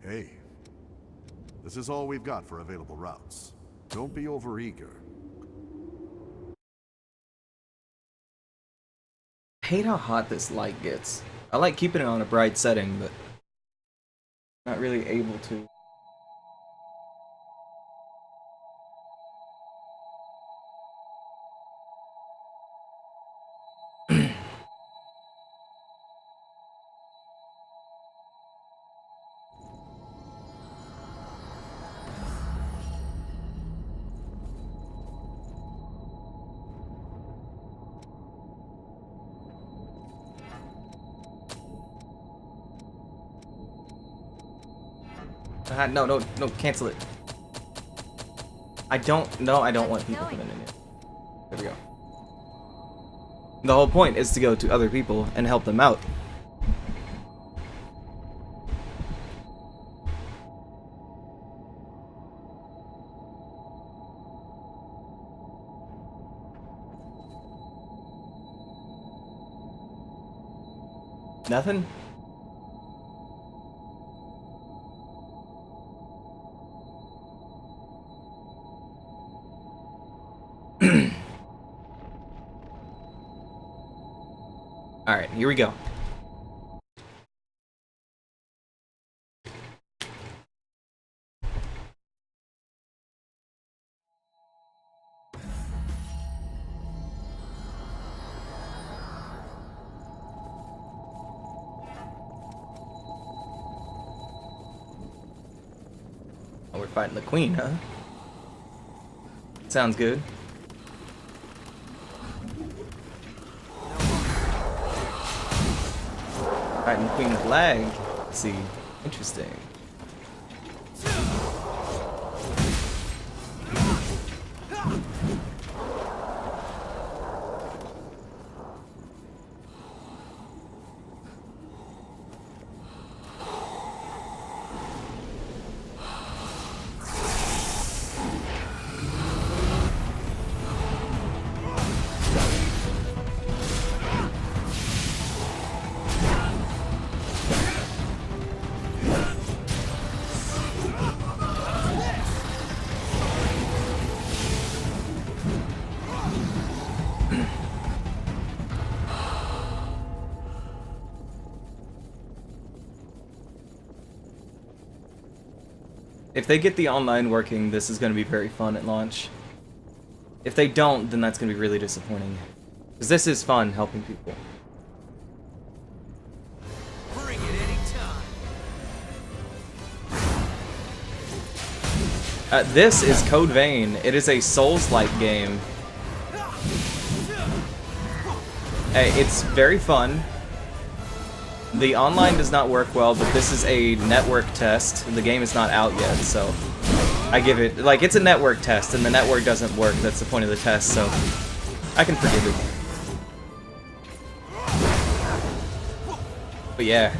Hey, this is all we've got for available routes. Don't be overeager. I hate how hot this light gets. I like keeping it on a bright setting, but not really able to. No, cancel it. I don't want people coming in here. There we go. The whole point is to go to other people and help them out. Nothing? Alright, here we go. Oh, we're fighting the queen, huh? Sounds good. Fighting the queen of lag. Let's see. Interesting. If they get the online working, this is going to be very fun at launch. If they don't, then that's going to be really disappointing. Because this is fun, helping people. Bring it anytime. This is Code Vein. It is a Souls-like game. Hey, it's very fun. The online does not work well, but this is a network test. The game is not out yet, so I give it, like, it's a network test, and the network doesn't work. That's the point of the test, so I can forgive it. But yeah,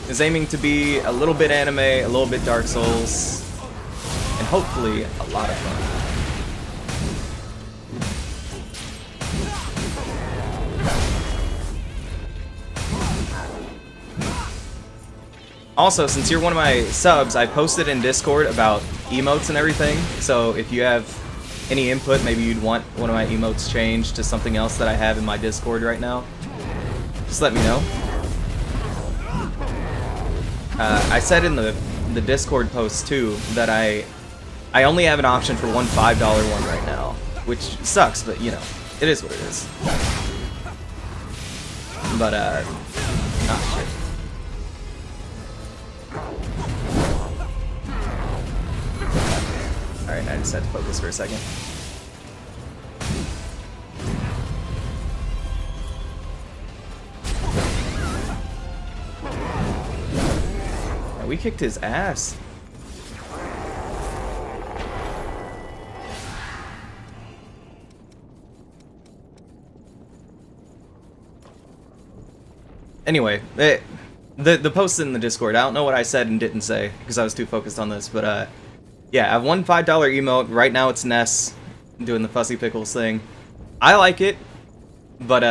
it's aiming to be a little bit anime, a little bit Dark Souls, and hopefully a lot of fun. Also, since you're one of my subs, I posted in Discord about emotes and everything, so if you have any input, maybe you'd want one of my emotes changed to something else that I have in my Discord right now, just let me know. I said in the Discord post too that I only have an option for one $5 one right now, which sucks, but you know, it is what it is. But oh shit. Alright, I just had to focus for a second. Yeah, we kicked his ass. Anyway, the post in the Discord, I don't know what I said and didn't say because I was too focused on this, but yeah, I have one $5 emote. Right now it's Ness doing the Fussy Pickles thing. I like it, but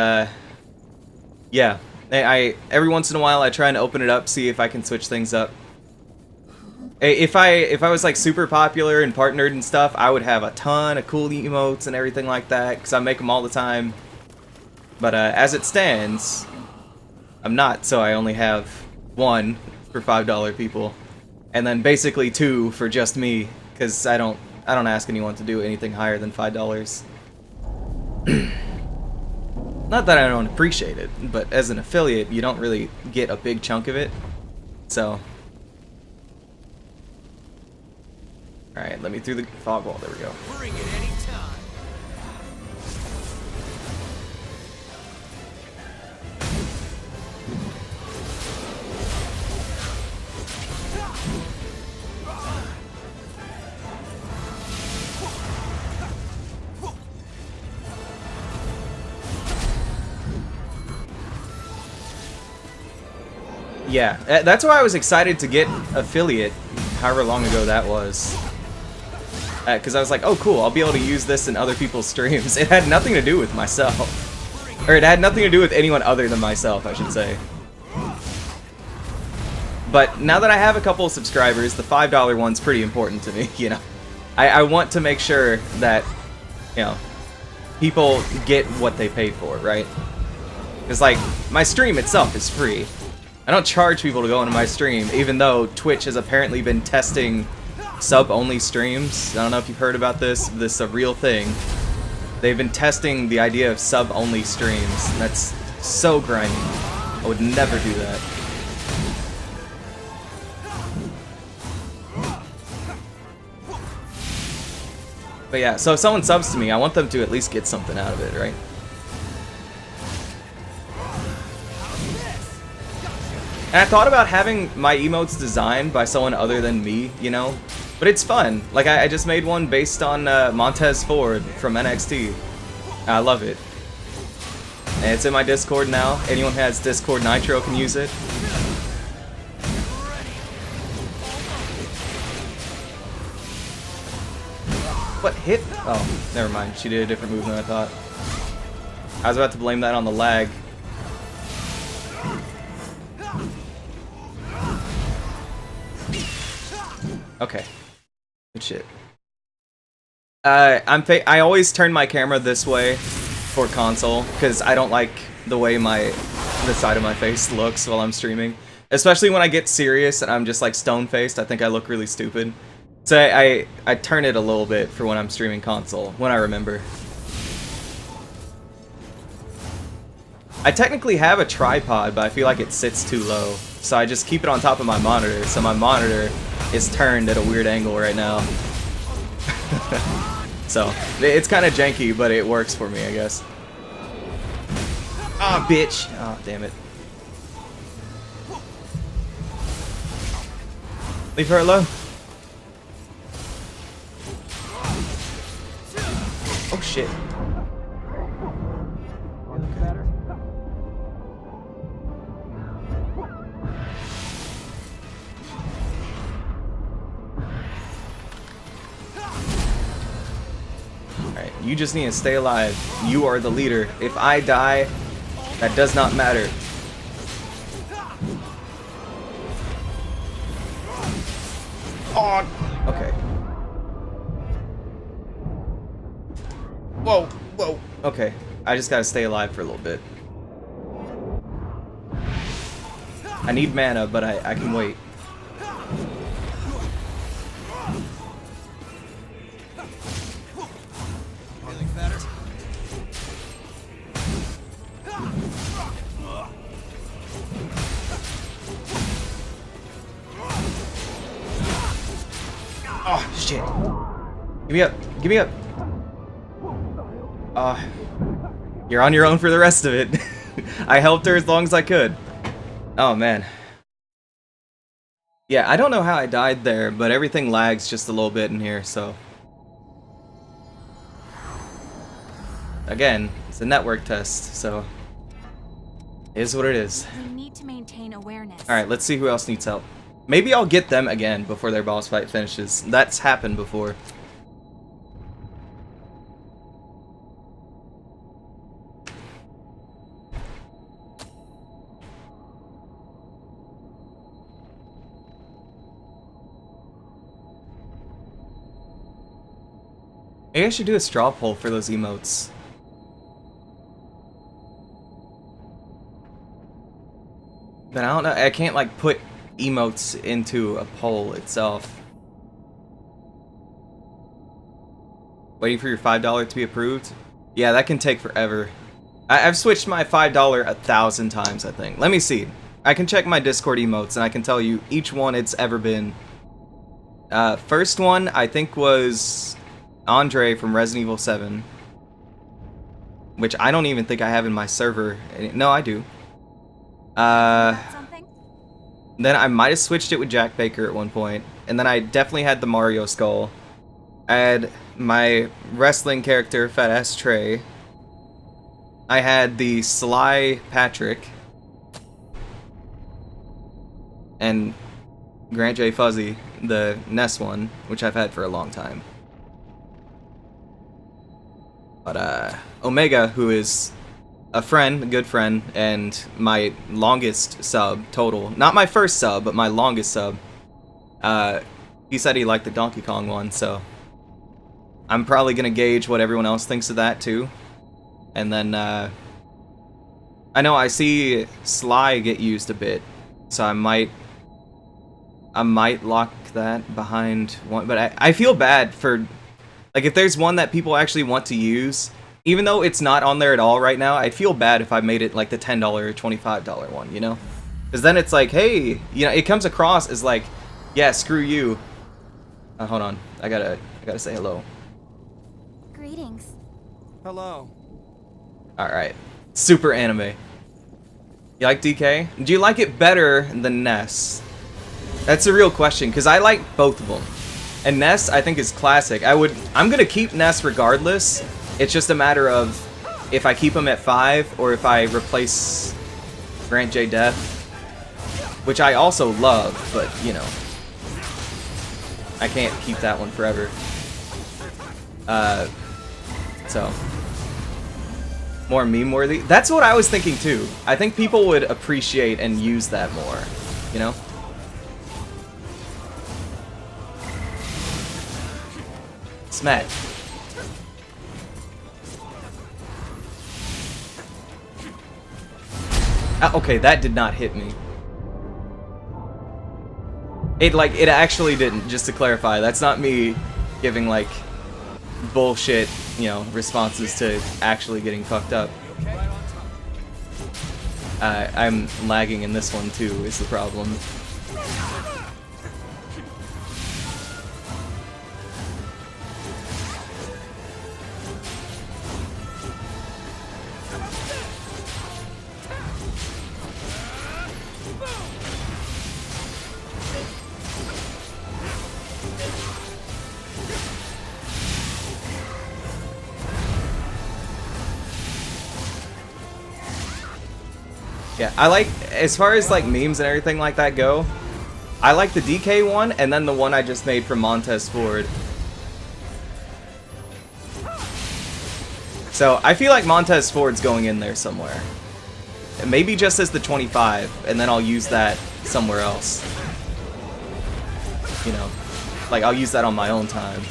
yeah, I every once in a while I try and open it up, see if I can switch things up. If I was like super popular and partnered and stuff, I would have a ton of cool emotes and everything like that, because I make them all the time. But as it stands, I'm not, so I only have one for $5 people, and then basically two for just me, because I don't ask anyone to do anything higher than $5. Not that I don't appreciate it, but as an affiliate, you don't really get a big chunk of it. So, all right, let me through the fog wall. There we go. Bring it anytime. Yeah, that's why I was excited to get affiliate, however long ago that was. Because I was like, oh cool, I'll be able to use this in other people's streams. It had nothing to do with myself. Or it had nothing to do with anyone other than myself, I should say. But now that I have a couple of subscribers, the $5 one's pretty important to me, you know. I want to make sure that, you know, people get what they pay for, right? Because, like, my stream itself is free. I don't charge people to go into my stream, even though Twitch has apparently been testing sub-only streams. I don't know if you've heard about this. This is a real thing. They've been testing the idea of sub-only streams. That's so grimy. I would never do that. But yeah, so if someone subs to me, I want them to at least get something out of it, right? And I thought about having my emotes designed by someone other than me, you know? But it's fun. Like, I just made one based on Montez Ford from NXT. I love it. And it's in my Discord now. Anyone who has Discord Nitro can use it. What hit? Oh, never mind. She did a different move than I thought. I was about to blame that on the lag. Okay. Good shit. I always turn my camera this way for console because I don't like the way the side of my face looks while I'm streaming. Especially when I get serious and I'm just like stone-faced, I think I look really stupid. So I turn it a little bit for when I'm streaming console, when I remember. I technically have a tripod, but I feel like it sits too low. So I just keep it on top of my monitor, so my monitor is turned at a weird angle right now. So, it's kind of janky, but it works for me, I guess. Ah, bitch! Oh, damn it. Leave her alone. Oh, shit. Alright, you just need to stay alive. You are the leader. If I die, that does not matter. Oh, okay. Whoa, whoa. Okay, I just gotta stay alive for a little bit. I need mana, but I can wait. Oh, shit. Give me up. Give me up. You're on your own for the rest of it. I helped her as long as I could. Oh, man. Yeah, I don't know how I died there, but everything lags just a little bit in here, so... Again, it's a network test, so... It is what it is. We need to maintain awareness. Alright, let's see who else needs help. Maybe I'll get them again before their boss fight finishes. That's happened before. Maybe I should do a straw poll for those emotes. But I don't know, I can't like put emotes into a poll itself. Waiting for your $5 to be approved? Yeah, that can take forever. I've switched my $5 1,000 times, I think. Let me see. I can check my Discord emotes and I can tell you each one it's ever been. First one, I think, was Andre from Resident Evil 7. Which I don't even think I have in my server. No, I do. Something? Then I might have switched it with Jack Baker at one point. And then I definitely had the Mario skull. I had my wrestling character, Fat Ass Trey. I had the Sly Patrick. And Grant J. Fuzzy, the Ness one, which I've had for a long time. But, Omega, who is a friend, a good friend, and my longest sub total. Not my first sub, but my longest sub. He said he liked the Donkey Kong one, so I'm probably gonna gauge what everyone else thinks of that too. And then, I know I see Sly get used a bit, so I might lock that behind one, but I feel bad for, like, if there's one that people actually want to use, even though it's not on there at all right now, I'd feel bad if I made it like the $10 or $25 one, you know? Because then it's like, hey, you know, it comes across as like, yeah, screw you. Hold on, I gotta say hello. Greetings. Hello. Alright, super anime. You like DK? Do you like it better than Ness? That's a real question, because I like both of them. And Ness, I think, is classic. I'm gonna keep Ness regardless. It's just a matter of if I keep him at 5 or if I replace Grant J. Death, which I also love, but you know, I can't keep that one forever. So more meme worthy. That's what I was thinking too. I think people would appreciate and use that more, you know? Smack. Okay, that did not hit me. It actually didn't, just to clarify. That's not me giving, like, bullshit, you know, responses to actually getting fucked up. I'm lagging in this one too, is the problem. Yeah, I like, as far as like memes and everything like that go, I like the DK one and then the one I just made from Montez Ford. So I feel like Montez Ford's going in there somewhere. Maybe just as the 25, and then I'll use that somewhere else. You know, like I'll use that on my own time.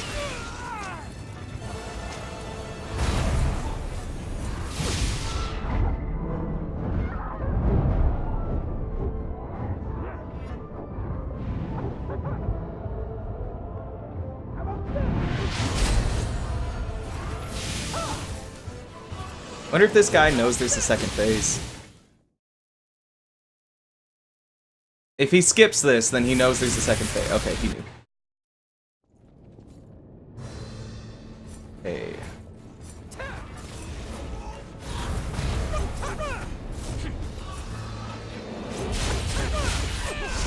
Wonder if this guy knows there's a second phase. If he skips this, then he knows there's a second phase. Okay, he knew. Hey.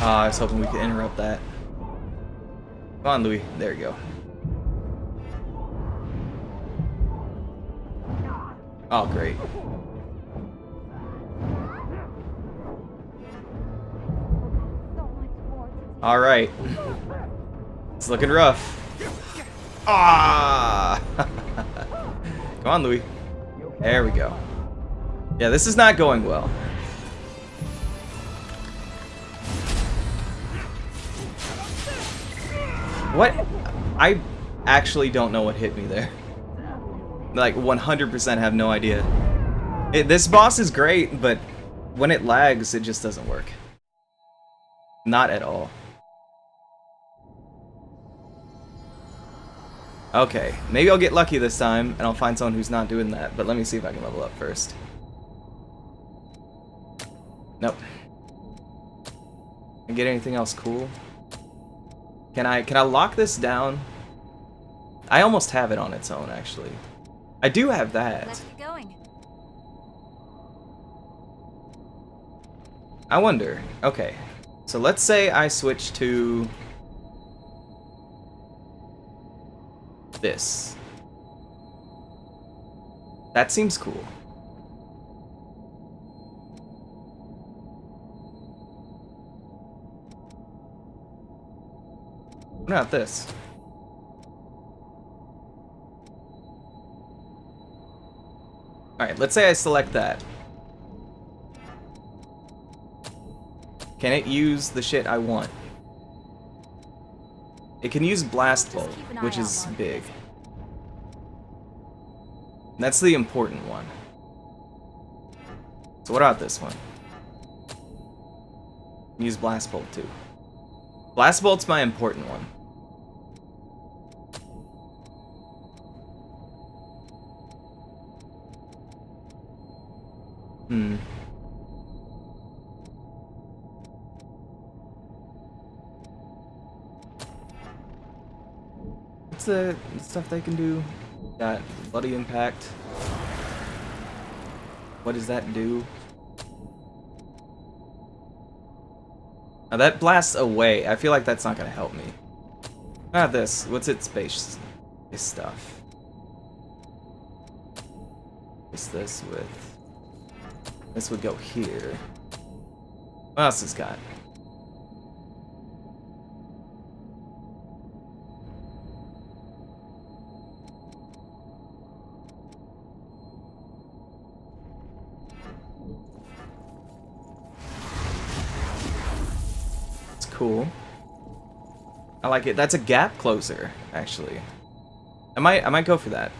I was hoping we could interrupt that. Come on, Louis. There you go. Oh, great. All right. It's looking rough. Ah! Come on, Louis. There we go. Yeah, this is not going well. What? I actually don't know what hit me there. Like 100% have no idea. This boss is great, but when it lags, it just doesn't work. Not at all. Okay, maybe I'll get lucky this time, and I'll find someone who's not doing that, but let me see if I can level up first. Nope. Can I get anything else cool? Can I lock this down? I almost have it on its own, actually. I do have that. Let's get going. I wonder. Okay. So let's say I switch to this. That seems cool. What about this? Alright, let's say I select that. Can it use the shit I want? It can use Blast Just Bolt, keep an eye which out is while you're big. busy. That's the important one. So what about this one? Use Blast Bolt too. Blast Bolt's my important one. Hmm. What's the stuff they can do? Got Bloody Impact. What does that do? Now that blasts away. I feel like that's not gonna help me. Not this. What's its base stuff? What's this with? This would go here. What else has got? It's cool. I like it. That's a gap closer, actually. I might go for that.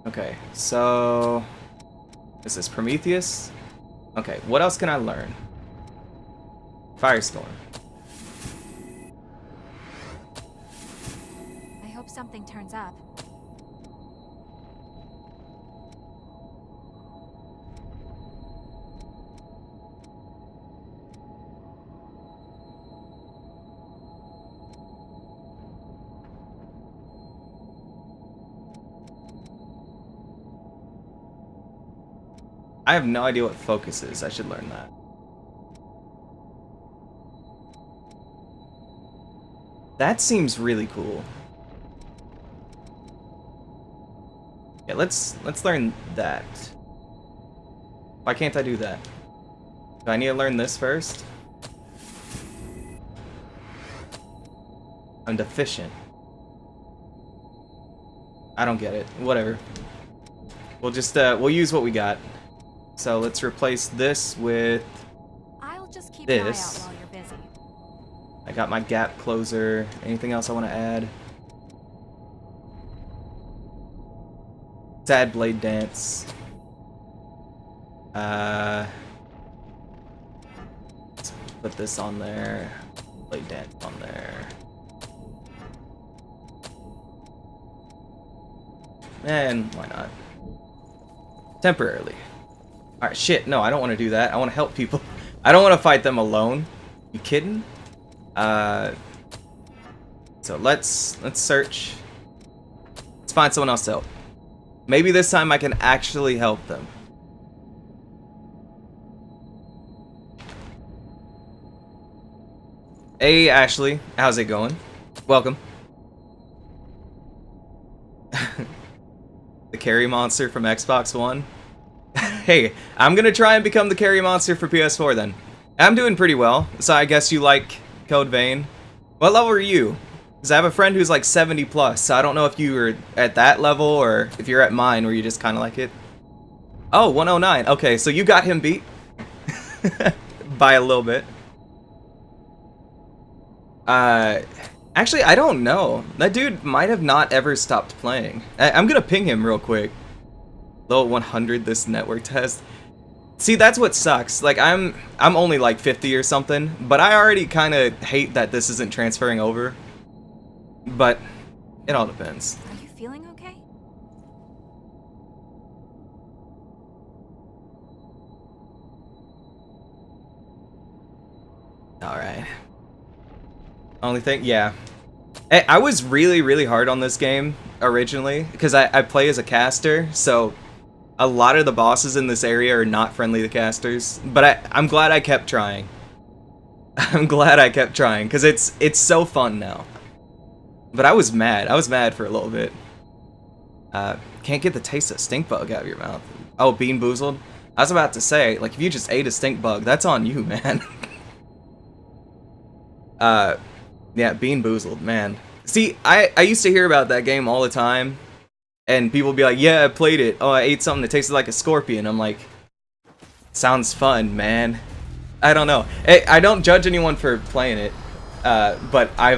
Okay, so is this Prometheus? Okay, what else can I learn? Firestorm. I hope something turns up. I have no idea what focus is. I should learn that. That seems really cool. Yeah, let's learn that. Why can't I do that? Do I need to learn this first? I'm deficient. I don't get it. Whatever. We'll just we'll use what we got. So let's replace this with I'll just keep an eye out this. while you're busy. I got my gap closer. Anything else I want to add? Let's add Blade Dance. Let's put this on there. Blade Dance on there. And why not? Temporarily. Alright, shit, no, I don't want to do that. I want to help people. I don't want to fight them alone. You kidding? So let's search. Let's find someone else to help. Maybe this time I can actually help them. Hey, Ashley. How's it going? Welcome. The carry monster from Xbox One. Hey, I'm gonna try and become the carry monster for PS4 then. I'm doing pretty well, so I guess you like Code Vein. What level are you? Because I have a friend who's like 70 plus, so I don't know if you were at that level or if you're at mine where you just kind of like it. Oh, 109. Okay, so you got him beat. By a little bit. Actually, I don't know. That dude might have not ever stopped playing. I'm gonna ping him real quick. Low 100 this network test. See, that's what sucks. Like, I'm only like 50 or something, but I already kind of hate that this isn't transferring over. But it all depends. Are you feeling okay? All right. Only thing, yeah. I was really, really hard on this game originally because I play as a caster, so a lot of the bosses in this area are not friendly to casters. But I'm glad I kept trying. I'm glad I kept trying because it's so fun now. But I was mad. I was mad for a little bit. Can't get the taste of stink bug out of your mouth. Oh, Bean Boozled? I was about to say, like, if you just ate a stink bug, that's on you, man. Yeah, Bean Boozled, man. See, I used to hear about that game all the time, and people would be like, yeah, I played it. Oh, I ate something that tasted like a scorpion. I'm like, sounds fun, man. I don't know. I don't judge anyone for playing it, but I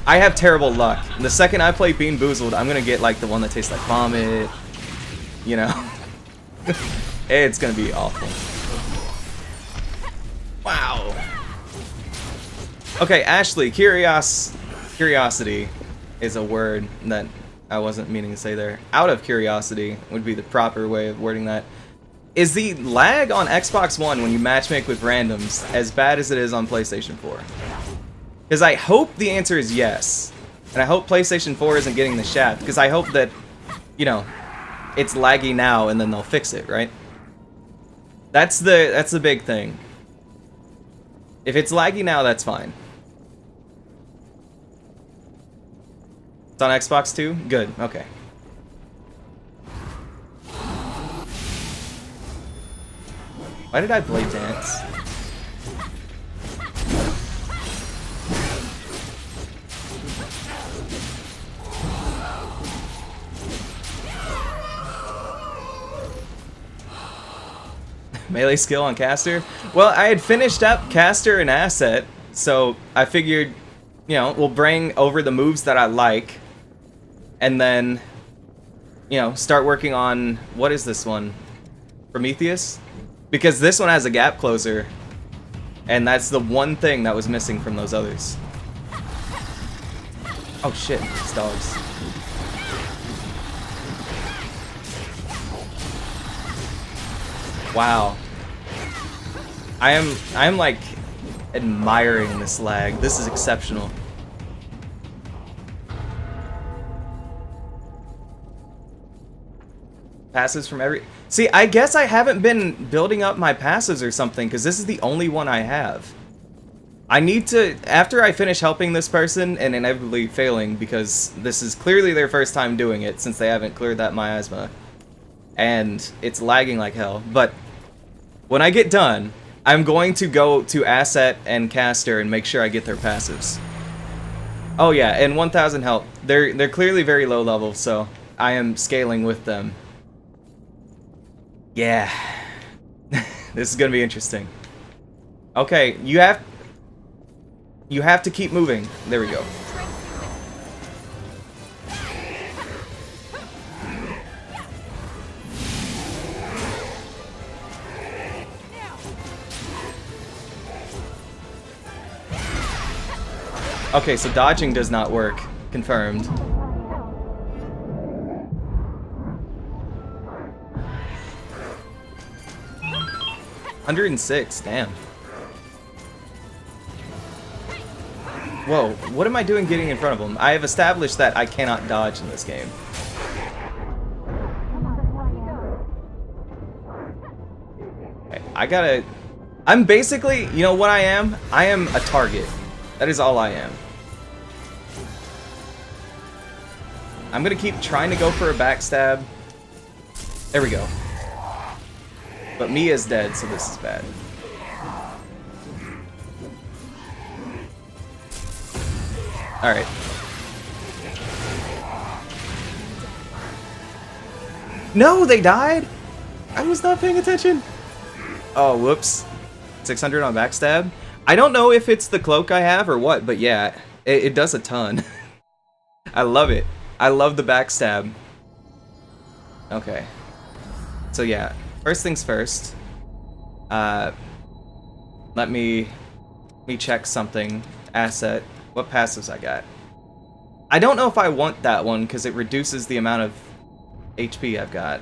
have terrible luck. The second I play Bean Boozled, I'm gonna get like the one that tastes like vomit, you know? It's gonna be awful. Wow. Okay, Ashley, curiosity is a word that I wasn't meaning to say there. Out of curiosity would be the proper way of wording that. Is the lag on Xbox One when you matchmake with randoms as bad as it is on PlayStation 4? Because I hope the answer is yes. And I hope PlayStation 4 isn't getting the shaft, because I hope that, you know, it's laggy now and then they'll fix it, right? That's the big thing. If it's laggy now, that's fine. It's on Xbox too? Good, okay. Why did I play dance? Melee skill on caster? Well, I had finished up caster and asset, so I figured, you know, we'll bring over the moves that I like, and then, you know, start working on, what is this one? Prometheus? Because this one has a gap closer, and that's the one thing that was missing from those others. Oh shit, these dogs. Wow. I am like admiring this lag. This is exceptional. Passives from every... See, I guess I haven't been building up my passives or something, because this is the only one I have. I need to... After I finish helping this person, and inevitably failing, because this is clearly their first time doing it, since they haven't cleared that miasma. And it's lagging like hell. But when I get done, I'm going to go to Asset and Caster and make sure I get their passives. Oh yeah, and 1000 health. They're clearly very low level, so I am scaling with them. Yeah. This is gonna be interesting. Okay, you have to keep moving. There we go. Okay, so dodging does not work. Confirmed. $106, damn. Whoa, what am I doing getting in front of him? I have established that I cannot dodge in this game. Okay, I gotta... I'm basically, you know what I am? I am a target. That is all I am. I'm gonna keep trying to go for a backstab. There we go. But Mia's dead, so this is bad. Alright. No, they died? I was not paying attention. Oh, whoops. 600 on backstab? I don't know if it's the cloak I have or what, but yeah. It does a ton. I love it. I love the backstab. Okay. So yeah, first things first. Let me check something. Asset. What passives I got? I don't know if I want that one because it reduces the amount of HP I've got.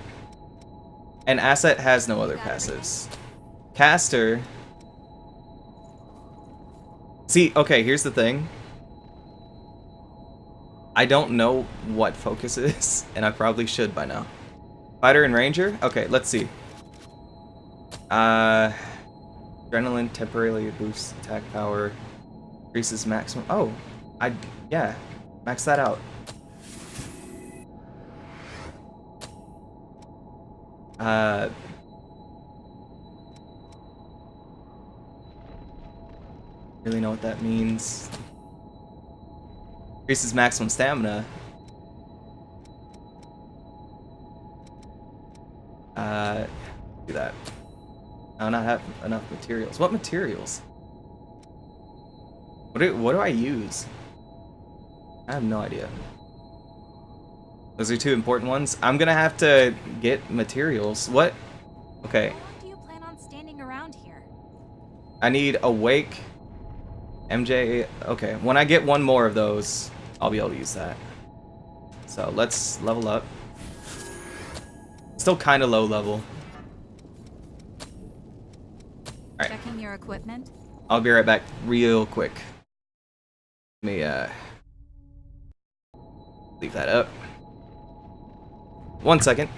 And Asset has no other passives. Caster. See, okay, here's the thing. I don't know what focus is, and I probably should by now. Fighter and Ranger? Okay, let's see. Adrenaline temporarily boosts attack power. Increases maximum. Oh, yeah. Max that out. Really know what that means. Increases maximum stamina. Do that. I do not have enough materials. What materials? What do I use? I have no idea. Those are two important ones. I'm gonna have to get materials. What? Okay. How long do you plan on standing around here? I need Awake. MJ. Okay. When I get one more of those, I'll be able to use that. So let's level up. Still kind of low level. Alright. Checking your equipment? I'll be right back real quick. Let me leave that up. 1 second.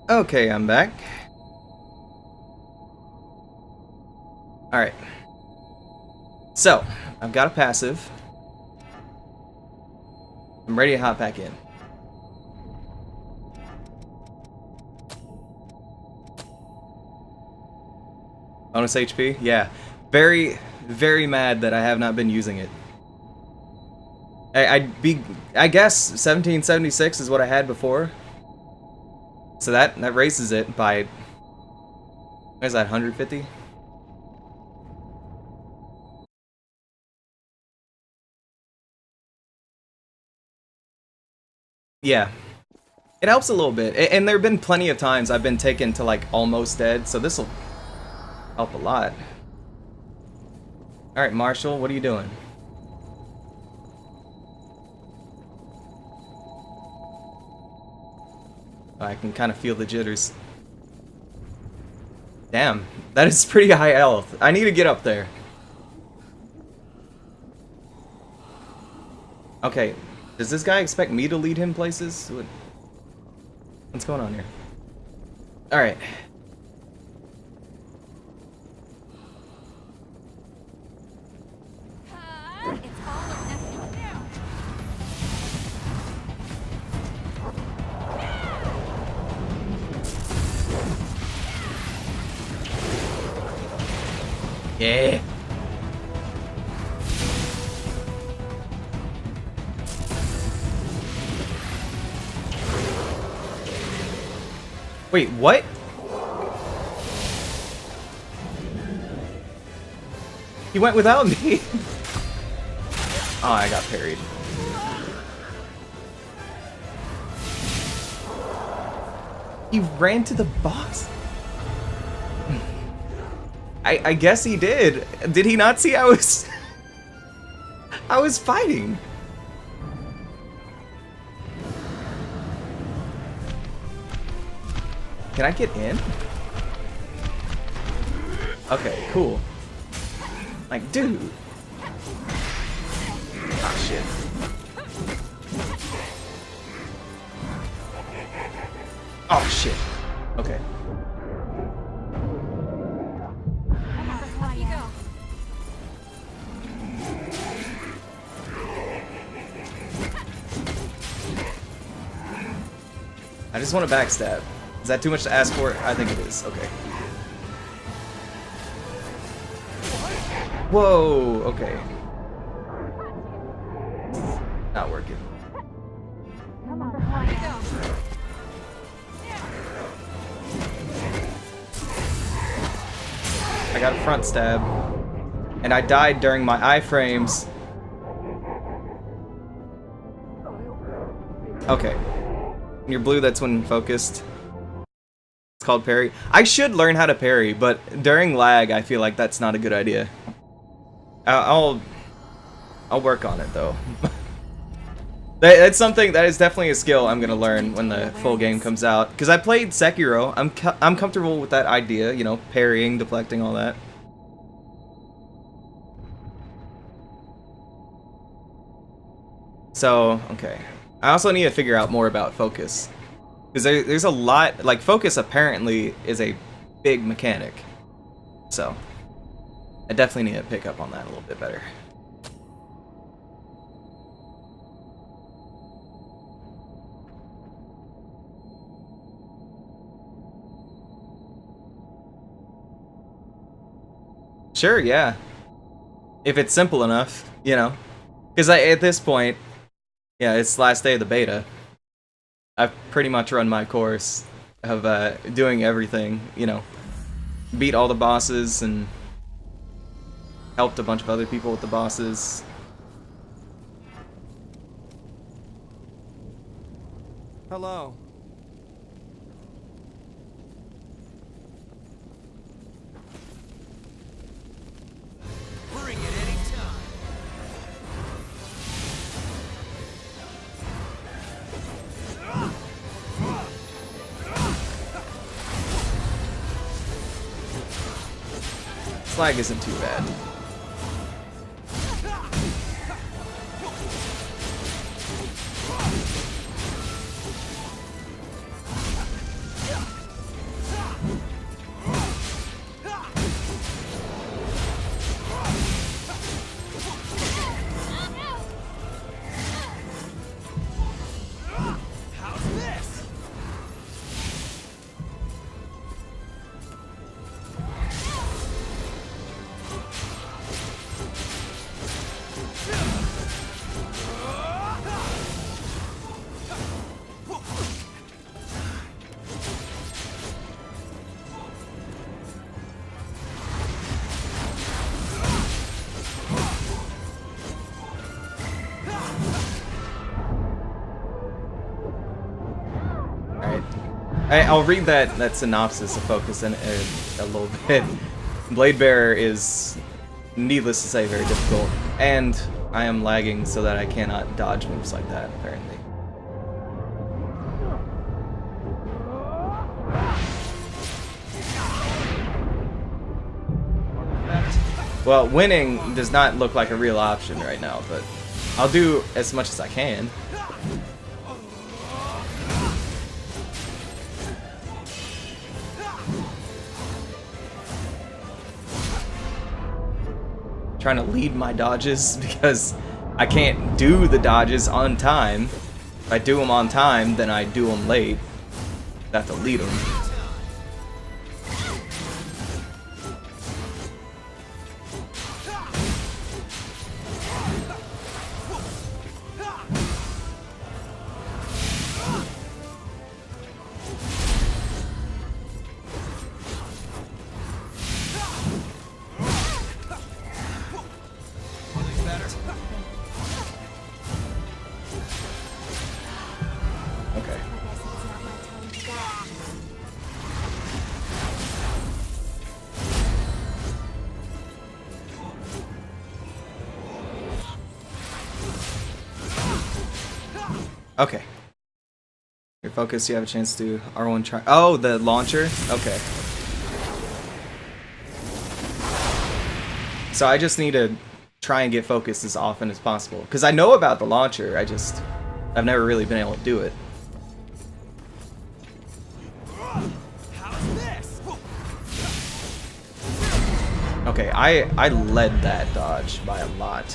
Okay, I'm back. Alright. So, I've got a passive. I'm ready to hop back in. Bonus HP? Yeah. Very, very mad that I have not been using it. I guess 1776 is what I had before. So that raises it by, what is that, 150? Yeah. It helps a little bit. And there have been plenty of times I've been taken to like almost dead, so this will help a lot. Alright, Marshall, what are you doing? I can kind of feel the jitters. Damn, that is pretty high health. I need to get up there. Okay, does this guy expect me to lead him places? What's going on here? Alright. It's all or nothing now. Yeah. Wait, what? He went without me. Oh, I got parried. He ran to the boss? I guess he did. Did he not see I was... I was fighting. Can I get in? Okay, cool. Like, dude. Ah, shit. Oh, shit. Okay. Off you go. I just want to backstab. Is that too much to ask for? I think it is. Okay. Whoa, okay. Not working. Off you go. I got a front stab. And I died during my iframes. Okay. When you're blue, that's when focused. It's called parry. I should learn how to parry, but during lag, I feel like that's not a good idea. I'll work on it though. That's something that is definitely a skill I'm gonna learn when the full game comes out. Because I played Sekiro, I'm comfortable with that idea, you know, parrying, deflecting, all that. So okay, I also need to figure out more about focus. Because there's a lot, like focus apparently is a big mechanic. So I definitely need to pick up on that a little bit better. Sure, yeah. If it's simple enough, you know. Because at this point, yeah, it's last day of the beta. I've pretty much run my course of doing everything, you know. Beat all the bosses and helped a bunch of other people with the bosses. Hello. Bring it anytime. Slag isn't too bad. How's this? Alright. I'll read that synopsis of focus in a little bit. Blade Bearer is, needless to say, very difficult. And I am lagging so that I cannot dodge moves like that, apparently. Well, winning does not look like a real option right now, but I'll do as much as I can. Trying to lead my dodges because I can't do the dodges on time. If I do them on time, then I do them late. I have to lead them. Okay. Your focus, you have a chance to R1 try. Oh, the launcher? Okay. So I just need to try and get focused as often as possible. Because I know about the launcher, I've never really been able to do it. How's this? Okay, I led that dodge by a lot.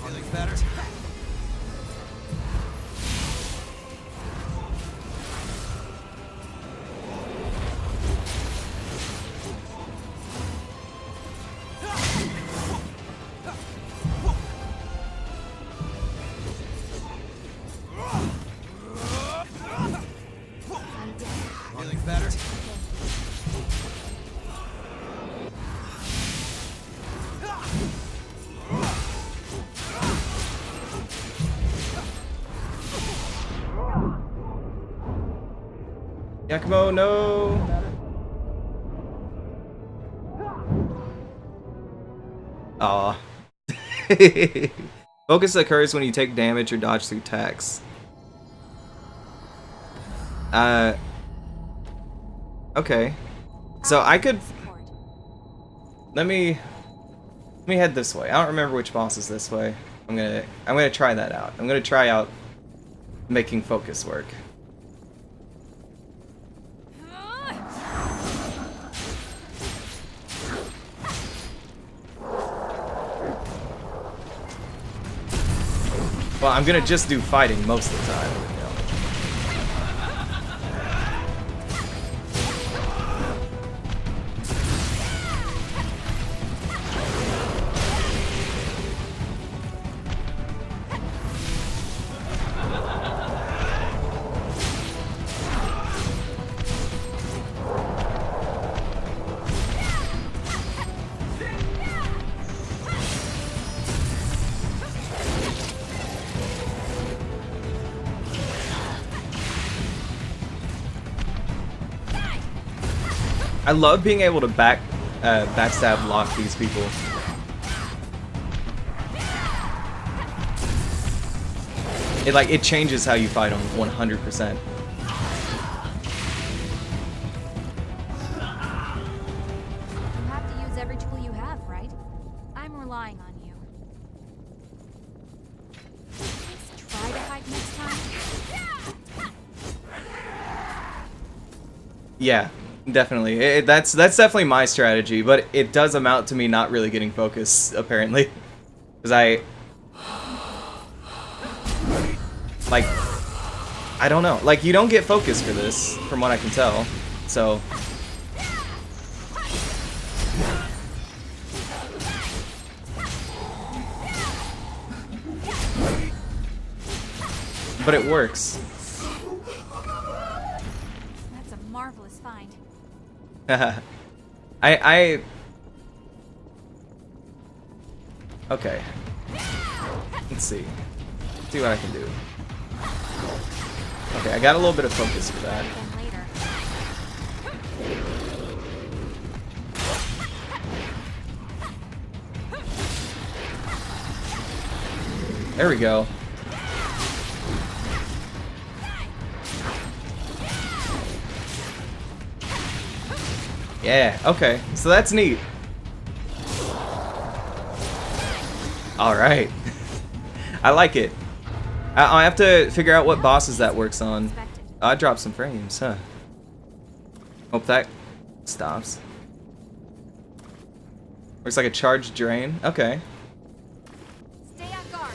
Feeling better? Feeling better? Yakumo, no! Aw. Focus occurs when you take damage or dodge through attacks. Okay. So I could... Support. Let me head this way. I don't remember which boss is this way. I'm gonna try that out. I'm gonna try out making focus work. Well, I'm gonna just do fighting most of the time. You know. I love being able to backstab lock these people. It changes how you fight them 100%. You have to use every tool you have, right? I'm relying on you. Let's try to hide next time. Yeah, definitely. That's definitely my strategy, but it does amount to me not really getting focus, apparently. Because I don't know. Like, you don't get focus for this, from what I can tell. So... But it works. That's a marvelous find. Okay. Let's see. See what I can do. Okay, I got a little bit of focus for that. Then later. There we go. Yeah, okay. So that's neat. Alright. I like it. I have to figure out what bosses that works on. Expected. I dropped some frames, huh? Hope that stops. Looks like a charged drain. Okay. Stay on guard.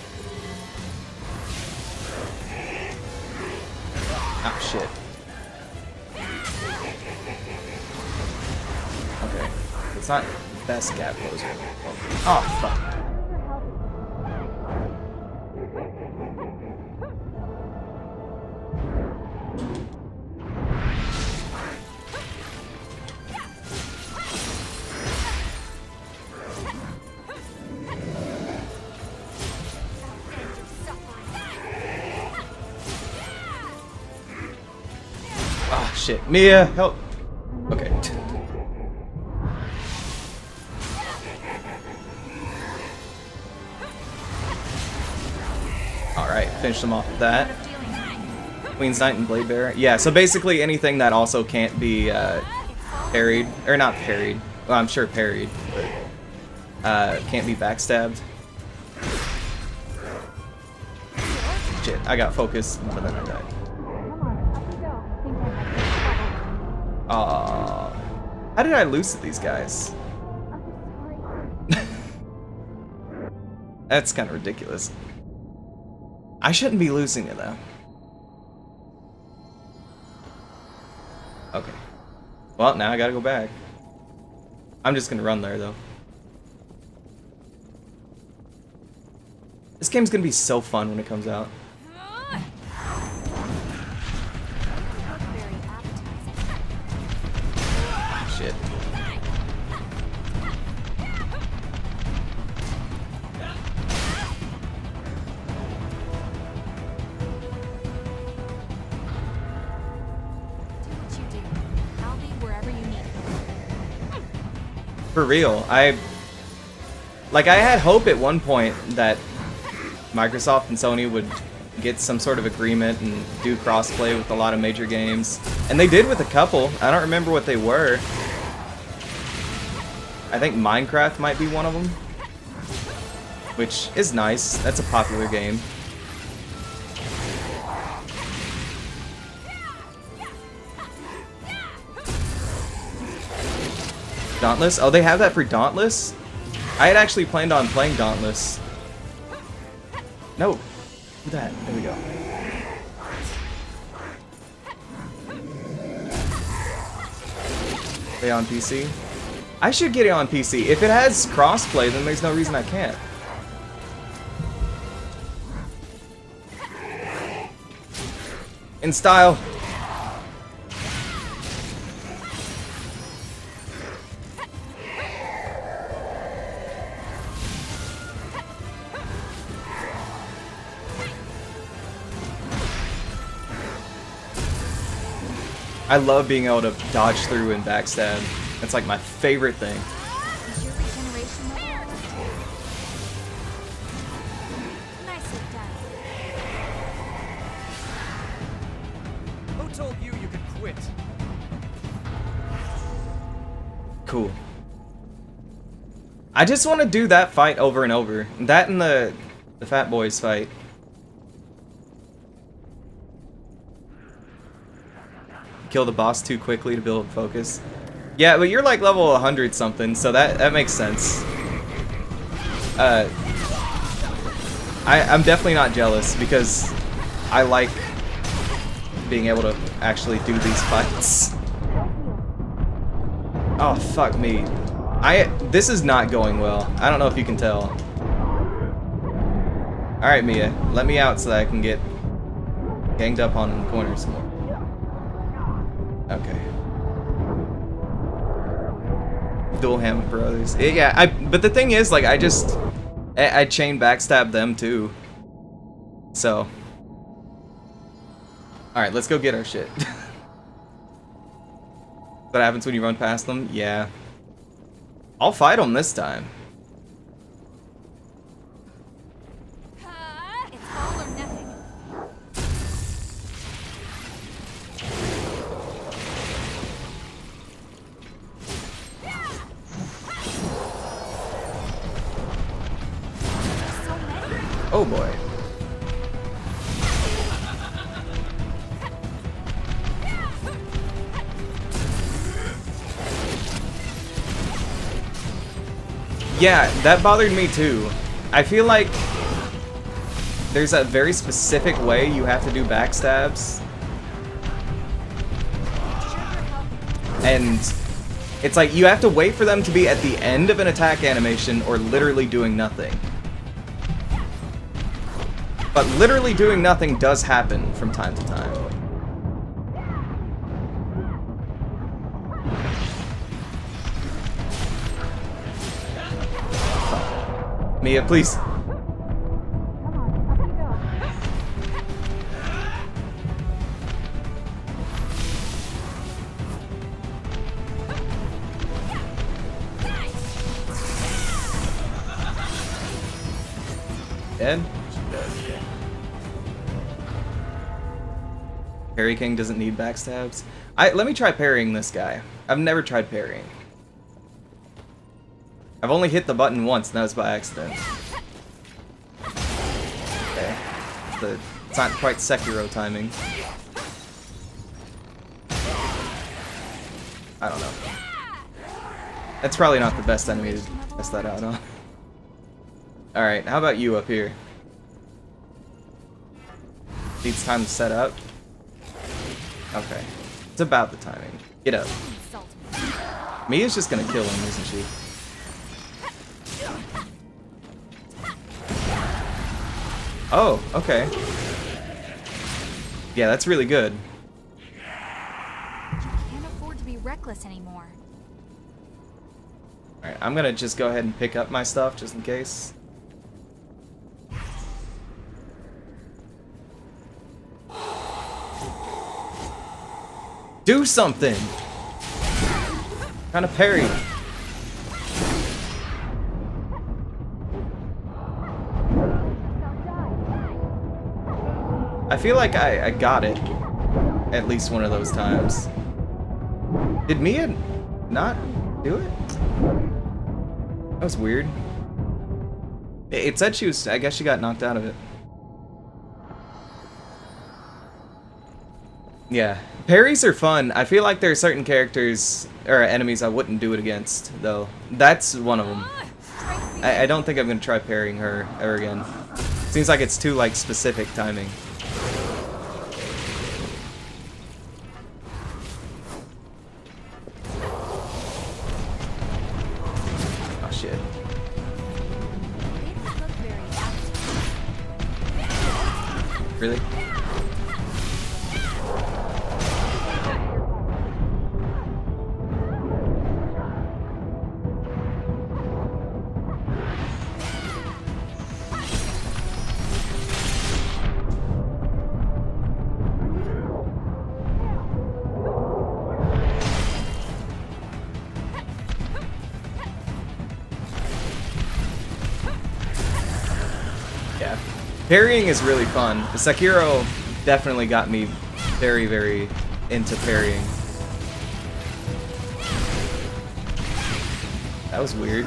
Oh, shit. Okay. It's not best gap closer. Oh, fuck. shit. Mia, help. Okay. Alright, finish them off with that. Queen's Knight and Blade Bearer. Yeah, so basically anything that also can't be parried. Or not parried. Well, I'm sure parried, but can't be backstabbed. Shit, I got focused, but then I died. How did I lose to these guys? That's kind of ridiculous. I shouldn't be losing to them. Okay. Well, now I gotta go back. I'm just gonna run there, though. This game's gonna be so fun when it comes out. Shit. For real, I had hope at one point that Microsoft and Sony would get some sort of agreement and do crossplay with a lot of major games, and they did with a couple. I don't remember what they were. I think Minecraft might be one of them, which is nice. That's a popular game. Dauntless? Oh, they have that for Dauntless? I had actually planned on playing Dauntless. No. Do that. There we go. Play on PC? I should get it on PC. If it has crossplay, then there's no reason I can't. In style. I love being able to dodge through and backstab. That's like my favorite thing. Is your regeneration level almost? Nicely done. Who told you you could quit? Cool. I just want to do that fight over and over. That and the Fat Boys fight. Kill the boss too quickly to build focus. Yeah, but you're like level 100 something, so that makes sense. I'm definitely not jealous because I like being able to actually do these fights. Oh fuck me. This is not going well. I don't know if you can tell. Alright Mia, let me out so that I can get ganged up on in the corner some more. Okay. Dual Hammond Brothers. Yeah, but the thing is, like, I chain backstab them too. So. Alright, let's go get our shit. What happens when you run past them? Yeah. I'll fight them this time. It's all or nothing. Oh boy. Yeah, that bothered me too. I feel like there's a very specific way you have to do backstabs. And it's like you have to wait for them to be at the end of an attack animation or literally doing nothing. But literally doing nothing does happen from time to time. Mia, please. dead? She dead, okay. Parry King doesn't need backstabs. Let me try parrying this guy. I've never tried parrying. I've only hit the button once, and that was by accident. Okay. It's not quite Sekiro timing. I don't know. That's probably not the best enemy to test that out on. Alright, how about you up here? Needs time to set up. Okay. It's about the timing. Get up. Insult me. Mia's just gonna kill him, isn't she? Oh, okay. Yeah, that's really good. Can't afford to be reckless anymore. Alright, I'm gonna just go ahead and pick up my stuff just in case. Do something! Kind of parry. I feel like I got it at least one of those times. Did Mia not do it? That was weird. It said she was, I guess she got knocked out of it. Yeah, parries are fun. I feel like there are certain characters or enemies I wouldn't do it against, though. That's one of them. I don't think I'm gonna try parrying her ever again. Seems like it's too like specific timing. Oh shit. They don't look very happy. Really? Yeah. Parrying is really fun. The Sekiro definitely got me very, very into parrying. That was weird.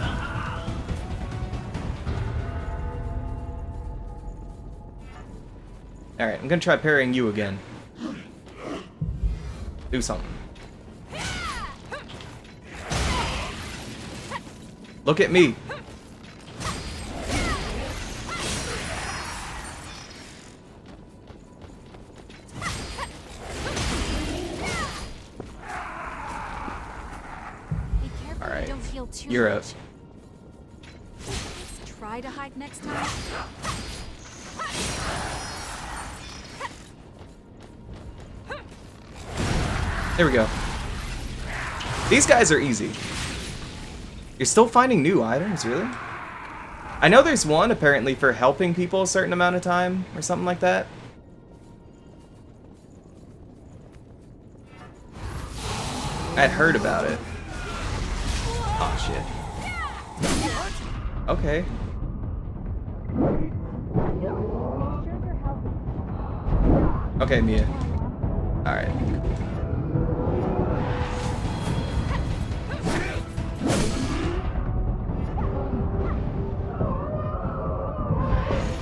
Alright, I'm gonna try parrying you again. Do something. Look at me. Be careful Alright, you don't heal too you're much. up. Let's try to hide next time. There we go. These guys are easy. You're still finding new items, really? I know there's one apparently for helping people a certain amount of time or something like that. I'd heard about it. Oh shit. Okay. Okay, Mia. Alright.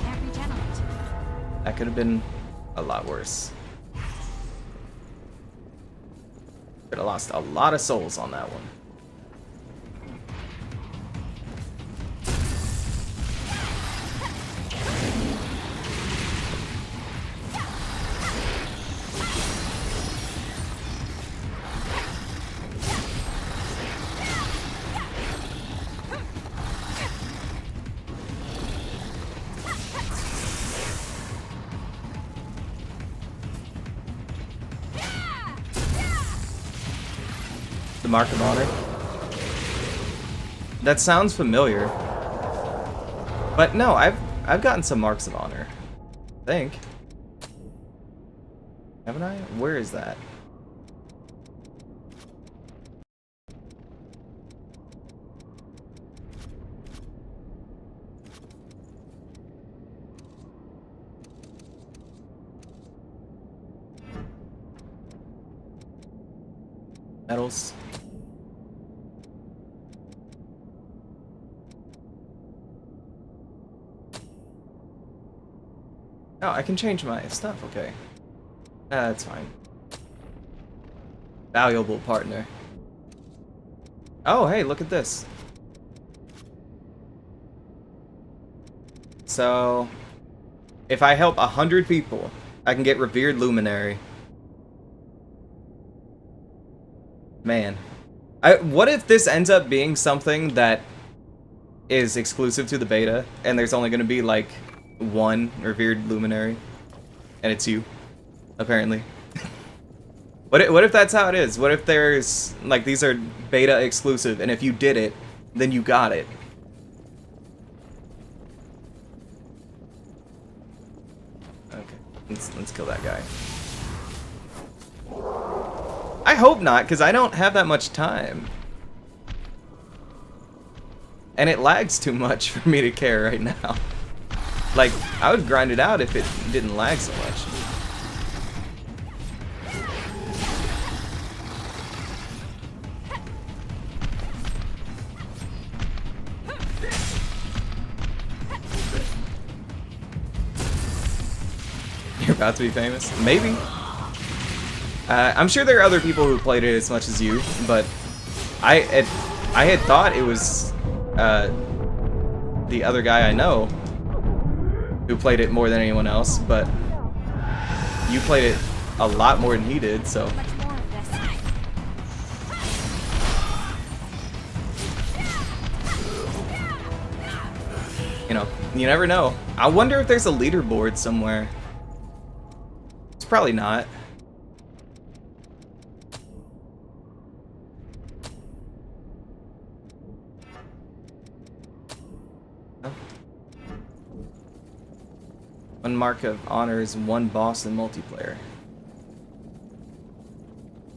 Can't regenerate. That could have been a lot worse. Could have lost a lot of souls on that one. The Mark of Honor? That sounds familiar. But no, I've gotten some Marks of Honor. I think. Haven't I? Where is that? Medals. Oh, I can change my stuff, okay. That's fine. Valuable partner. Oh, hey, look at this. So, if I help 100 people, I can get Revered Luminary. Man. What if this ends up being something that is exclusive to the beta, and there's only going to be, like, one Revered Luminary, and it's you, apparently. What if that's how it is? What if there's, like, these are beta exclusive, and if you did it, then you got it? Okay, let's kill that guy. I hope not, because I don't have that much time. And it lags too much for me to care right now. Like, I would grind it out if it didn't lag so much. You're about to be famous? Maybe. I'm sure there are other people who played it as much as you, but I had thought it was the other guy I know who played it more than anyone else, but you played it a lot more than he did, so. Much more of this. You know, you never know. I wonder if there's a leaderboard somewhere. It's probably not. One mark of honor is one boss in multiplayer.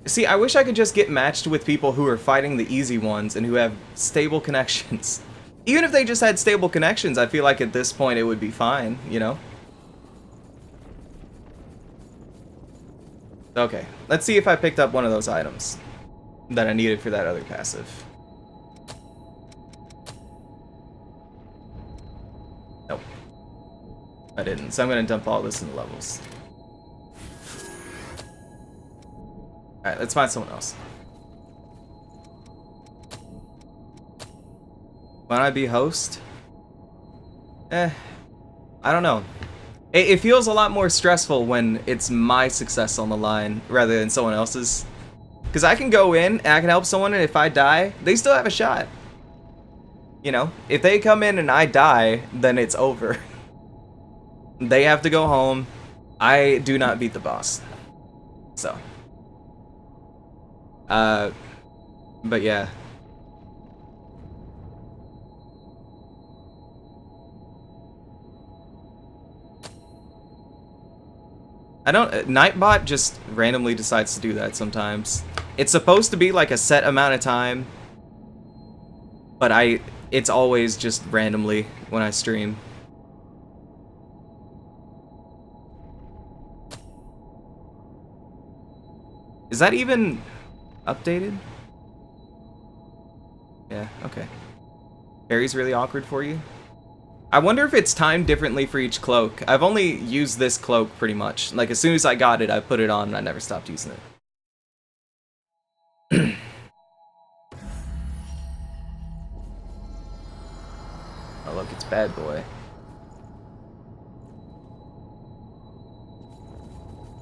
See, I wish I could just get matched with people who are fighting the easy ones and who have stable connections. Even if they just had stable connections, I feel like at this point it would be fine, you know? Okay, let's see if I picked up one of those items that I needed for that other passive. Nope. I didn't, so I'm gonna dump all this in the levels. Alright, let's find someone else. Why not be host? I don't know. It feels a lot more stressful when it's my success on the line rather than someone else's. Because I can go in and I can help someone, and if I die, they still have a shot. You know, if they come in and I die, then it's over. They have to go home. I do not beat the boss. So. But yeah. Nightbot just randomly decides to do that sometimes. It's supposed to be like a set amount of time, but it's always just randomly when I stream. Is that even updated? Yeah, okay. Barry's really awkward for you? I wonder if it's timed differently for each cloak. I've only used this cloak pretty much. Like, as soon as I got it, I put it on and I never stopped using it. Oh, look, it's Bad Boy.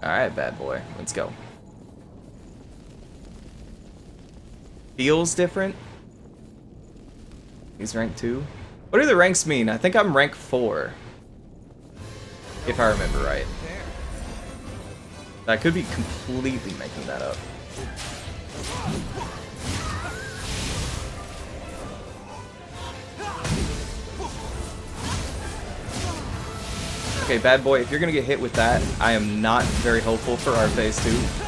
Alright, Bad Boy. Let's go. Feels different. He's rank 2. What do the ranks mean? I think I'm rank 4. If I remember right. I could be completely making that up. Okay, Bad Boy, if you're gonna get hit with that, I am not very hopeful for our phase 2.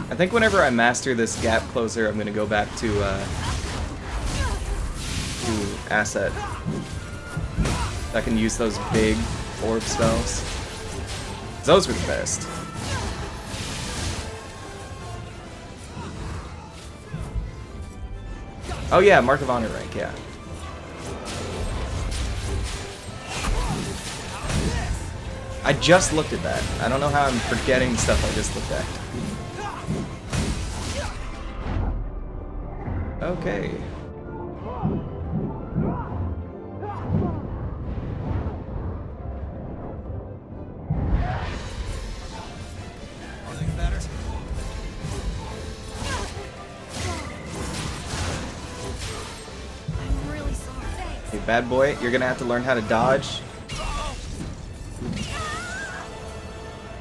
I think whenever I master this gap closer, I'm gonna go back to asset. I can use those big orb spells. Those were the best. Oh yeah, Mark of Honor rank, yeah. I just looked at that. I don't know how I'm forgetting stuff I just looked at. Okay. Feeling better? I'm really sorry. Thanks. Hey, bad boy, you're gonna have to learn how to dodge.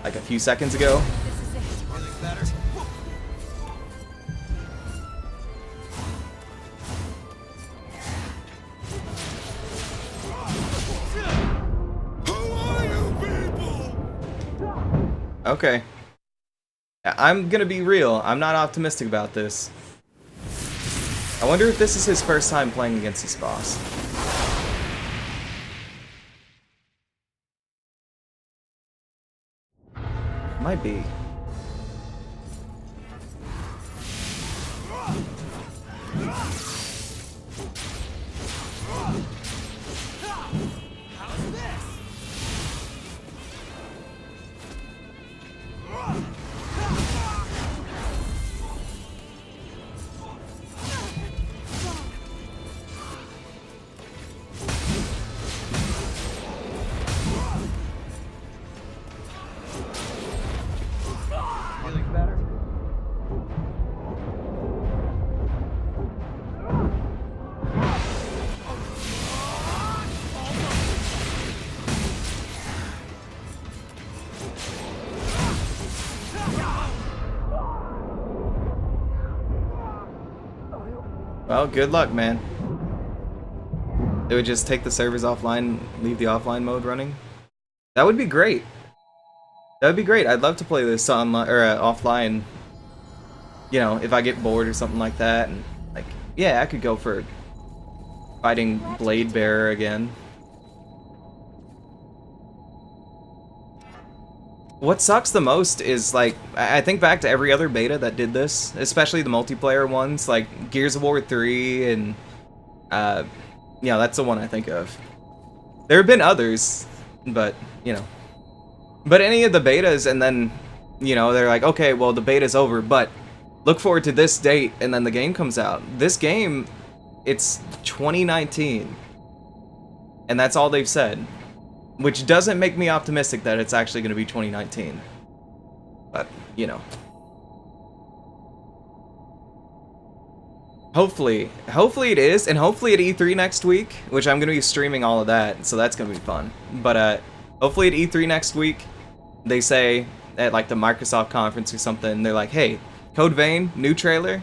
Like a few seconds ago. This is it. Feeling better? Okay. I'm gonna be real. I'm not optimistic about this. I wonder if this is his first time playing against this boss. Might be. How's this? Feeling better? Well, good luck, man. It would just take the servers offline, leave the offline mode running. That would be great. That would be great. I'd love to play this online or offline. You know, if I get bored or something like that, and like, yeah, I could go for fighting Blade Bearer again. What sucks the most is, like, I think back to every other beta that did this, especially the multiplayer ones, like Gears of War 3 and, yeah, that's the one I think of. There have been others, but, you know. But any of the betas, and then, you know, they're like, okay, well, the beta's over, but look forward to this date, and then the game comes out. This game, it's 2019, and that's all they've said. Which doesn't make me optimistic that it's actually going to be 2019. But, you know. Hopefully it is, and hopefully at E3 next week, which I'm going to be streaming all of that, so that's going to be fun. But, hopefully at E3 next week, they say, at like the Microsoft conference or something, they're like, hey, Code Vein, new trailer,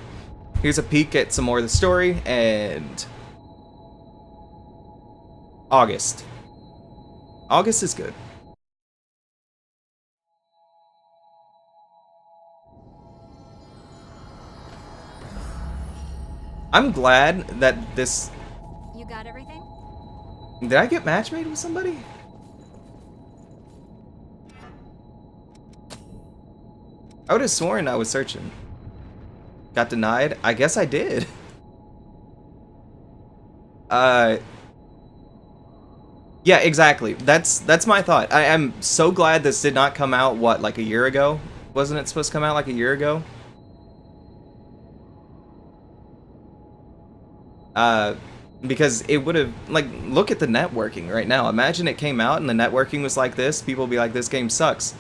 here's a peek at some more of the story, and August. August is good. I'm glad that this... You got everything? Did I get match made with somebody? I would have sworn I was searching. Got denied? I guess I did. Yeah, exactly. That's my thought. I am so glad this did not come out, what, like a year ago? Wasn't it supposed to come out like a year ago? Because it would have, like, look at the networking right now. Imagine it came out and the networking was like this. People would be like, this game sucks.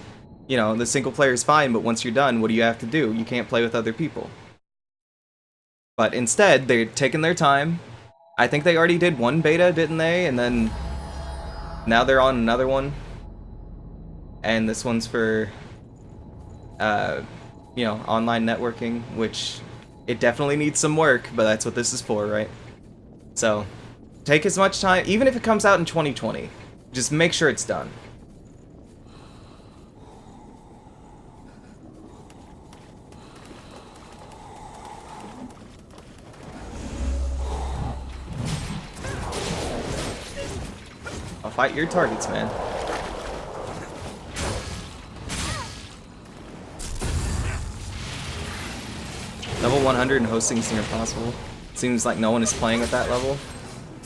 You know, the single player is fine, but once you're done, what do you have to do? You can't play with other people. But instead, they're taking their time. I think they already did one beta, didn't they? And then now they're on another one. And this one's for, you know, online networking, which it definitely needs some work, but that's what this is for, right? So, take as much time, even if it comes out in 2020, just make sure it's done. fight your targets, man. Level 100 and hosting is near impossible. Seems like no one is playing at that level.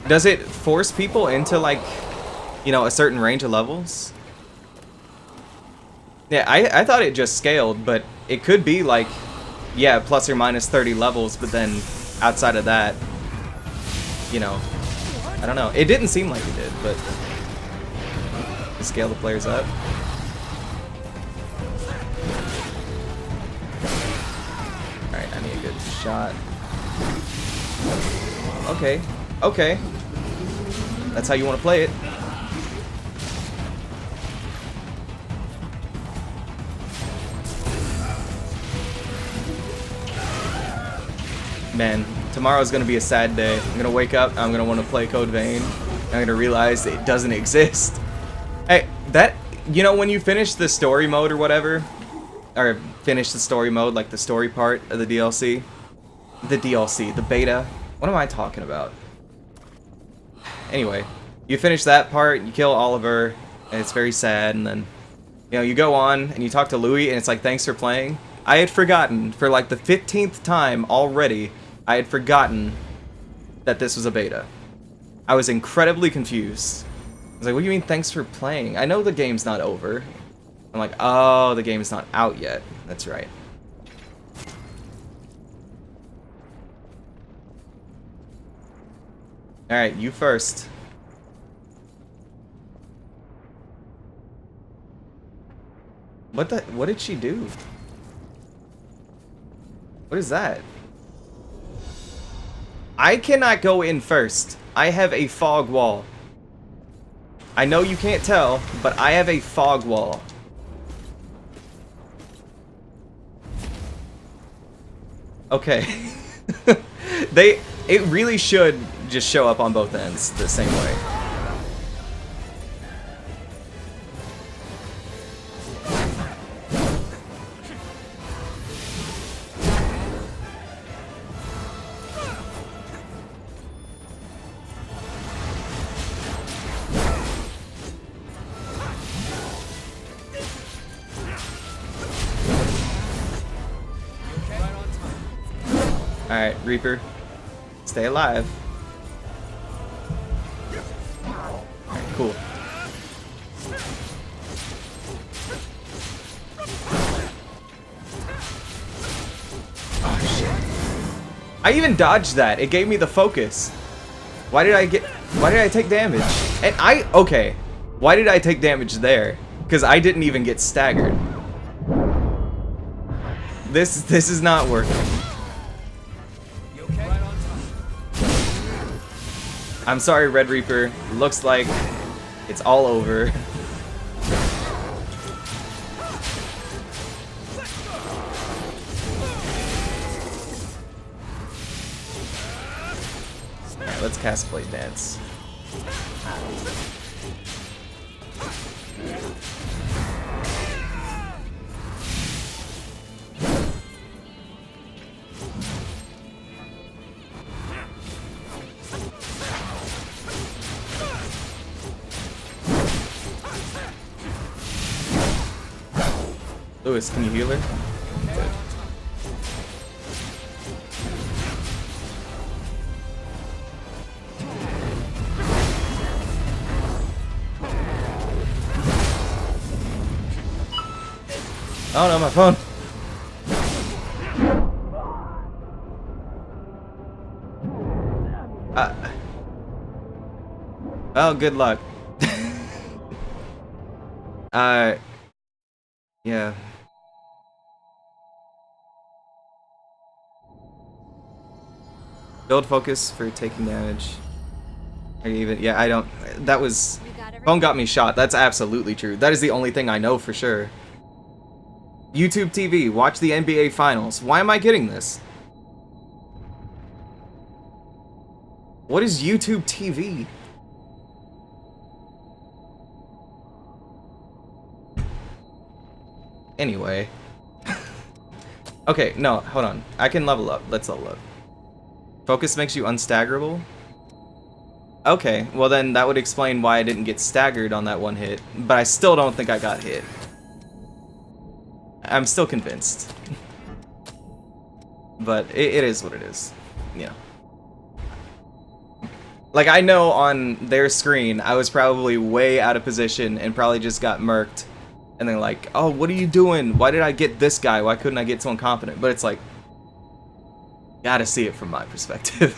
Does it force people into, like, you know, a certain range of levels? Yeah, I thought it just scaled, but it could be like, yeah, plus or minus 30 levels, but then outside of that, you know, I don't know. It didn't seem like it did, but to scale the players up. Alright, I need a good shot. Okay, okay. That's how you want to play it. Man, tomorrow's gonna be a sad day. I'm gonna wake up, I'm gonna want to play Code Vein, and I'm gonna realize it doesn't exist. Hey, that, you know, when you finish the story mode or whatever, or finish the story mode, like the story part of the DLC, the beta, what am I talking about? Anyway, you finish that part, you kill Oliver, and it's very sad, and then, you know, you go on, and you talk to Louis, and it's like, thanks for playing. I had forgotten, for like the 15th time already, I had forgotten that this was a beta. I was incredibly confused. I was like, what do you mean thanks for playing? I know the game's not over. I'm like, oh, the game's not out yet. That's right. Alright, you first. What did she do? What is that? I cannot go in first. I have a fog wall. I know you can't tell, but I have a fog wall. Okay. It really should just show up on both ends the same way. Alright, Reaper. Stay alive. Alright, cool. Oh shit. I even dodged that. It gave me the focus. Why did I take damage? And okay. Why did I take damage there? Because I didn't even get staggered. This is not working. I'm sorry, Red Reaper. Looks like it's all over. Alright, let's cast Blade Dance. Lewis, can you heal her? Good. Oh no, my phone. Well, good luck. Yeah. Build focus for taking damage. Or even, yeah, I don't, that was, phone got me shot. That's absolutely true. That is the only thing I know for sure. YouTube TV, watch the NBA Finals. Why am I getting this? What is YouTube TV? Anyway. Okay, no, hold on. I can level up. Let's level up. Focus makes you unstaggerable. Okay, well then that would explain why I didn't get staggered on that one hit, but I still don't think I got hit. I'm still convinced. But it is what it is, you know. Like, I know on their screen, I was probably way out of position and probably just got murked. And they're like, oh, what are you doing? Why did I get this guy? Why couldn't I get someone competent? But it's like, gotta see it from my perspective.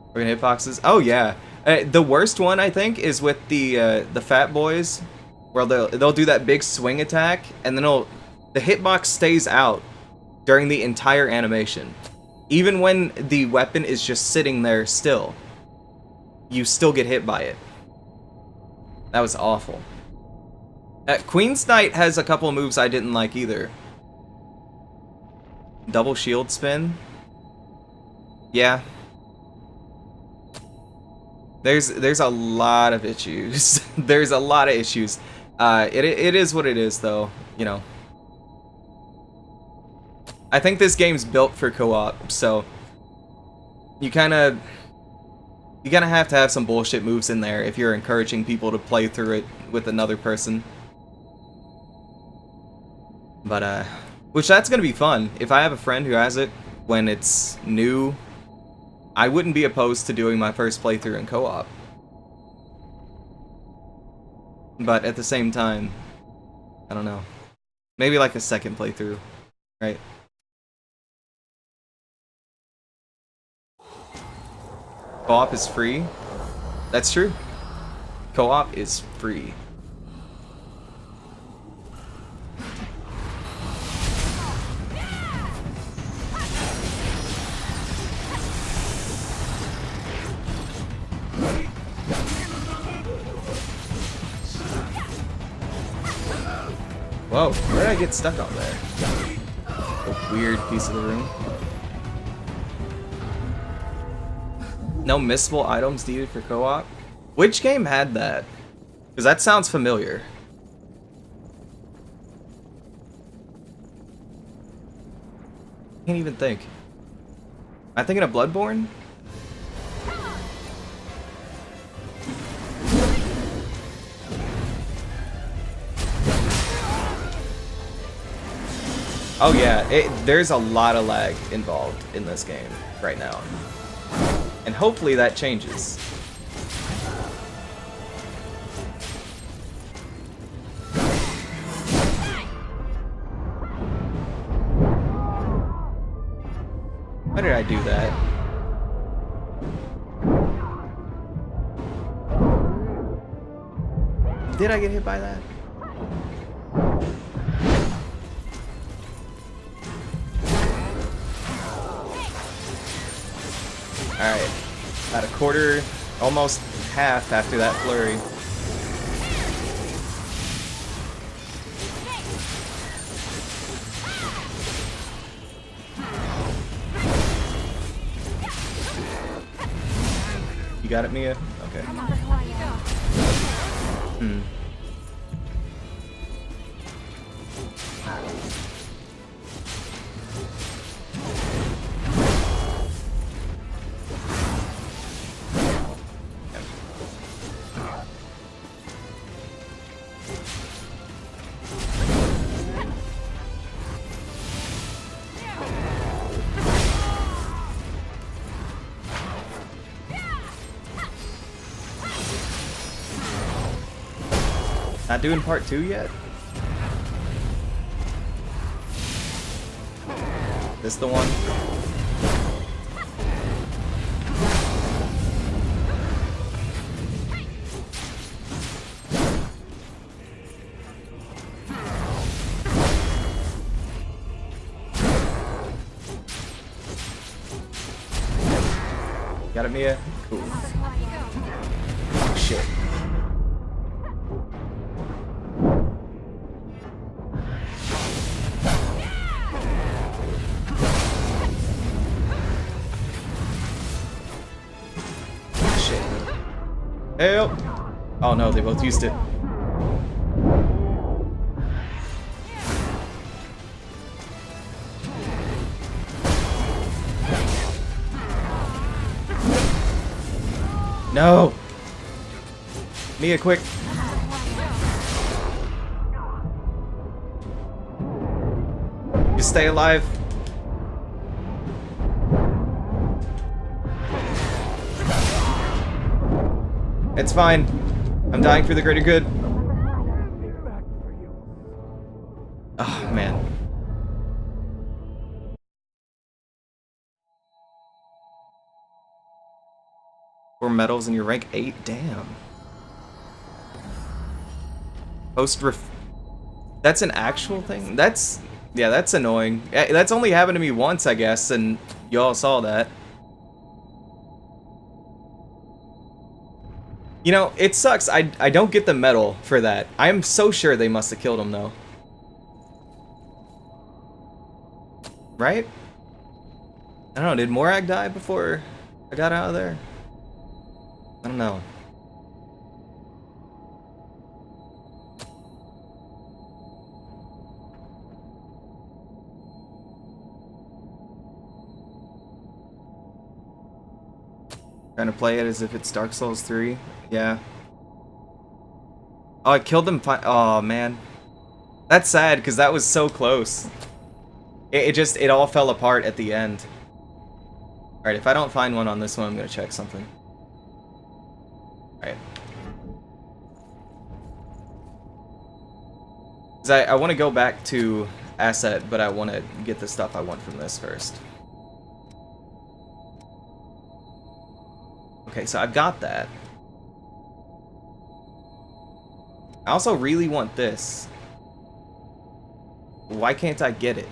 We're gonna hit boxes? Oh, yeah. The worst one, I think, is with the fat boys, where they'll do that big swing attack, and then the hitbox stays out during the entire animation. Even when the weapon is just sitting there still, you still get hit by it. That was awful. Queen's Knight has a couple of moves I didn't like either. Double shield spin. Yeah. There's a lot of issues. There's a lot of issues. It is what it is, though. You know. I think this game's built for co-op, so you gotta have to have some bullshit moves in there if you're encouraging people to play through it with another person. But which that's gonna be fun. If I have a friend who has it when it's new, I wouldn't be opposed to doing my first playthrough in co-op. But at the same time, I don't know. Maybe like a second playthrough, right? Co-op is free. That's true. Co-op is free. Whoa, where did I get stuck on there? A weird piece of the room. No missable items needed for co-op? Which game had that? Because that sounds familiar. Can't even think. Am I thinking of Bloodborne? Oh yeah, there's a lot of lag involved in this game right now. And hopefully that changes. Why did I do that? Did I get hit by that? Alright, about a quarter, almost half after that flurry. You got it, Mia? Okay. Hmm. Not doing part 2 yet? This the one? Got it, Mia? Cool. Oh, shit. Help! Oh no, they both used it. No! Mia, quick! You stay alive. It's fine. I'm dying for the greater good. Oh, man. 4 medals and you're rank 8? Damn. That's an actual thing? That's... Yeah, that's annoying. That's only happened to me once, I guess, and y'all saw that. You know, it sucks. I don't get the medal for that. I am so sure they must have killed him, though. Right? I don't know, did Morag die before I got out of there? I don't know. Trying to play it as if it's Dark Souls 3. Yeah. Oh, I killed them. Oh, man. That's sad, because that was so close. It all fell apart at the end. Alright, if I don't find one on this one, I'm going to check something. Alright. Because I want to go back to Asset, but I want to get the stuff I want from this first. Okay, so I've got that. I also really want this. Why can't I get it?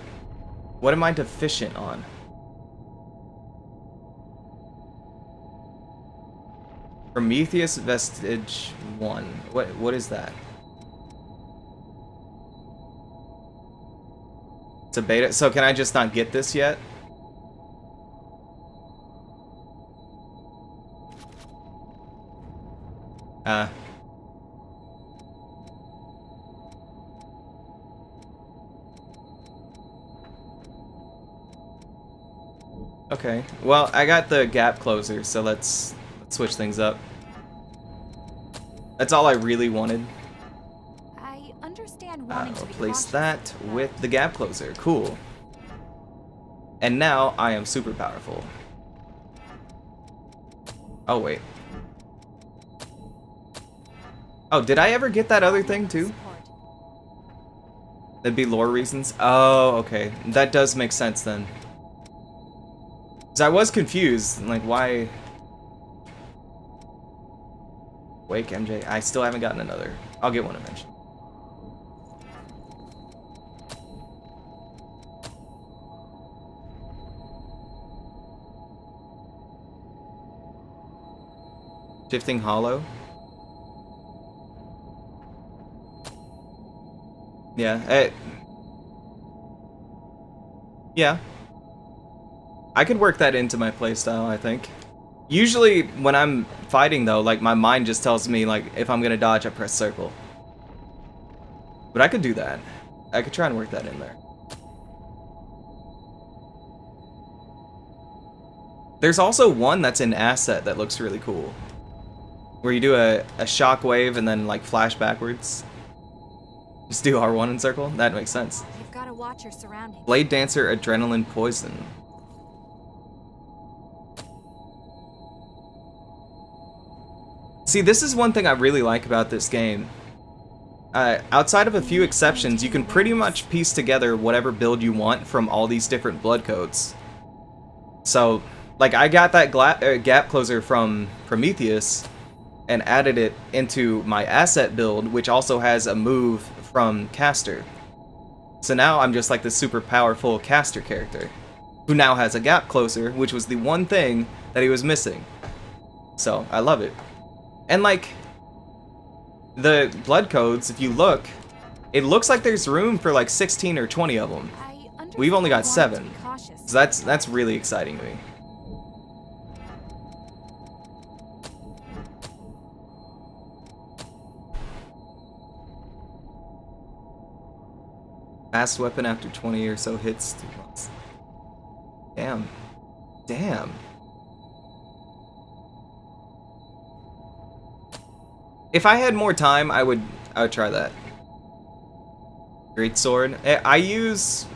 What am I deficient on? Prometheus Vestige 1. What is that? It's a beta. So can I just not get this yet? Okay. Well, I got the gap closer, so let's switch things up. That's all I really wanted. I understand wanting to be Replace cautious, that but with the gap closer. Cool. And now I am super powerful. Oh, wait. Oh, did I ever get that other thing too? support. That'd be lore reasons? Oh, okay. That does make sense then. Because I was confused. Like, why... Wake MJ. I still haven't gotten another. I'll get one eventually. Shifting Hollow. Yeah. Yeah. I could work that into my playstyle, I think. Usually, when I'm fighting, though, like, my mind just tells me, like, if I'm gonna dodge, I press circle. But I could do that. I could try and work that in there. There's also one that's in Asset that looks really cool. Where you do a shockwave and then, like, flash backwards. Just do R1 in circle? That makes sense. You've got to watch your surroundings. Blade Dancer Adrenaline Poison. See, this is one thing I really like about this game. Outside of a few exceptions, you can pretty much piece together whatever build you want from all these different blood codes. So, like, I got that gap closer from Prometheus and added it into my Asset build, which also has a move from Caster. So now I'm just like the super powerful Caster character, who now has a gap closer, which was the one thing that he was missing. So, I love it. And, like, the blood codes, if you look, it looks like there's room for, like, 16 or 20 of them. We've only got 7. So that's really exciting to me. Fast weapon after 20 or so hits. Damn. Damn. If I had more time, I would try that. Great sword. I use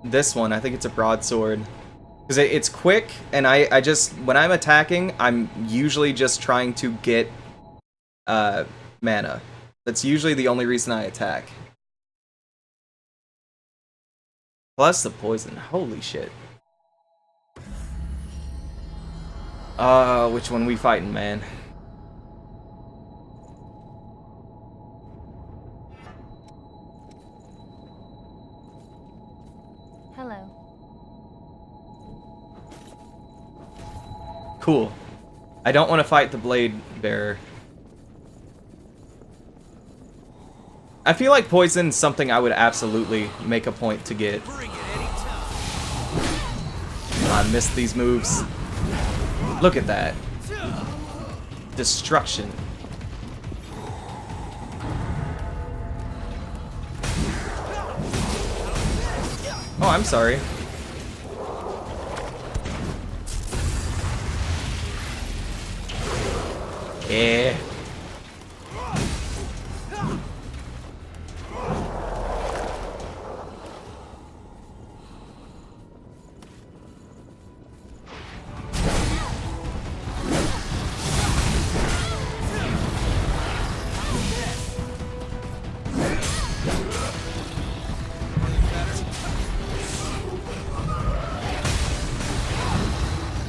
this one. I think it's a broadsword. Because it's quick, and I just, when I'm attacking, I'm usually just trying to get mana. That's usually the only reason I attack. Plus the poison. Holy shit. Which one we fighting, man? Hello. Cool. I don't want to fight the blade bearer. I feel like poison's something I would absolutely make a point to get. Bring it anytime. I missed these moves. Look at that. Destruction. Oh, I'm sorry. Yeah.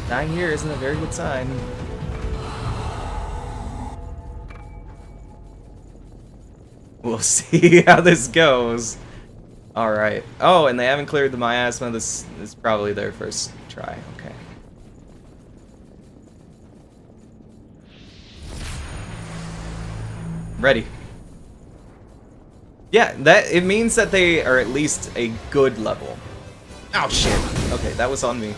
Dying here isn't a very good sign. We'll see how this goes. Alright. Oh, and they haven't cleared the miasma. This is probably their first try. Okay. Ready. Yeah, it means that they are at least a good level. Oh shit. Okay, that was on me.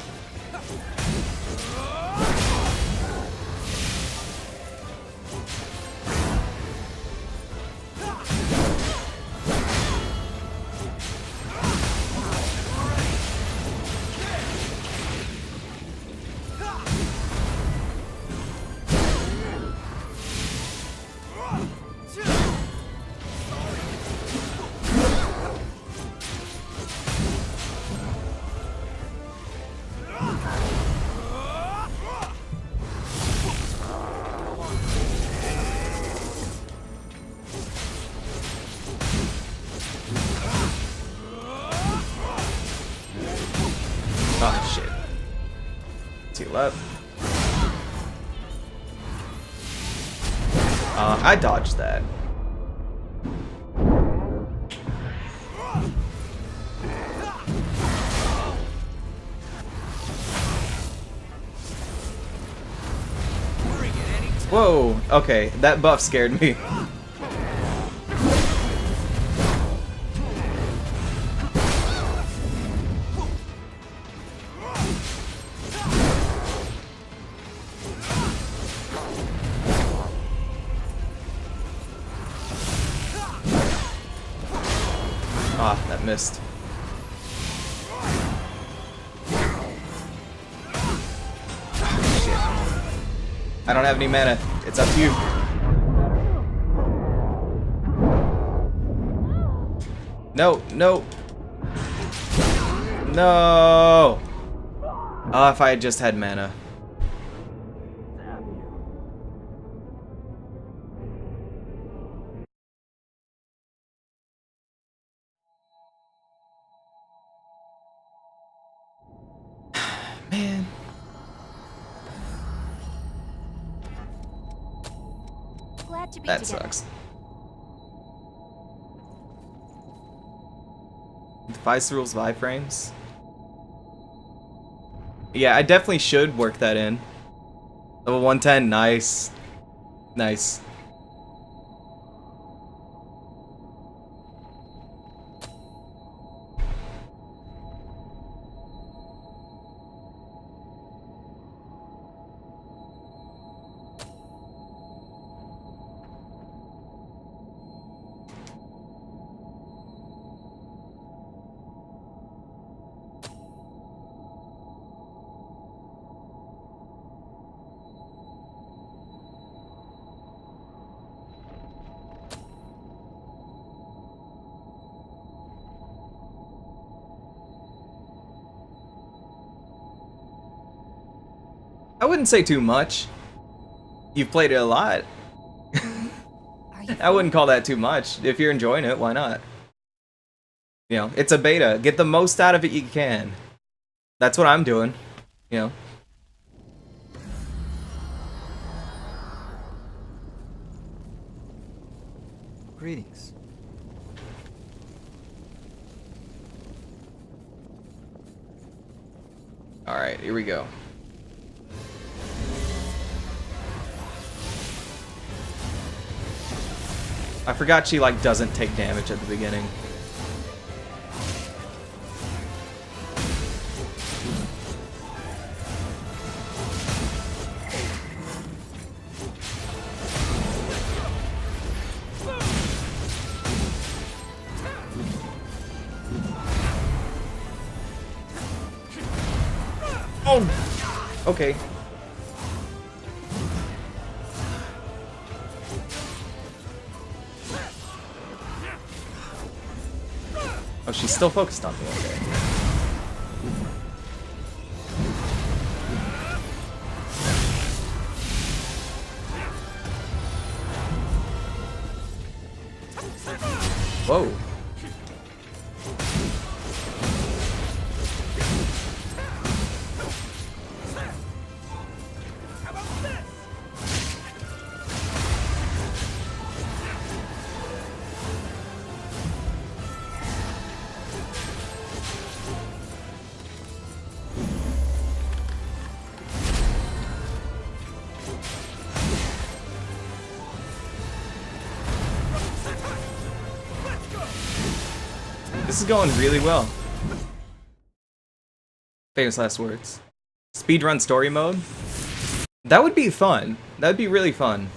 Oh shit. Heal up. I dodged that. Whoa, okay, that buff scared me. Ah, that missed. Shit. I don't have any mana. It's up to you. No, no. No. Oh, if I had just had mana. Man. Glad to be That together. sucks. Device rules iframes. Yeah, I definitely should work that in. Level 110, nice. Nice. I wouldn't say too much. You've played it a lot. Are you? I wouldn't call that too much. If you're enjoying it, why not? You know, it's a beta. Get the most out of it you can. That's what I'm doing. You know. Greetings. Alright, here we go. I forgot she like doesn't take damage at the beginning. Oh! Okay. Oh, she's still focused on me, okay. Whoa. This is going really well. Famous last words. Speedrun story mode? That would be fun. That'd be really fun.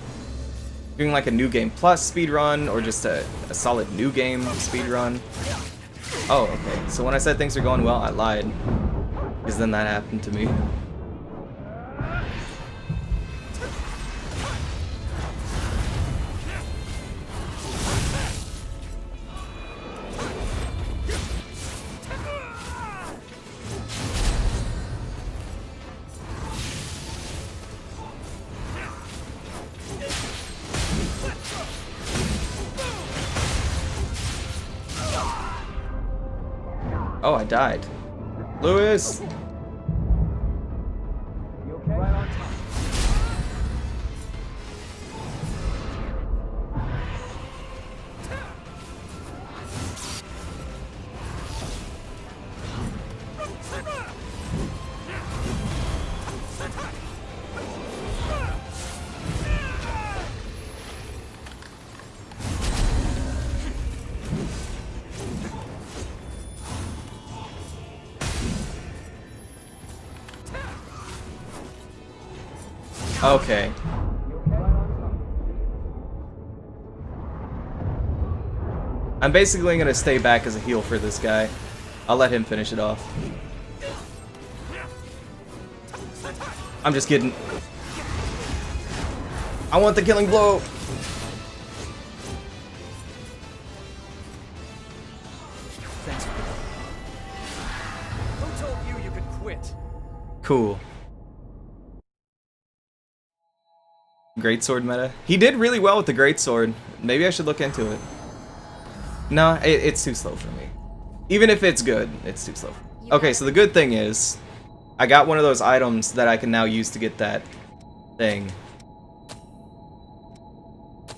Doing like a new game plus speedrun, or just a solid new game speedrun. Oh, okay. So when I said things are going well, I lied. Because then that happened to me. Oh, I died. Lewis! Okay. I'm basically gonna stay back as a heal for this guy. I'll let him finish it off. I'm just kidding. I want the killing blow! Thanks for Who told you you could quit? Cool. Greatsword meta. He did really well with the greatsword. Maybe I should look into it. No, it's too slow for me. Even if it's good, it's too slow for me. Okay, so the good thing is, I got one of those items that I can now use to get that thing.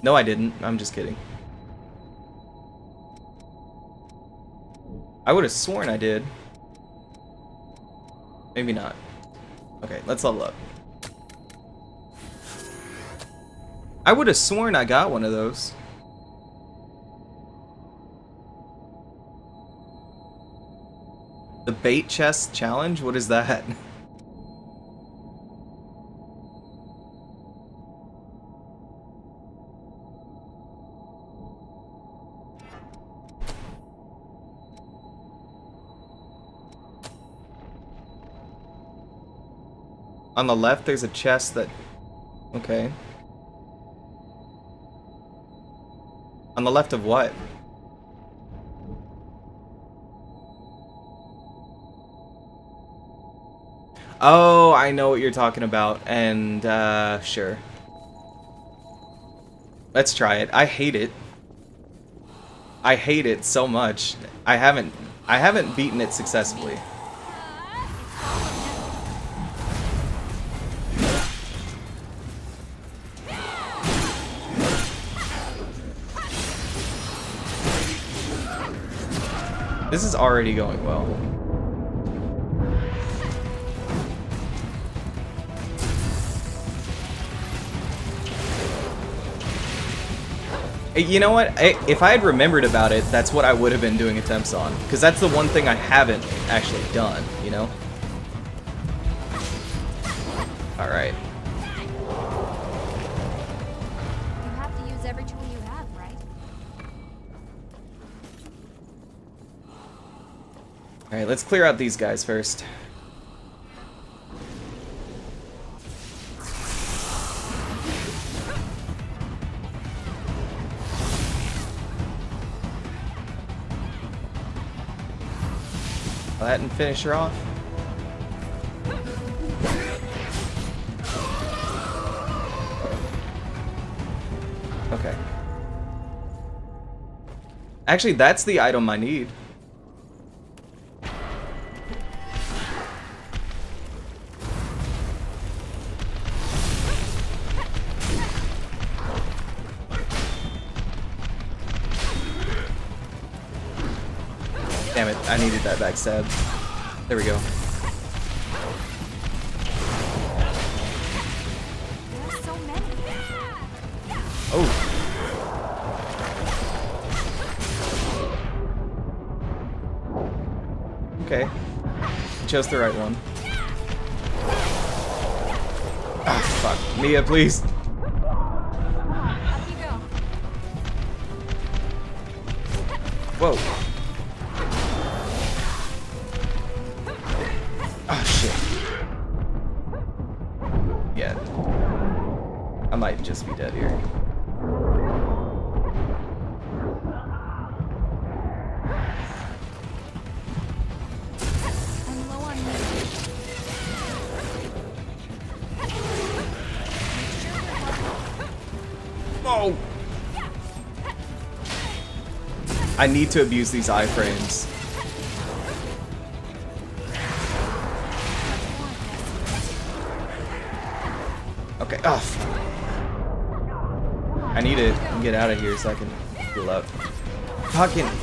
No, I didn't. I'm just kidding. I would have sworn I did. Maybe not. Okay, let's level up. I would have sworn I got one of those. The bait chest challenge? What is that? On the left, there's a chest that... Okay. On the left of what? Oh, I know what you're talking about, and sure. Let's try it. I hate it. I hate it so much. I haven't beaten it successfully. This is already going well. You know what? If I had remembered about it, that's what I would have been doing attempts on. Because that's the one thing I haven't actually done, you know? Alright. You have to use every tool you have, right? Alright, let's clear out these guys first. That and finish her off. Okay. Actually, that's the item I need. Damn it, I needed that backstab. There we go. There's so many. Oh. Okay. Chose the right one. Ah, fuck. Mia, please. Up you go. Whoa. Oh, shit. Yeah. I might just be dead here. I'm low on meat. Whoa! I need to abuse these iframes. Okay. Oh, fuck. I need to get out of here so I can heal up. Fucking. I've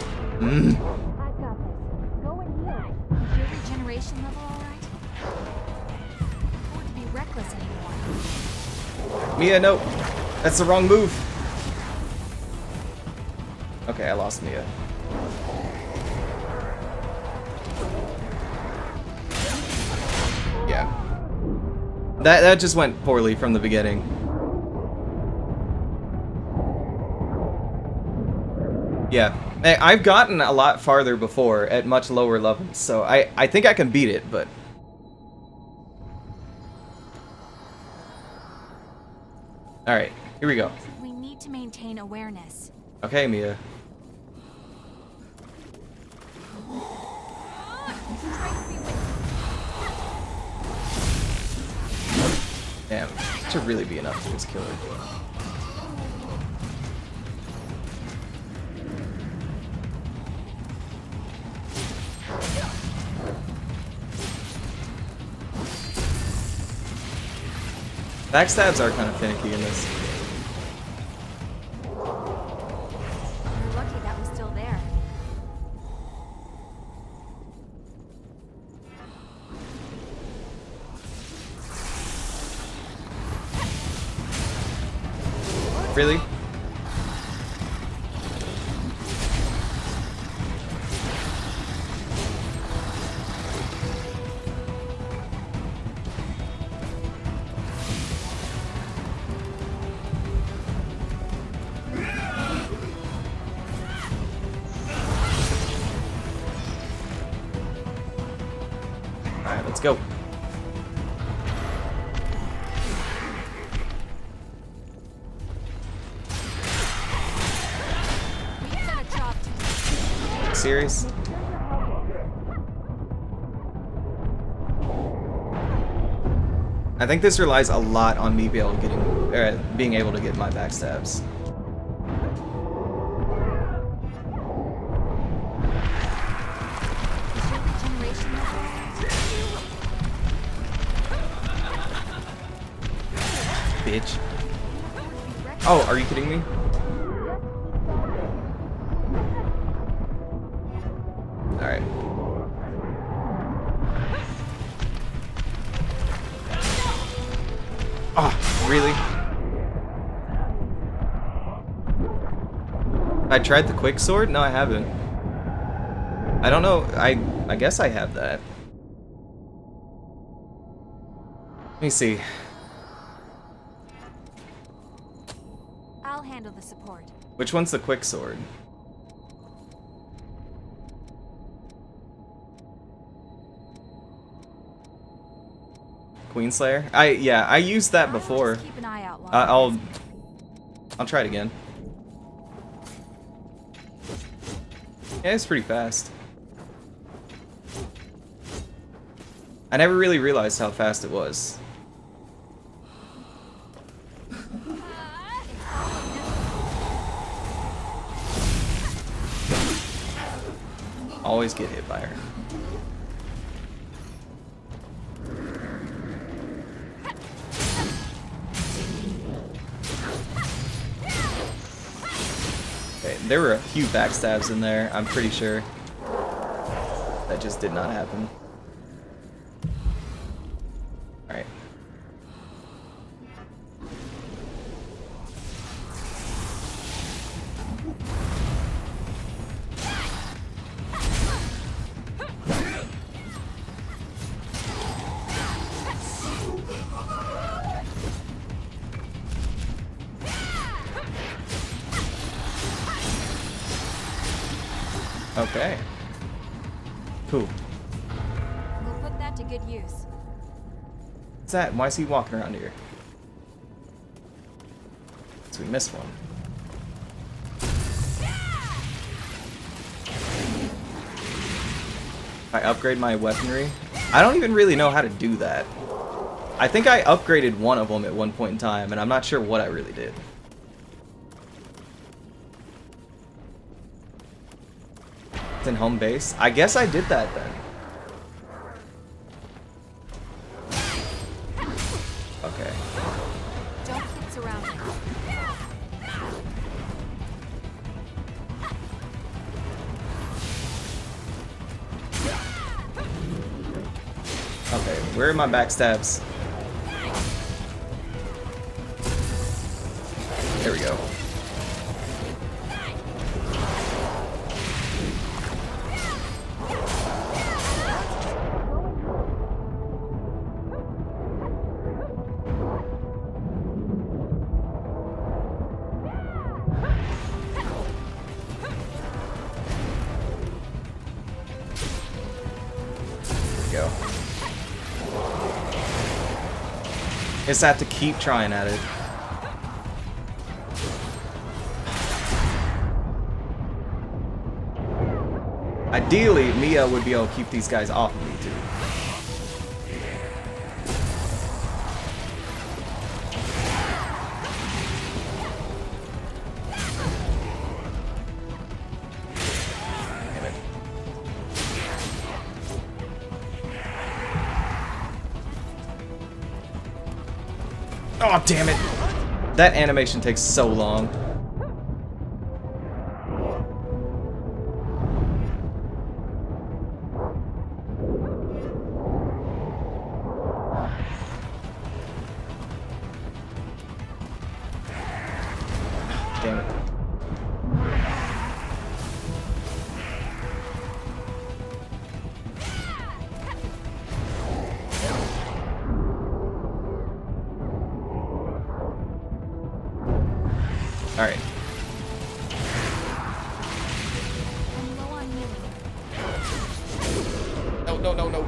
got this. Go and heal. Is your regeneration level alright? Can't afford to be reckless anymore. Mia, no. That's the wrong move. Okay, I lost Mia. Yeah. That just went poorly from the beginning. Yeah. Hey, I've gotten a lot farther before at much lower levels, so I think I can beat it, but... Alright, here we go. We need to maintain awareness. Okay, Mia. Damn, to really be enough to just kill her. Backstabs are kind of finicky in this. You're lucky that was still there. Really? Alright, let's go. We've got a job to do. Serious? I think this relies a lot on me being able to get my backstabs. Is your regeneration level alright? Bitch. Afford to be reckless. Oh, are you kidding me? Alright. Oh, really? I tried the quick sword? No, I haven't. I don't know. I guess I have that. Let me see. I'll handle the support. Which one's the quick sword? Queenslayer? I used that I'll before. just keep an eye out while I'll try it again. Yeah, it's pretty fast. I never really realized how fast it was. Always get hit by her. Okay, there were a few backstabs in there, I'm pretty sure. That just did not happen. Alright. Okay. Cool. we'll put that to good use. What's that? Why is he walking around here? So we missed one. I upgrade my weaponry. I don't even really know how to do that. I think I upgraded one of them at one point in time, and I'm not sure what I really did. It's in home base. I guess I did that then. Okay. Don't get surrounded. Okay, where are my backstabs? There we go. Go. Just have to keep trying at it. Ideally, Mia would be able to keep these guys off of me too. Damn it. Oh, damn it. That animation takes so long. Damn it. All right. I'm low on healing. No, no, no, no.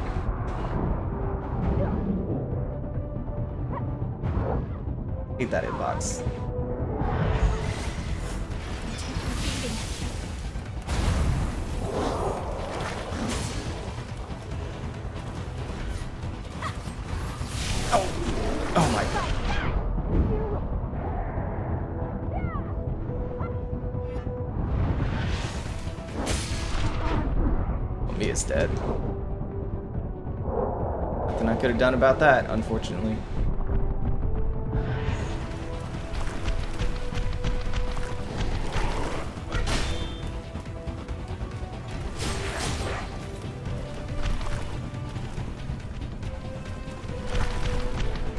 Hate that inbox. Oh. Oh my god. Well, Mia's dead. Nothing I could have done about that, unfortunately.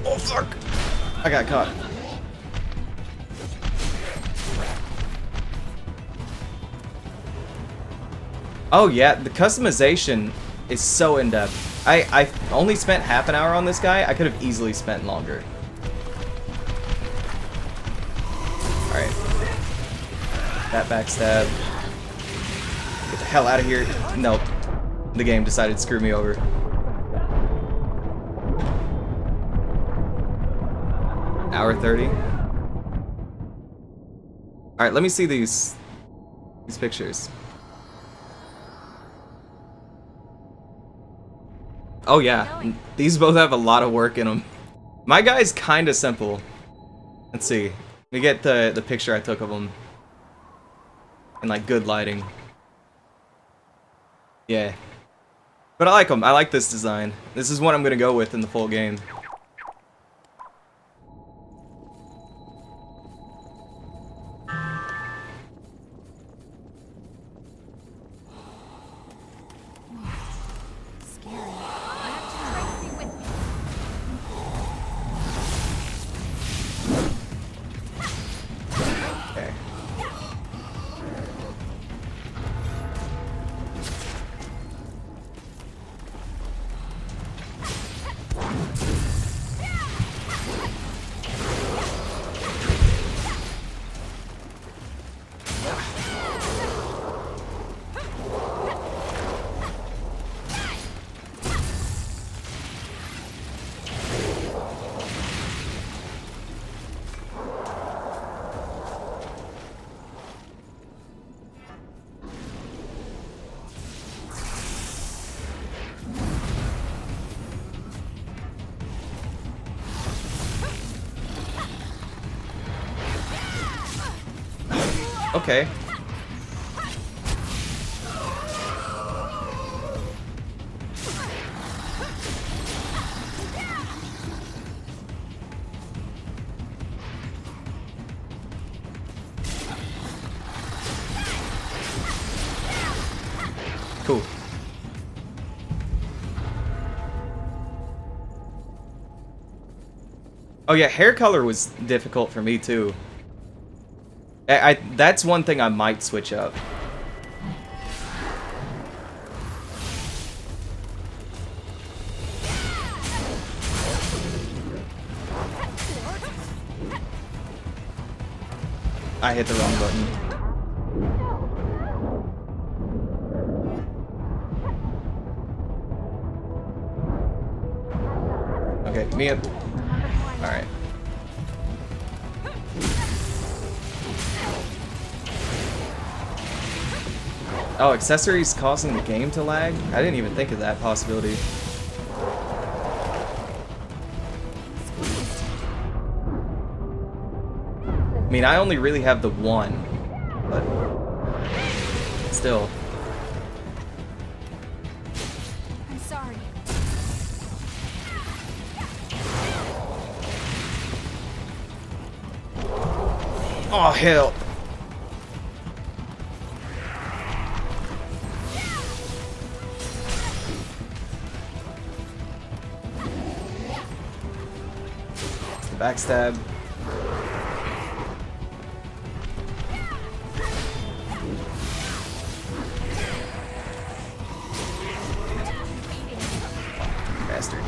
Oh fuck! I got caught. Oh yeah, the customization is so in-depth. I only spent half an hour on this guy. I could have easily spent longer. Alright. That backstab. Get the hell out of here. Nope. The game decided to screw me over. Hour 30. Alright, let me see these pictures. Oh yeah, these both have a lot of work in them. My guy's kind of simple. Let's see. Let me get the picture I took of him. And like good lighting. Yeah. But I like him. I like this design. This is what I'm gonna go with in the full game. Okay. Cool. Oh yeah, hair color was difficult for me too. That's one thing I might switch up. I hit the wrong button. Okay, Mia. Alright. Oh, accessories causing the game to lag? I didn't even think of that possibility. I mean, I only really have the one, but still. I'm sorry. Oh, hell. Backstab. Bastard.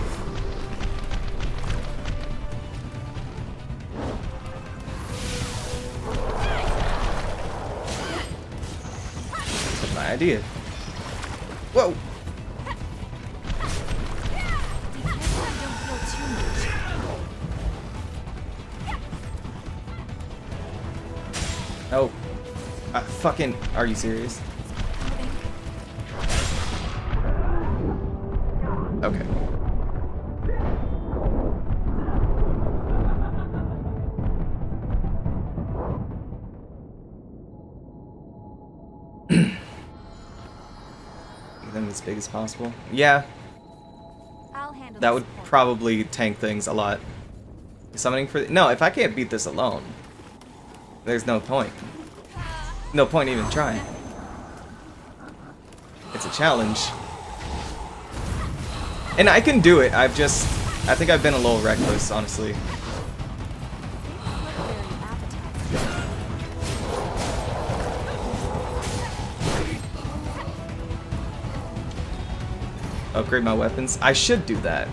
That's my idea. Whoa! Oh. Fucking. Are you serious? Okay. Make them as big as possible. Yeah, I'll handle that the would support. probably tank things a lot. Summoning for no, if I can't beat this alone, there's no point. No point even trying. It's a challenge. And I can do it. I think I've been a little reckless, honestly. They look very appetizing. Upgrade my weapons. I should do that.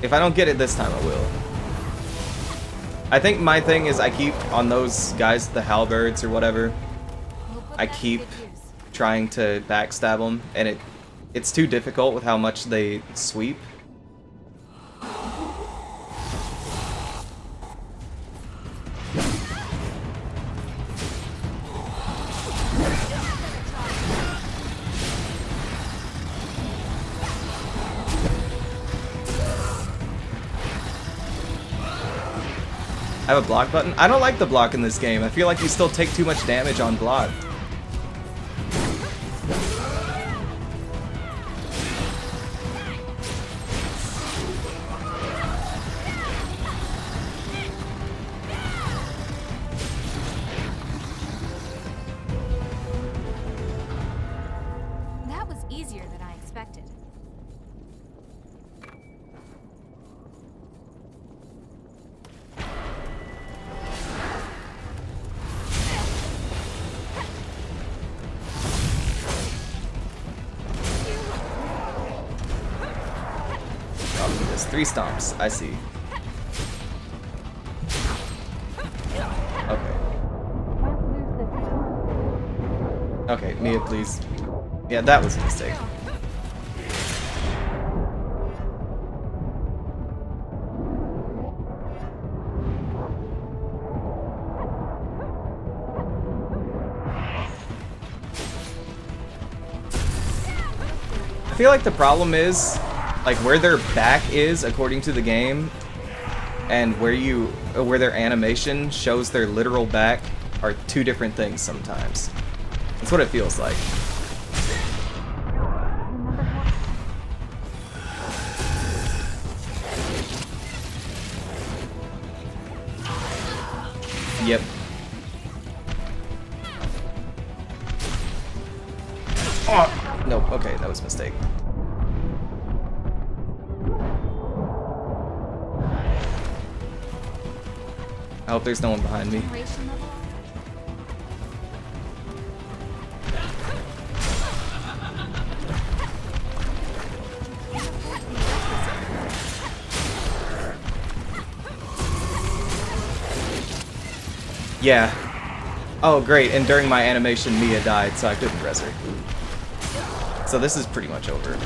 If I don't get it this time, I will. I think my thing is I keep on those guys, the halberds or whatever. We'll put I that to keep good use. trying to backstab them, and it's too difficult with how much they sweep. I have a block button. I don't like the block in this game. I feel like you still take too much damage on block. That was easier than I expected. Oh, there's 3 stomps. I see. Okay. Can't lose this one. Okay, Mia, please. Yeah, that was a mistake. I feel like the problem is, like, where their back is according to the game, and where their animation shows their literal back are 2 different things sometimes. That's what it feels like. Remember how Yep. Oh, nope. Okay, that was a mistake. I hope there's no one behind me. generation level? Yeah. Oh, great. And during my animation, Mia died, so I couldn't res her. So this is pretty much over.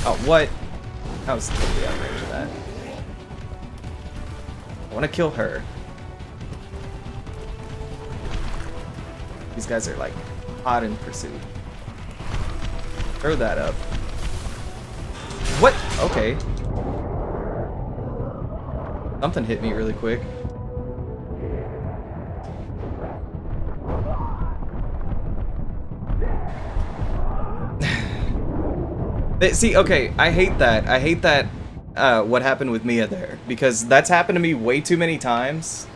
Oh, what? I was totally out of range of that. I want to kill her. These guys are like hot in pursuit. Throw that up. What? Okay. Something hit me really quick. See, okay, I hate that. I hate that what happened with Mia there, because that's happened to me way too many times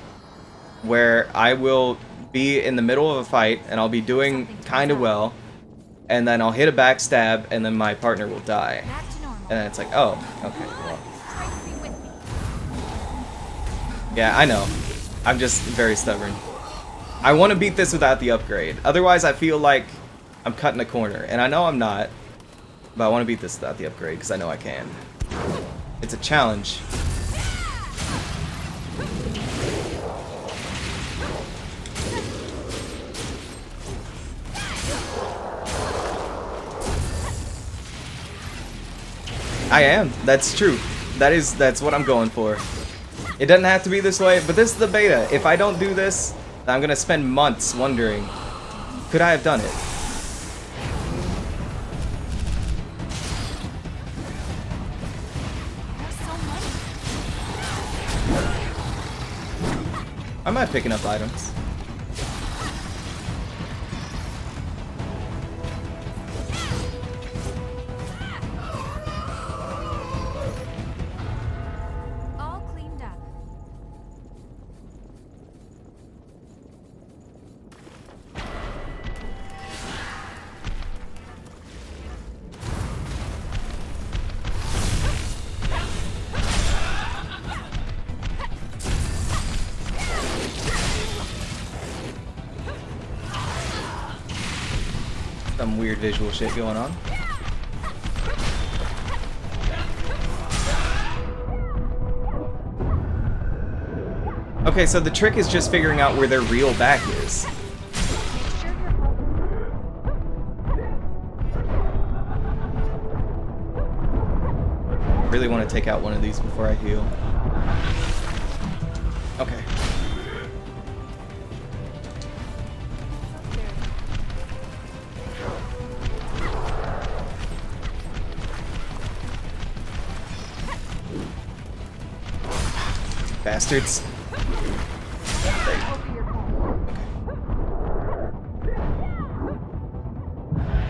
where I will be in the middle of a fight and I'll be doing kind of well, and then I'll hit a backstab and then my partner will die. Back to normal. And then it's like, oh, okay, well. Try to be with me. Yeah, I know. I'm just very stubborn. I want to beat this without the upgrade. Otherwise, I feel like I'm cutting a corner. And I know I'm not. But I want to beat this without the upgrade, because I know I can. It's a challenge. I am. That's true. That's what I'm going for. It doesn't have to be this way, but this is the beta. If I don't do this, I'm gonna spend months wondering, could I have done it? There's so much. I might picking up items. All cleaned up. Some weird visual shit going on. Okay, so the trick is just figuring out where their real back is. Make sure you're Really want to take out one of these before I heal. Okay. Bastards. over your head.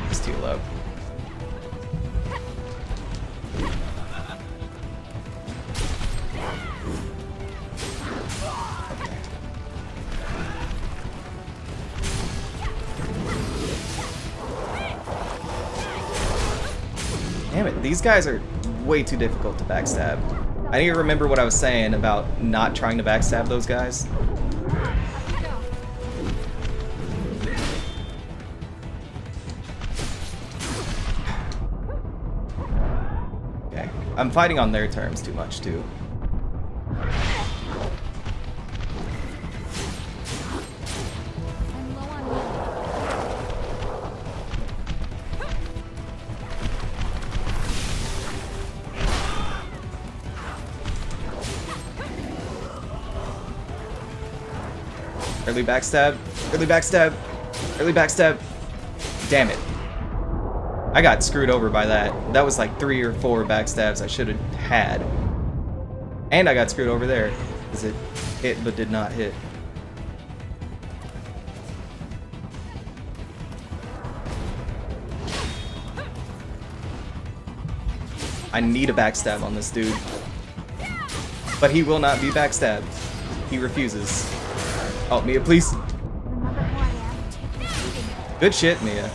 Just heal up. Damn it, these guys are way too difficult to backstab. I need to remember what I was saying about not trying to backstab those guys. Okay, I'm fighting on their terms too much too. I'm low on healing. Early backstab, early backstab, early backstab. Damn it. I got screwed over by that. That was like 3 or 4 backstabs I should have had. And I got screwed over there, because it hit but did not hit. I need a backstab on this dude. But he will not be backstabbed. He refuses. Oh, Mia, please. Remember who I am? Take this beating. Good shit, Mia.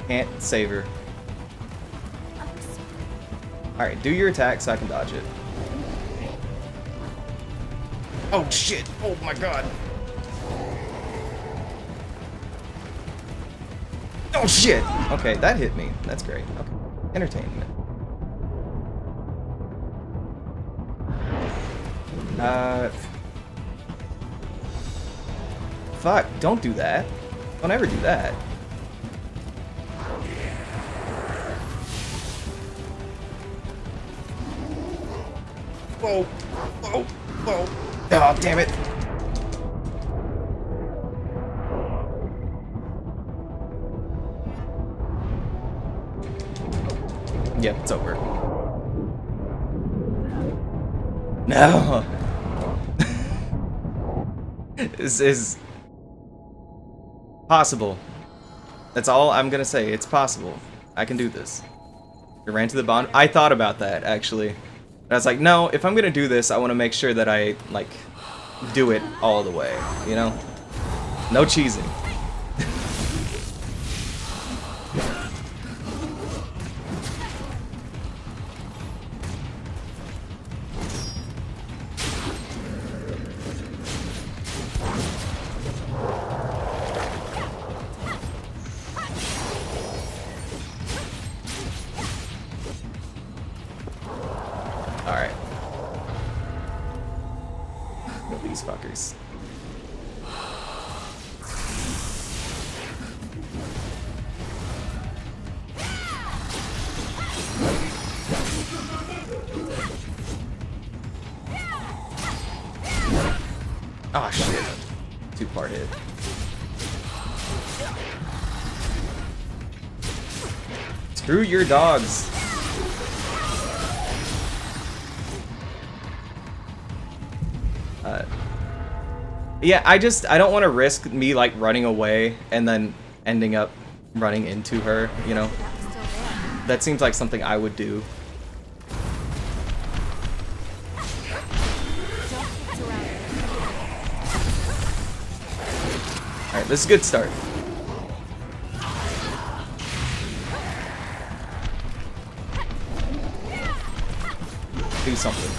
Can't save her. Alright, do your attack so I can dodge it. Oh shit! Oh my god! Oh shit! Okay, that hit me. That's great. Okay. Entertainment. Fuck, don't do that. Don't ever do that. Whoa! Whoa! Whoa! Oh, damn it! Yep, it's over. No! This is possible. That's all I'm gonna say. It's possible. I can do this. I ran to the bond. I thought about that, actually. But I was like, no, if I'm gonna do this, I want to make sure that I, like, do it all the way, you know? No cheesing. Alright. Kill these fuckers. Oh shit. 2-part hit. Screw your dogs. Yeah, I don't want to risk me like running away and then ending up running into her, you know? That was still there. That seems like something I would do. Don't get surrounded. Alright, this is a good start. Do something.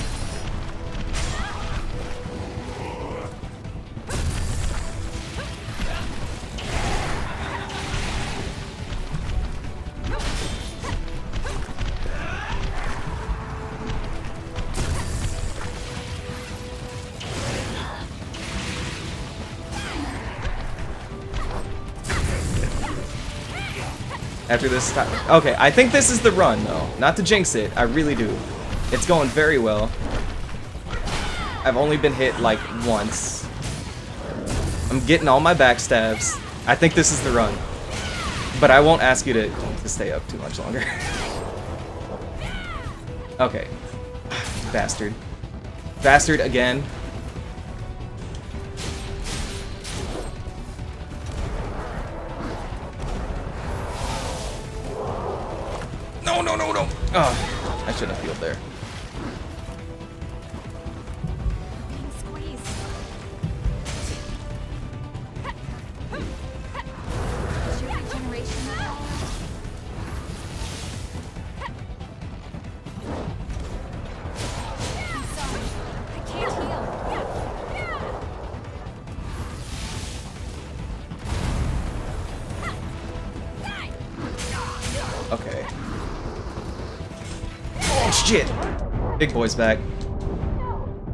After this time. Okay, I think this is the run, though. Not to jinx it, I really do. It's going very well. I've only been hit, like, once. I'm getting all my backstabs. I think this is the run. But I won't ask you to stay up too much longer. Okay. Bastard. Bastard again. No, no, no, no. Oh, I shouldn't have healed there. Being squeezed. Is your regeneration level all right? I'm sorry. I can't heal. Okay. Oh, shit. Big boy's back. Can't lose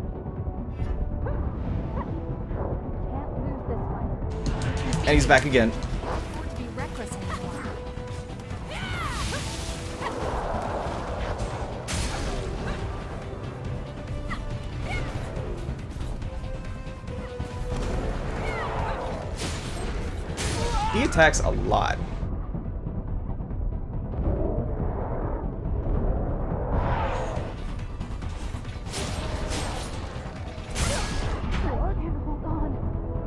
this one. And he's back again. Can't afford to be reckless anymore. He attacks a lot. Hold on. I'm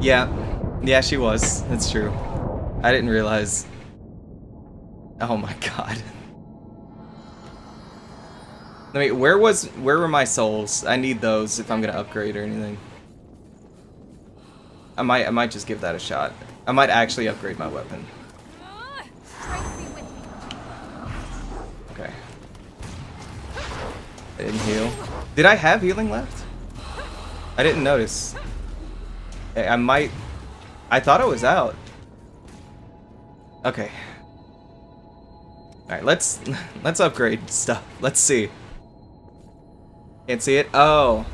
sorry. Yeah, she was. That's true. I didn't realize. Oh my god. I mean, where were my souls? I need those if I'm gonna upgrade or anything. I might just give that a shot. I might actually upgrade my weapon. Strike me with me. Okay. I didn't heal. Did I have healing left? I didn't notice. I thought I was out. Okay. Alright, let's upgrade stuff. Let's see. Can't see it? Oh.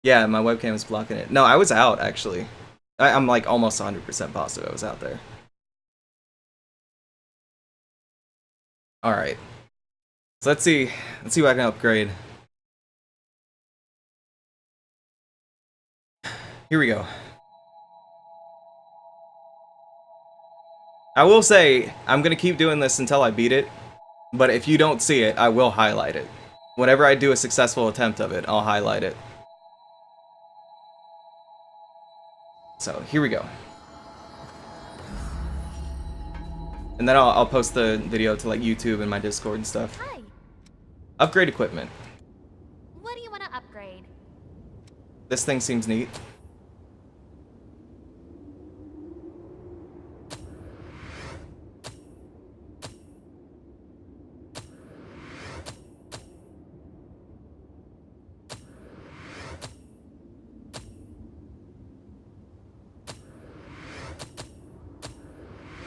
Yeah, my webcam is blocking it. No, I was out, actually. I'm like almost 100% positive I was out there. Alright. So let's see what I can upgrade. Here we go. I will say, I'm gonna keep doing this until I beat it, but if you don't see it, I will highlight it. Whenever I do a successful attempt of it, I'll highlight it. So, here we go. And then I'll post the video to like YouTube and my Discord and stuff. Hi. Upgrade equipment. What do you want to upgrade? This thing seems neat.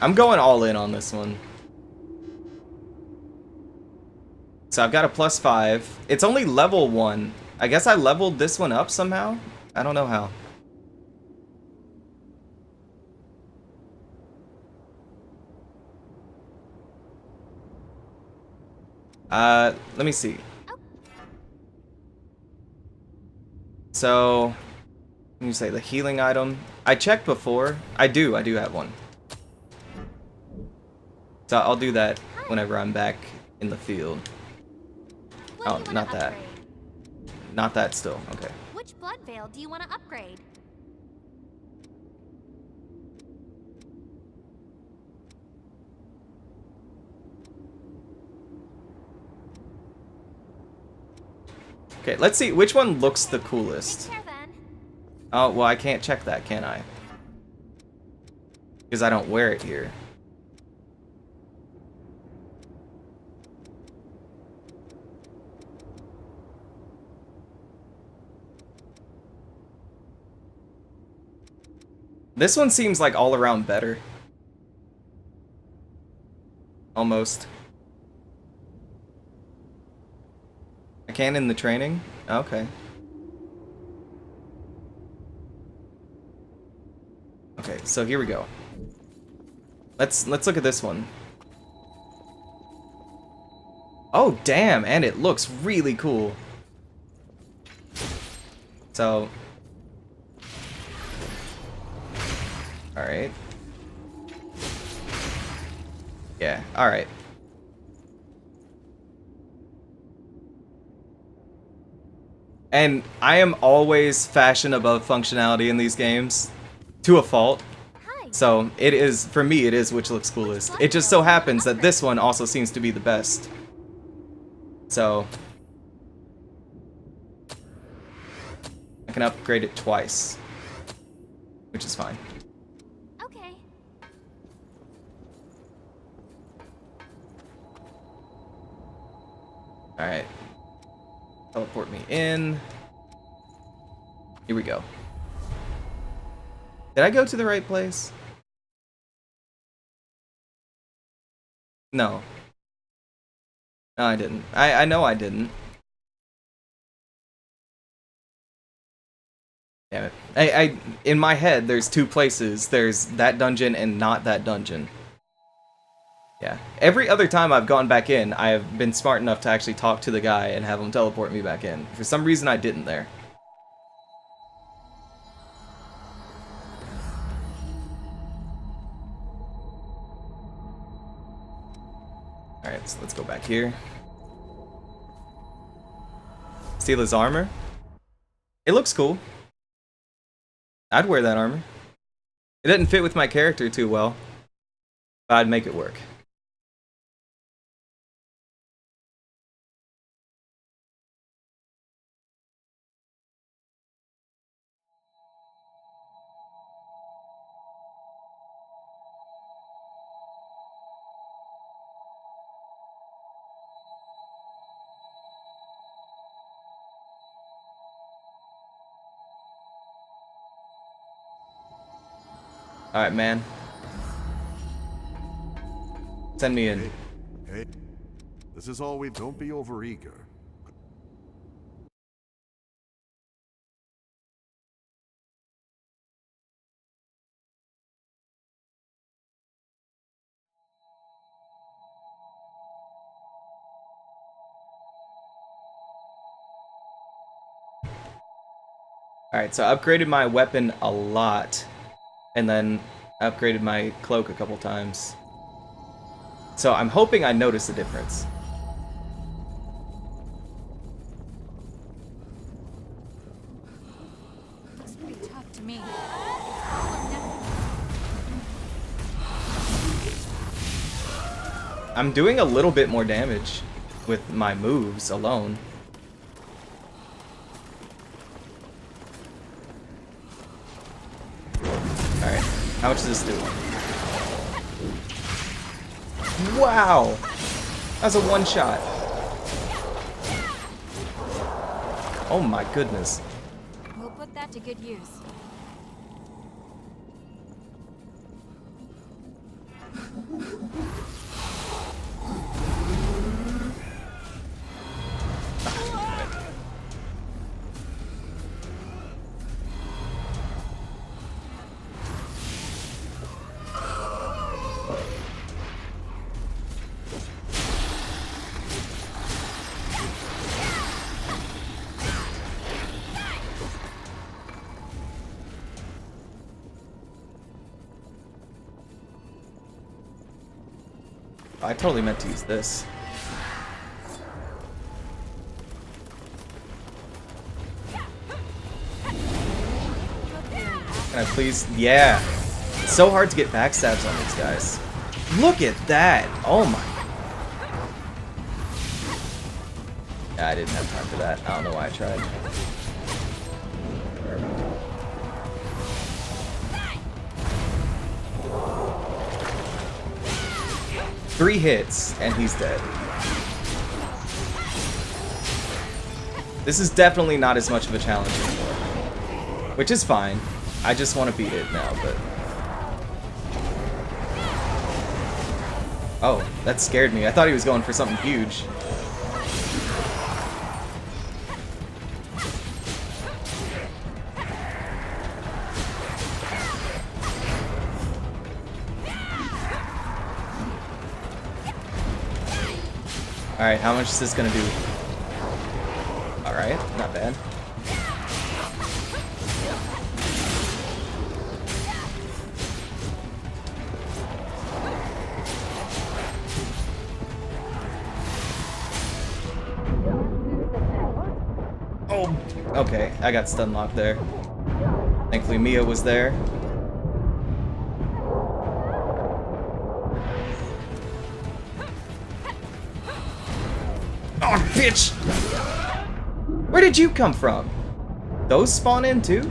I'm going all in on this one. So I've got a +5. It's only level 1. I guess I leveled this one up somehow? I don't know how. Let me see. So, You say the healing item. I checked before. I do have one. So I'll do that whenever I'm back in the field. What do Oh, you wanna not that. upgrade? Not that still. Okay. Which blood veil do you want to upgrade? Okay, let's see which one looks the coolest. Take care then. Oh, well, I can't check that, can I? Because I don't wear it here. This one seems like all around better. Almost. I can in the training? Okay. Okay, so here we go. Let's look at this one. Oh damn, and it looks really cool. So alright. Yeah, alright. And I am always fashion above functionality in these games. To a fault. Hi. So, it is, for me, it is which looks coolest. It just so happens that this one also seems to be the best. So, I can upgrade it twice. Which is fine. Okay. Alright. Teleport me in. Here we go. Did I go to the right place? No. No, I didn't. I know I didn't. Damn it. I in my head there's two places. There's that dungeon and not that dungeon. Yeah. Every other time I've gone back in, I have been smart enough to actually talk to the guy and have him teleport me back in. For some reason I didn't there. Alright, so let's go back here. Steal his armor. It looks cool. I'd wear that armor. It doesn't fit with my character too well, but I'd make it work. Alright, man. Send me in. Hey, this is all we... Don't be overeager. Alright, so I upgraded my weapon a lot. And then upgraded my cloak a couple times. So I'm hoping I notice a difference. Looks pretty tough to me. I'm doing a little bit more damage with my moves alone. Alright, how much does this do? Wow! That's a one shot. Oh my goodness. We'll put that to good use. I totally meant to use this. Can I please? Yeah. It's so hard to get backstabs on these guys. Look at that. Oh my. Yeah, I didn't have time for that. I don't know why I tried. Three hits, and he's dead. This is definitely not as much of a challenge anymore. Which is fine. I just want to beat it now, but... Oh, that scared me. I thought he was going for something huge. Alright, how much is this gonna do? Alright, not bad. Oh, okay, I got stun locked there. Thankfully Mia was there. Oh, bitch! Where did you come from? Those spawn in too?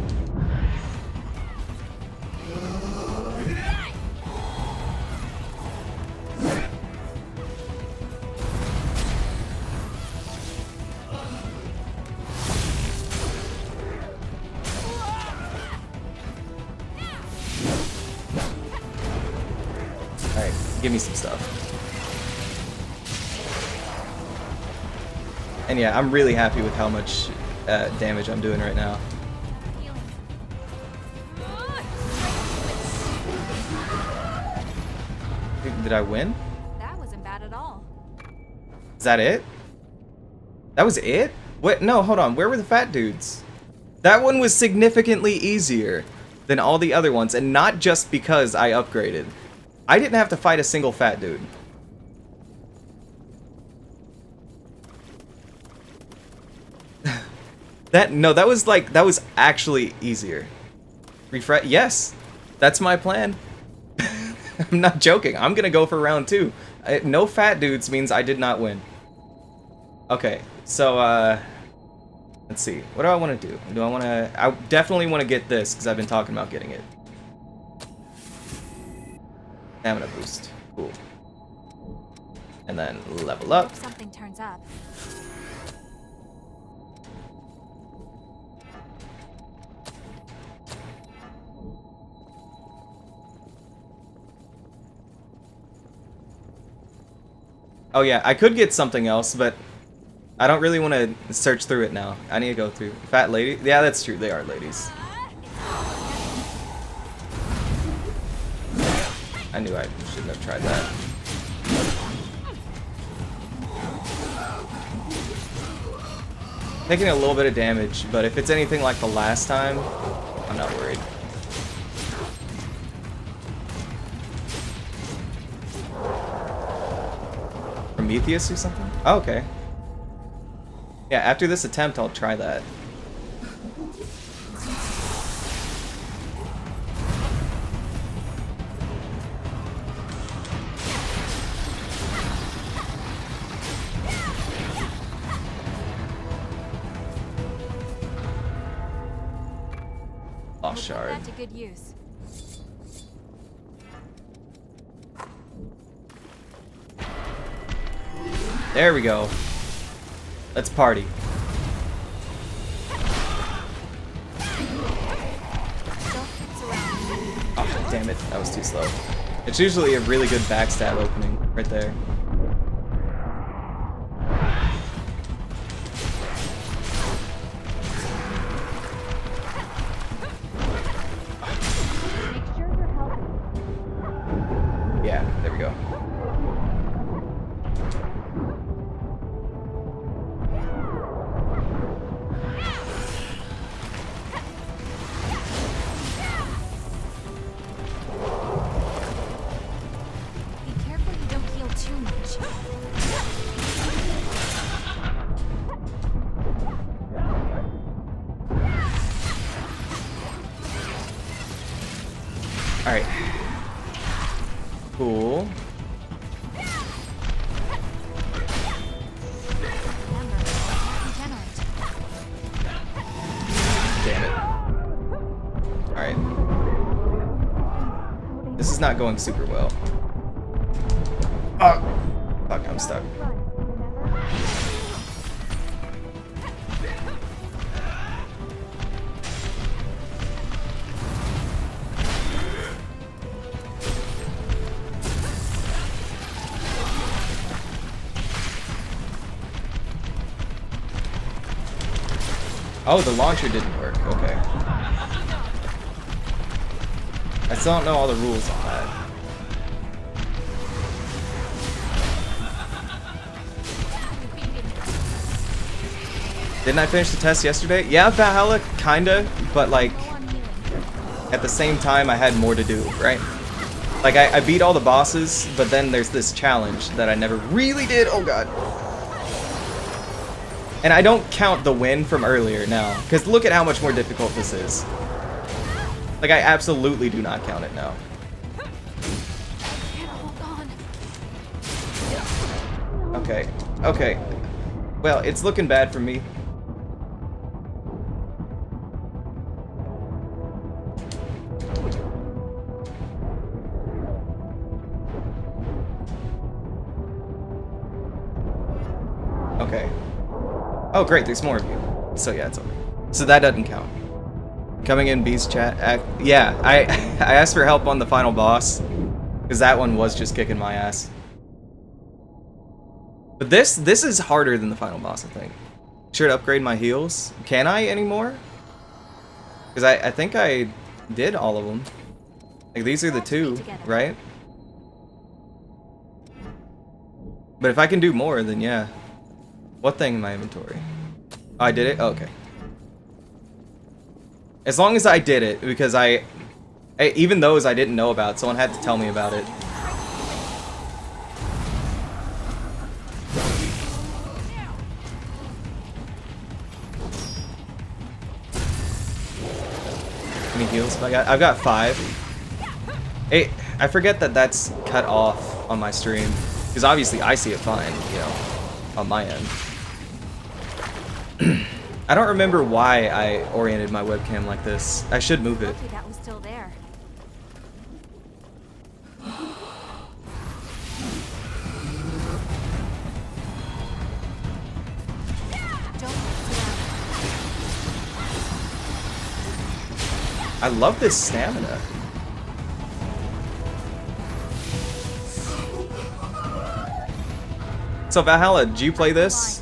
Alright, give me some stuff. And yeah, I'm really happy with how much damage I'm doing right now. Did I win? That wasn't bad at all. Is that it? That was it? What? No, hold on. Where were the fat dudes? That one was significantly easier than all the other ones, and not just because I upgraded. I didn't have to fight a single fat dude. That was actually easier. Refresh. Yes, that's my plan. I'm not joking. I'm gonna go for round 2. No fat dudes means I did not win. Okay, so let's see. What do I want to do? Do I want to? I definitely want to get this because I've been talking about getting it. Stamina boost. Cool. And then level up. Hope something turns up. Oh yeah, I could get something else, but I don't really want to search through it now. I need to go through. Fat lady? Yeah, that's true. They are ladies. I knew I shouldn't have tried that. Taking a little bit of damage, but if it's anything like the last time, I'm not worried. Prometheus or something? Oh, okay. Yeah, after this attempt, I'll try that. Lost We'll put shard. that to good use. There we go. Let's party. Oh, damn it. That was too slow. It's usually a really good backstab opening right there. Make sure you're healthy. Yeah, there we go. Be careful you don't heal too much. Alright. Cool. Remember, regenerate. Damn it. Alright. This is not going super well. Oh! Fuck, I'm stuck. Oh, the launcher didn't work. Okay. I still don't know all the rules on that. Didn't I finish the test yesterday? Yeah, Valhalla, kinda, but like, Low on healing. at the same time, I had more to do, right? Like, I beat all the bosses, but then there's this challenge that I never really did. Oh god. And I don't count the win from earlier now, because look at how much more difficult this is. Like, I absolutely do not count it now. Can't hold on. Okay, okay. Well, it's looking bad for me. Okay. Oh, great, there's more of you. So yeah, it's over. So that doesn't count. Coming in B's chat. Yeah, I I asked for help on the final boss, because that one was just kicking my ass. But this is harder than the final boss, I think. Should upgrade my heals. Can I anymore? Because I think I did all of them. Like, these are the two, right? But if I can do more, then yeah. What thing in my inventory? Oh, I did it? Oh, okay. As long as I did it, because even those I didn't know about, someone had to tell me about it. How many heals have I got? I've got 5. Hey, I forget that that's cut off on my stream, because obviously I see it fine, you know, on my end. I don't remember why I oriented my webcam like this. I should move it. Lucky that was still there. Don't mix it up. I love this stamina. So Valhalla, did you play this?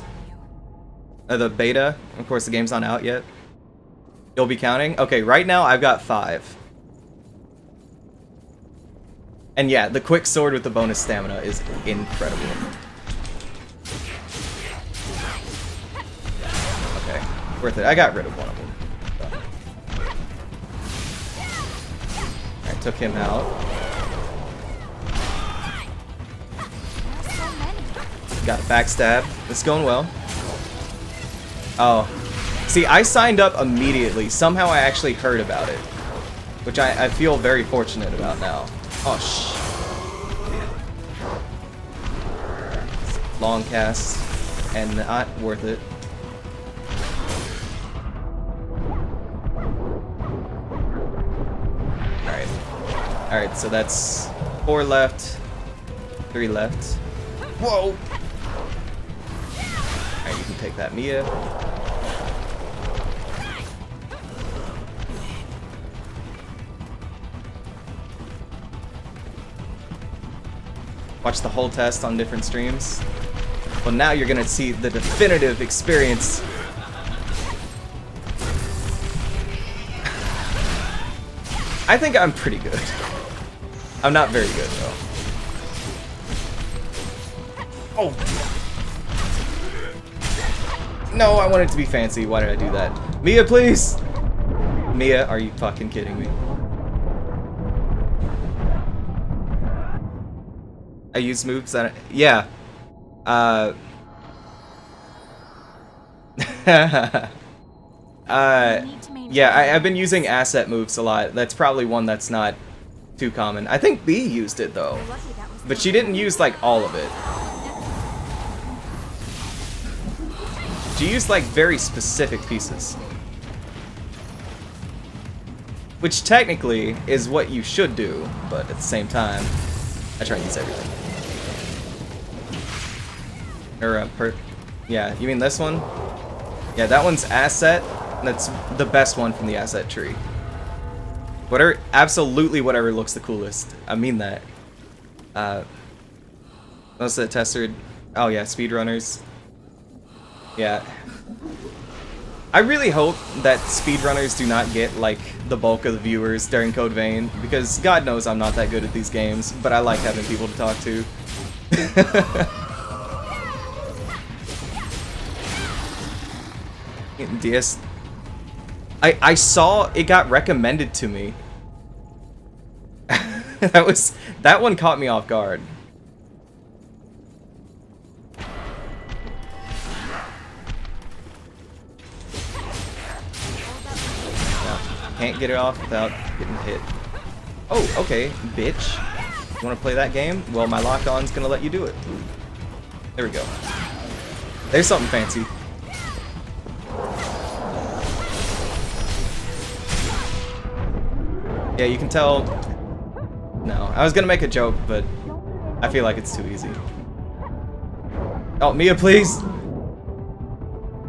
The beta? Of course, the game's not out yet. You'll be counting? Okay, right now I've got 5. And yeah, the quick sword with the bonus stamina is incredible. Okay, worth it. I got rid of one of them. Alright, took him out. There's so many. Got a backstab. It's going well. Oh. See, I signed up immediately. Somehow I actually heard about it. Which I feel very fortunate about now. Oh, long cast. And not worth it. Alright. Alright, so that's 4 left. 3 left. Whoa! Alright, you can take that, Mia. Watch the whole test on different streams. Well, now you're gonna see the definitive experience. I think I'm pretty good. I'm not very good, though. Oh! No, I want it to be fancy. Why did I do that? Mia, please! Mia, are you fucking kidding me? I use moves that... Yeah. Yeah, I've been using asset moves a lot. That's probably one that's not too common. I think B used it though, You're lucky that was but she didn't use like all of it. She used like very specific pieces. Which technically is what you should do, but at the same time, I try to use everything. Or, yeah, you mean this one? Yeah, that one's asset. That's the best one from the asset tree. Whatever, absolutely whatever looks the coolest. I mean that. Most of the tester, oh yeah, speedrunners. Yeah. I really hope that speedrunners do not get, like, the bulk of the viewers during Code Vein, because God knows I'm not that good at these games, but I like having people to talk to. DS... I saw it got recommended to me. That one caught me off guard. Can't get it off without getting hit. Oh, okay, bitch. You wanna play that game? Well, my lock-on's gonna let you do it. There we go. There's something fancy. Yeah, you can tell... No, I was gonna make a joke, but I feel like it's too easy. Oh, Mia, please!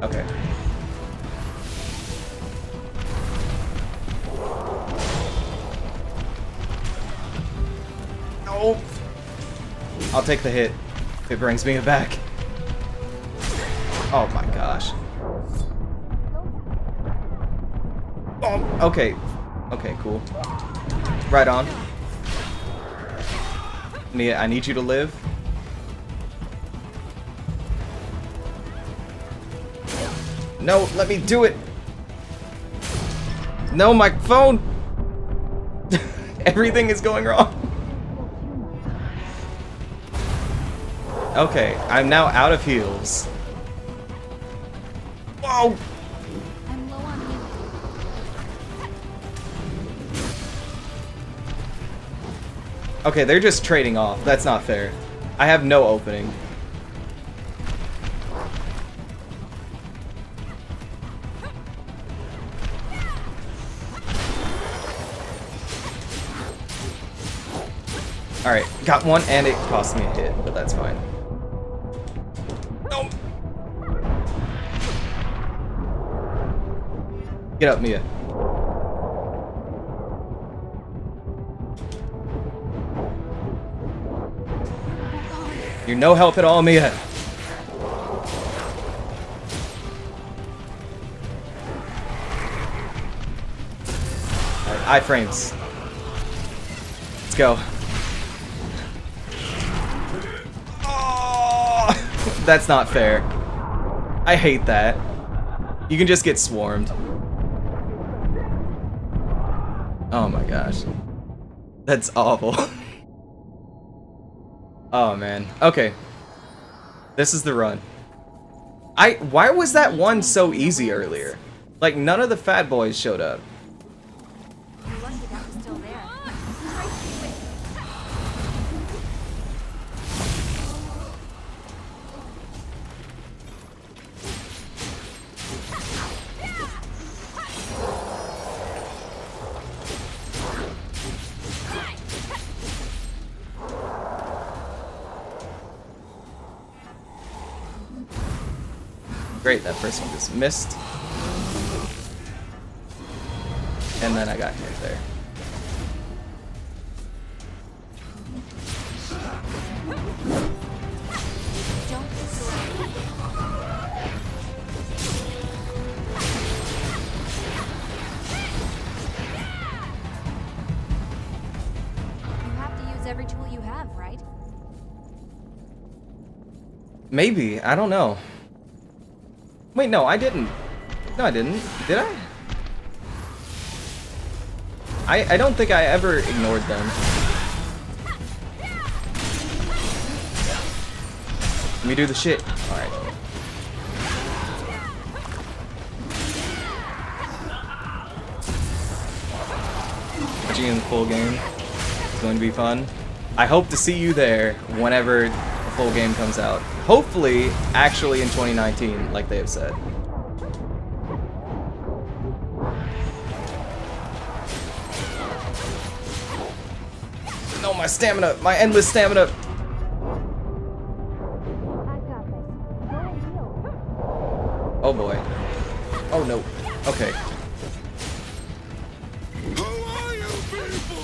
Okay. No! I'll take the hit if it brings Mia back. Oh my gosh. Oh, okay. Okay, cool. Right on. Mia, I need you to live. No, let me do it. No, my phone. Everything is going wrong. Okay, I'm now out of heals. Whoa! I'm low on healing. Okay, they're just trading off. That's not fair. I have no opening. Alright, got one and it cost me a hit, but that's fine. No! Get up, Mia. You're no help at all, Mia. Alright, iframes. Let's go. Oh, that's not fair. I hate that. You can just get swarmed. Oh my gosh. That's awful. Oh man. Okay. This is the run. Why was that one so easy earlier? Like none of the fat boys showed up. You're lucky that was still there. Great, that first one just missed. And then I got hit there. Don't disorder. You have to use every tool you have, right? Maybe, I don't know. Wait, no, I didn't. No, I didn't. Did I? I don't think I ever ignored them. Let me do the shit. Alright. Put you in the full game. going to be fun. I hope to see you there whenever the full game comes out. Hopefully, actually in 2019, like they have said. No, my stamina, my endless stamina. I got this. Go and heal. Oh boy. Oh no. Okay. Who are you people?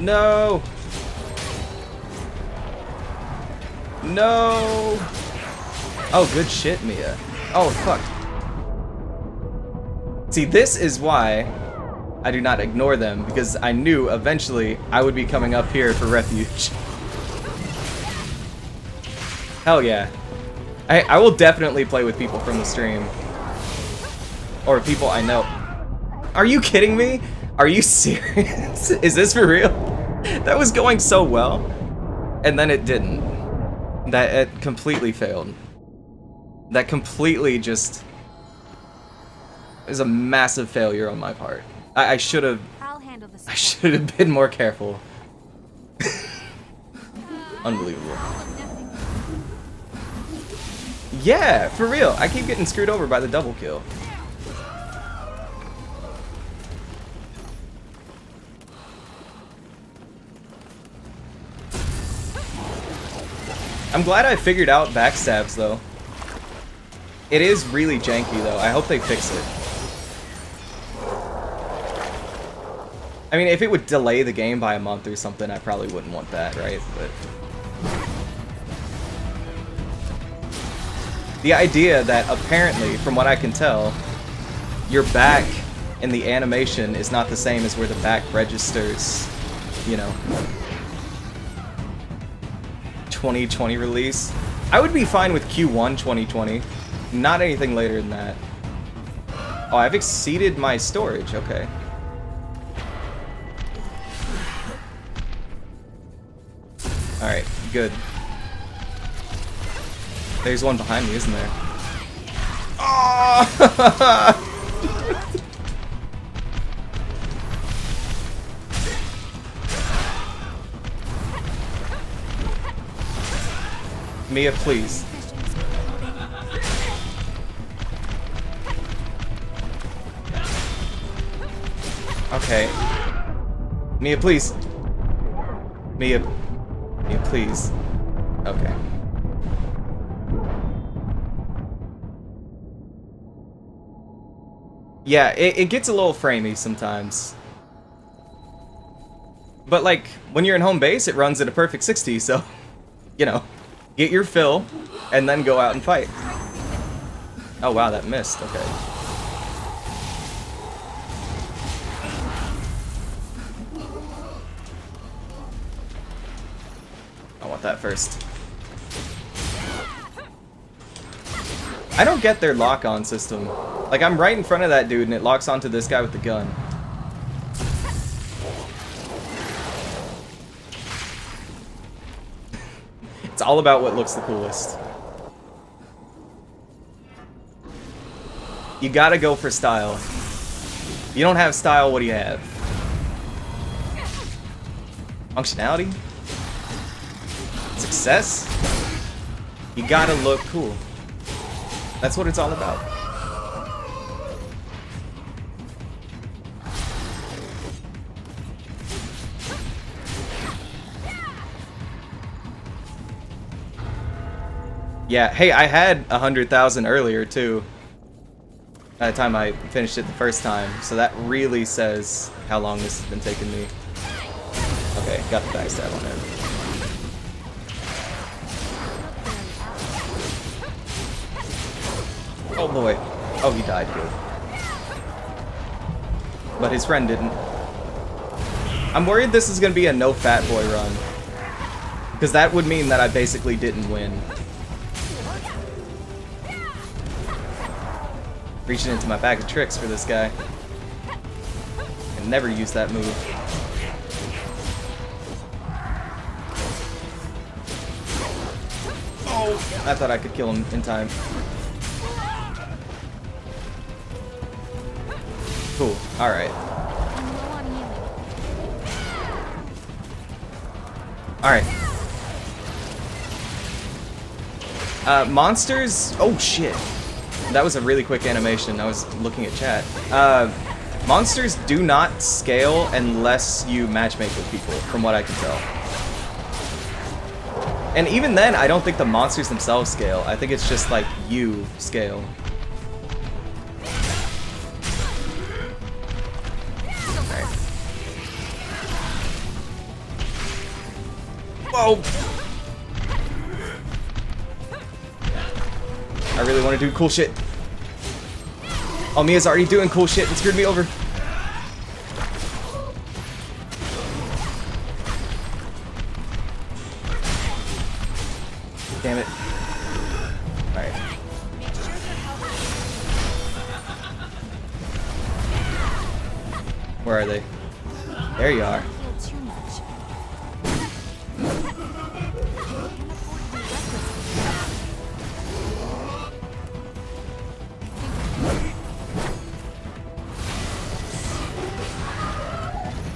No. No. Oh, good shit, Mia. Oh, fuck. See, this is why I do not ignore them, because I knew eventually I would be coming up here for refuge. Hell yeah. I will definitely play with people from the stream. Or people I know. Are you kidding me? Are you serious? Is this for real? That was going so well. And then it didn't. That it completely failed. That completely just is a massive failure on my part. I should have I'll handle this. I should have been more careful. Unbelievable. Yeah, for real. I keep getting screwed over by the double kill. I'm glad I figured out backstabs though. It is really janky though. I hope they fix it. I mean, if it would delay the game by a month or something, I probably wouldn't want that, right? But the idea that apparently, from what I can tell, your back in the animation is not the same as where the back registers, you know. 2020 release. I would be fine with Q1 2020, not anything later than that. Oh, I've exceeded my storage, okay. Alright, good. There's one behind me, isn't there? Oh! Mia, please. Okay. Mia, please. Mia, please. Okay. Yeah, it gets a little framey sometimes. But like, when you're in home base, it runs at a perfect 60, so, you know, get your fill, and then go out and fight. Oh wow, that missed, okay. I want that first. I don't get their lock-on system. Like, I'm right in front of that dude and it locks onto this guy with the gun. It's all about what looks the coolest. You gotta go for style. You don't have style, what do you have? Functionality? Success? You gotta look cool. That's what it's all about. Yeah, hey, I had 100,000 earlier too. By the time I finished it the first time, so that really says how long this has been taking me. Okay, got the backstab on it. Oh boy. Oh, he died, good. But his friend didn't. I'm worried this is gonna be a no fat boy run. Because that would mean that I basically didn't win. Reaching into my bag of tricks for this guy. And never use that move. I thought I could kill him in time. Cool. Alright. I'm low on healing. Alright. Monsters... Oh, shit. That was a really quick animation. I was looking at chat. Monsters do not scale unless you matchmake with people, from what I can tell. And even then, I don't think the monsters themselves scale. I think it's just, like, you scale. Right. Whoa! I really want to do cool shit. Oh, Mia's already doing cool shit and screwed me over. Damn it. Alright. Make sure your health Where are they? There you are. is healed too much.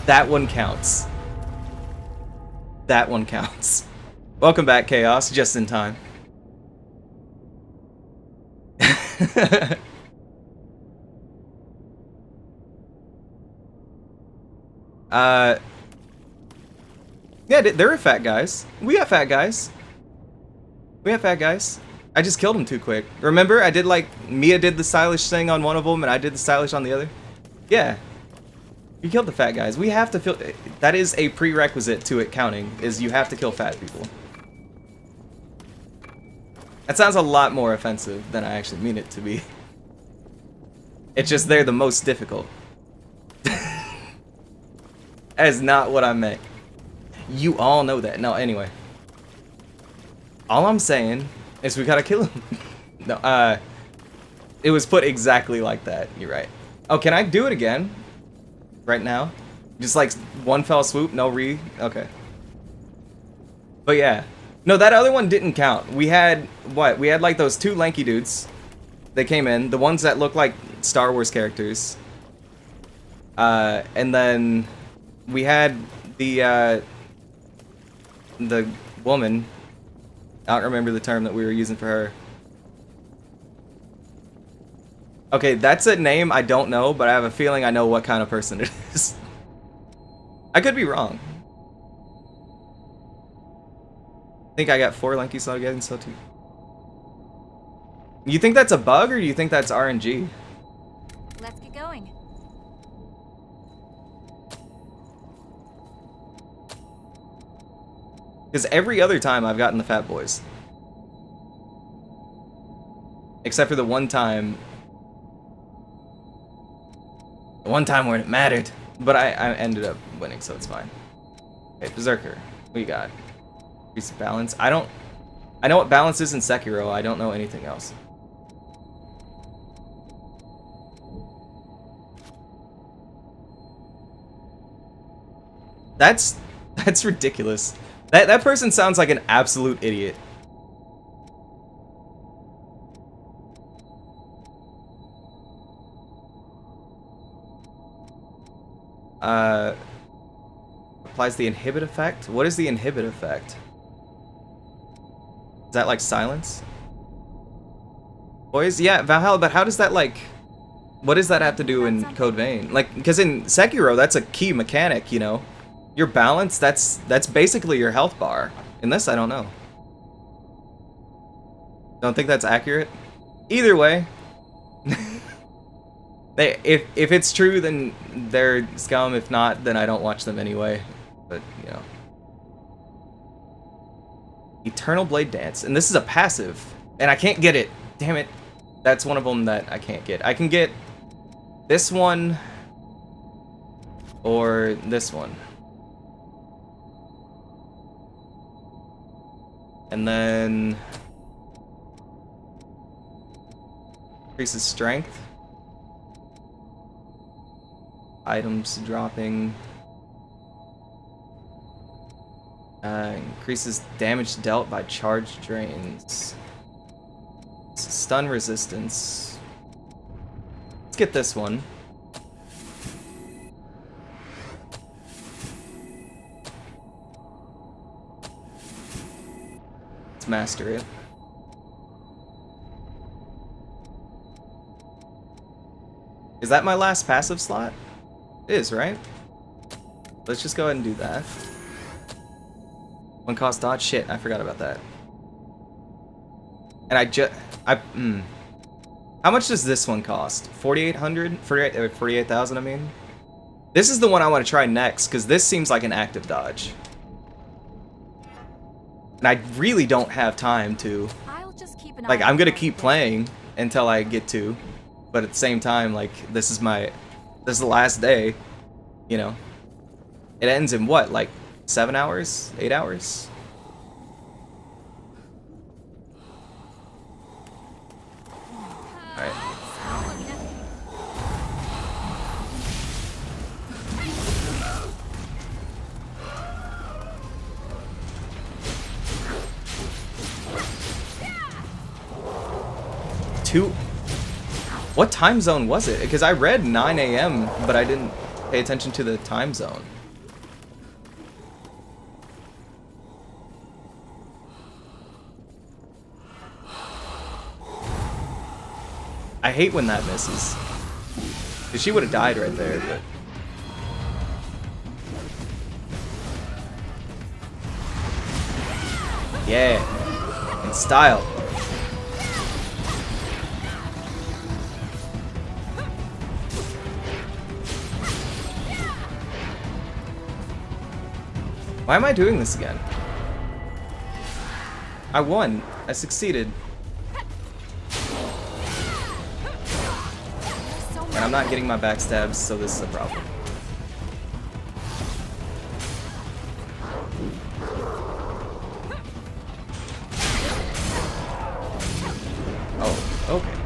That one counts. That one counts. Welcome back, Chaos, just in time. Yeah, there are fat guys. We got fat guys. We have fat guys. I just killed him too quick. Remember, I did like, Mia did the stylish thing on one of them, and I did the stylish on the other? Yeah. You killed the fat guys. We have to feel... That is a prerequisite to it counting, is you have to kill fat people. That sounds a lot more offensive than I actually mean it to be. It's just they're the most difficult. That is not what I meant. You all know that. No, anyway. All I'm saying is we gotta kill him. No, it was put exactly like that. You're right. Oh, can I do it again? Right now? Just like one fell swoop, no re? Okay. But yeah. No, that other one didn't count. We had, what? We had like those two lanky dudes. They came in. The ones that look like Star Wars characters. And then we had the woman. I don't remember the term that we were using for her. Okay, that's a name I don't know, but I have a feeling I know what kind of person it is. I could be wrong. I think I got 4 lanky slot again, so too. You think that's a bug, or do you think that's RNG? Let's get going. Because every other time I've gotten the fat boys. Except for the one time... The one time when it mattered. But I ended up winning, so it's fine. Okay, Berserker. What you got? Increase balance. I know what balance is in Sekiro. I don't know anything else. That's ridiculous. That person sounds like an absolute idiot. Applies the inhibit effect? What is the inhibit effect? Is that like silence? Boys, yeah, Valhalla, but how does that like... What does that have to do in Code Vein? Like, because in Sekiro, that's a key mechanic, you know? Your balance, that's basically your health bar. In this, I don't know. Don't think that's accurate? Either way. If it's true, then they're scum. If not, then I don't watch them anyway. But, you know. Eternal Blade Dance. And this is a passive. And I can't get it. Damn it. That's one of them that I can't get. I can get this one or this one. And then increases strength. Items dropping. Increases damage dealt by charge drains. Stun resistance. Let's get this one. Let's master it. Is that my last passive slot? It is, right? Let's just go ahead and do that. One cost dodge? Shit, I forgot about that. And how much does this one cost? 4,800? 48,000, I mean? This is the one I want to try next, because this seems like an active dodge. And I really don't have time to... I'll just keep an eye Like, on I'm gonna the keep market. playing until I get to. But at the same time, like, this is the last day, you know? It ends in what, like 7 hours? 8 hours? Alright. What time zone was it? Because I read 9 a.m., but I didn't pay attention to the time zone. I hate when that misses. 'Cause she would have died right there, but... Yeah. In style. Why am I doing this again? I won. I succeeded. And I'm not getting my backstabs, so this is a problem. Oh, okay.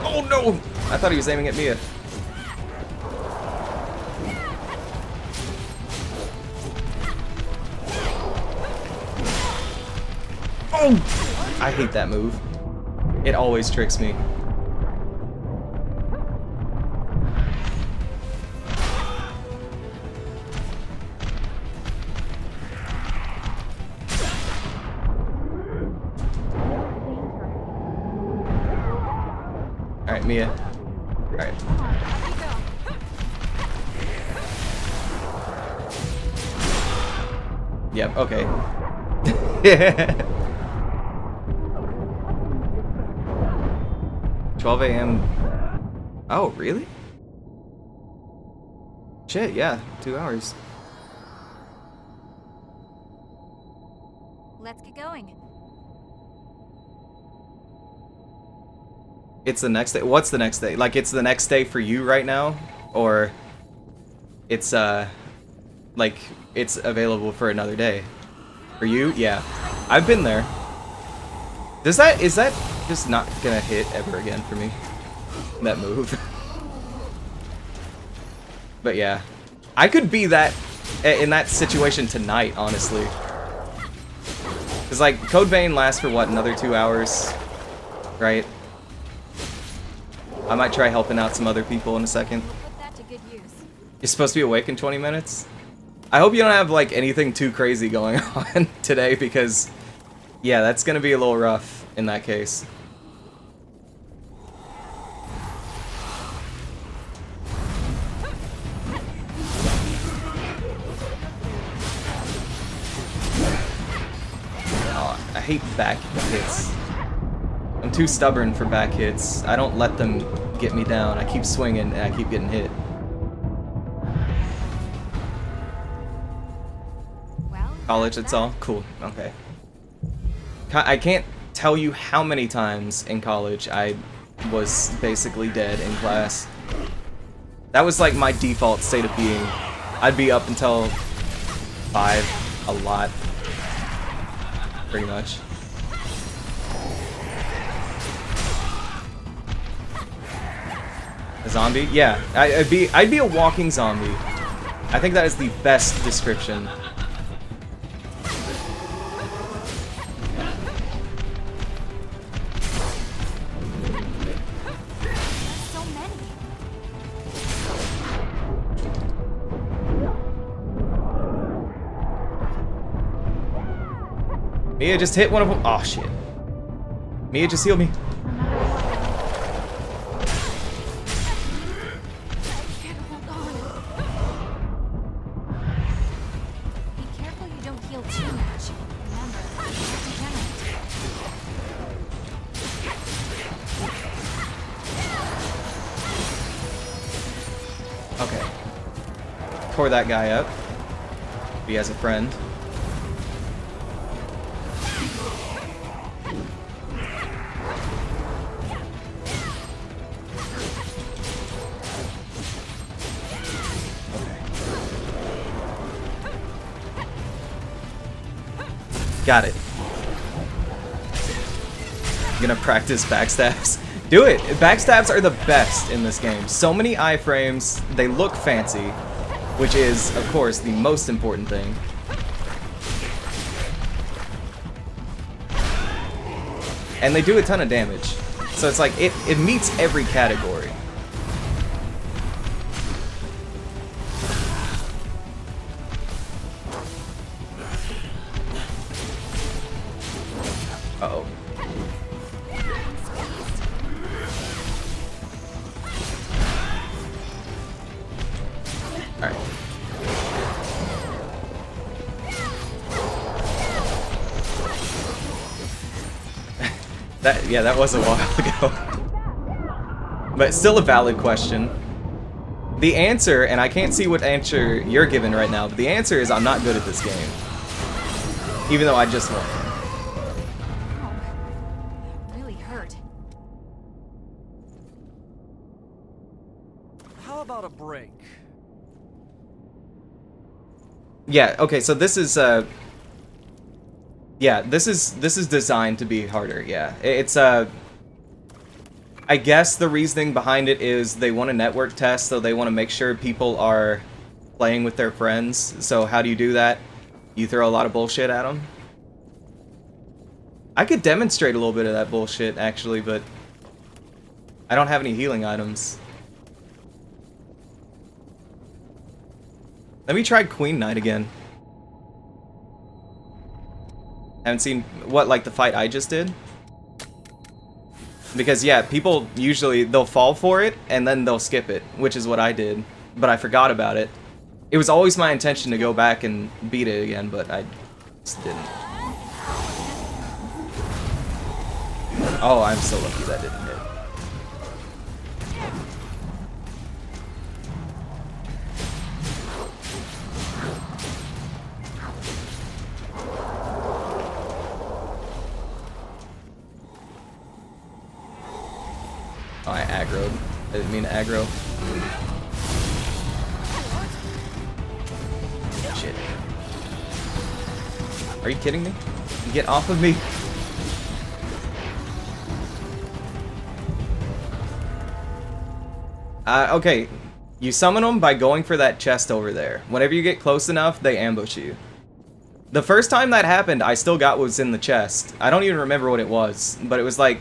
Oh no! I thought he was aiming at Mia. Oh! I hate that move. It always tricks me. Alright, Mia. Alright. Yep, okay. 12 a.m. Oh, really? Shit, yeah, 2 hours. Let's get going. It's the next day. What's the next day? Like, it's the next day for you right now? Or it's, like, it's available for another day? For you? Yeah. I've been there. Is that just not gonna hit ever again for me? That move. But yeah. I could be that, in that situation tonight, honestly. Because, like, Code Vein lasts for, what, another 2 hours? Right? I might try helping out some other people in a second. Put that to good use. You're supposed to be awake in 20 minutes? I hope you don't have, like, anything too crazy going on today, because, yeah, that's gonna be a little rough in that case. Oh, I hate back hits. I'm too stubborn for back hits. I don't let them get me down. I keep swinging and I keep getting hit. Well, College, it's all? Cool, okay. I can't tell you how many times in college I was basically dead in class. That was like my default state of being. I'd be up until 5 a lot. Pretty much. A zombie? Yeah, I'd be a walking zombie. I think that is the best description. So many. Mia just hit one of them. Oh shit. Mia, just heal me. Can't hold on. Be careful you don't heal too much. Remember, it's degenerate. Okay. Tore that guy up. He has a friend. Got it. Gonna practice backstabs. Do it! Backstabs are the best in this game. So many iframes, they look fancy, which is, of course, the most important thing. And they do a ton of damage. So it's like, it meets every category. Uh-oh. Alright. That was a while ago. But still a valid question. The answer, and I can't see what answer you're given right now, but the answer is I'm not good at this game. Even though I just won. That really hurt. How about a break? Yeah, okay, so this is yeah, this is designed to be harder, yeah. It's I guess the reasoning behind it is they want a network test, so they want to make sure people are playing with their friends. So how do you do that? You throw a lot of bullshit at them. I could demonstrate a little bit of that bullshit, actually, but I don't have any healing items. Let me try Queen Knight again. Haven't seen, what, like the fight I just did? Because, yeah, people usually, they'll fall for it, and then they'll skip it, which is what I did. But I forgot about it. It was always my intention to go back and beat it again, but I just didn't. Oh, I'm so lucky that didn't hit. Oh, I aggroed. I didn't mean to aggro. Shit. Are you kidding me? Get off of me! Okay. You summon them by going for that chest over there. Whenever you get close enough, they ambush you. The first time that happened, I still got what was in the chest. I don't even remember what it was, but it was like...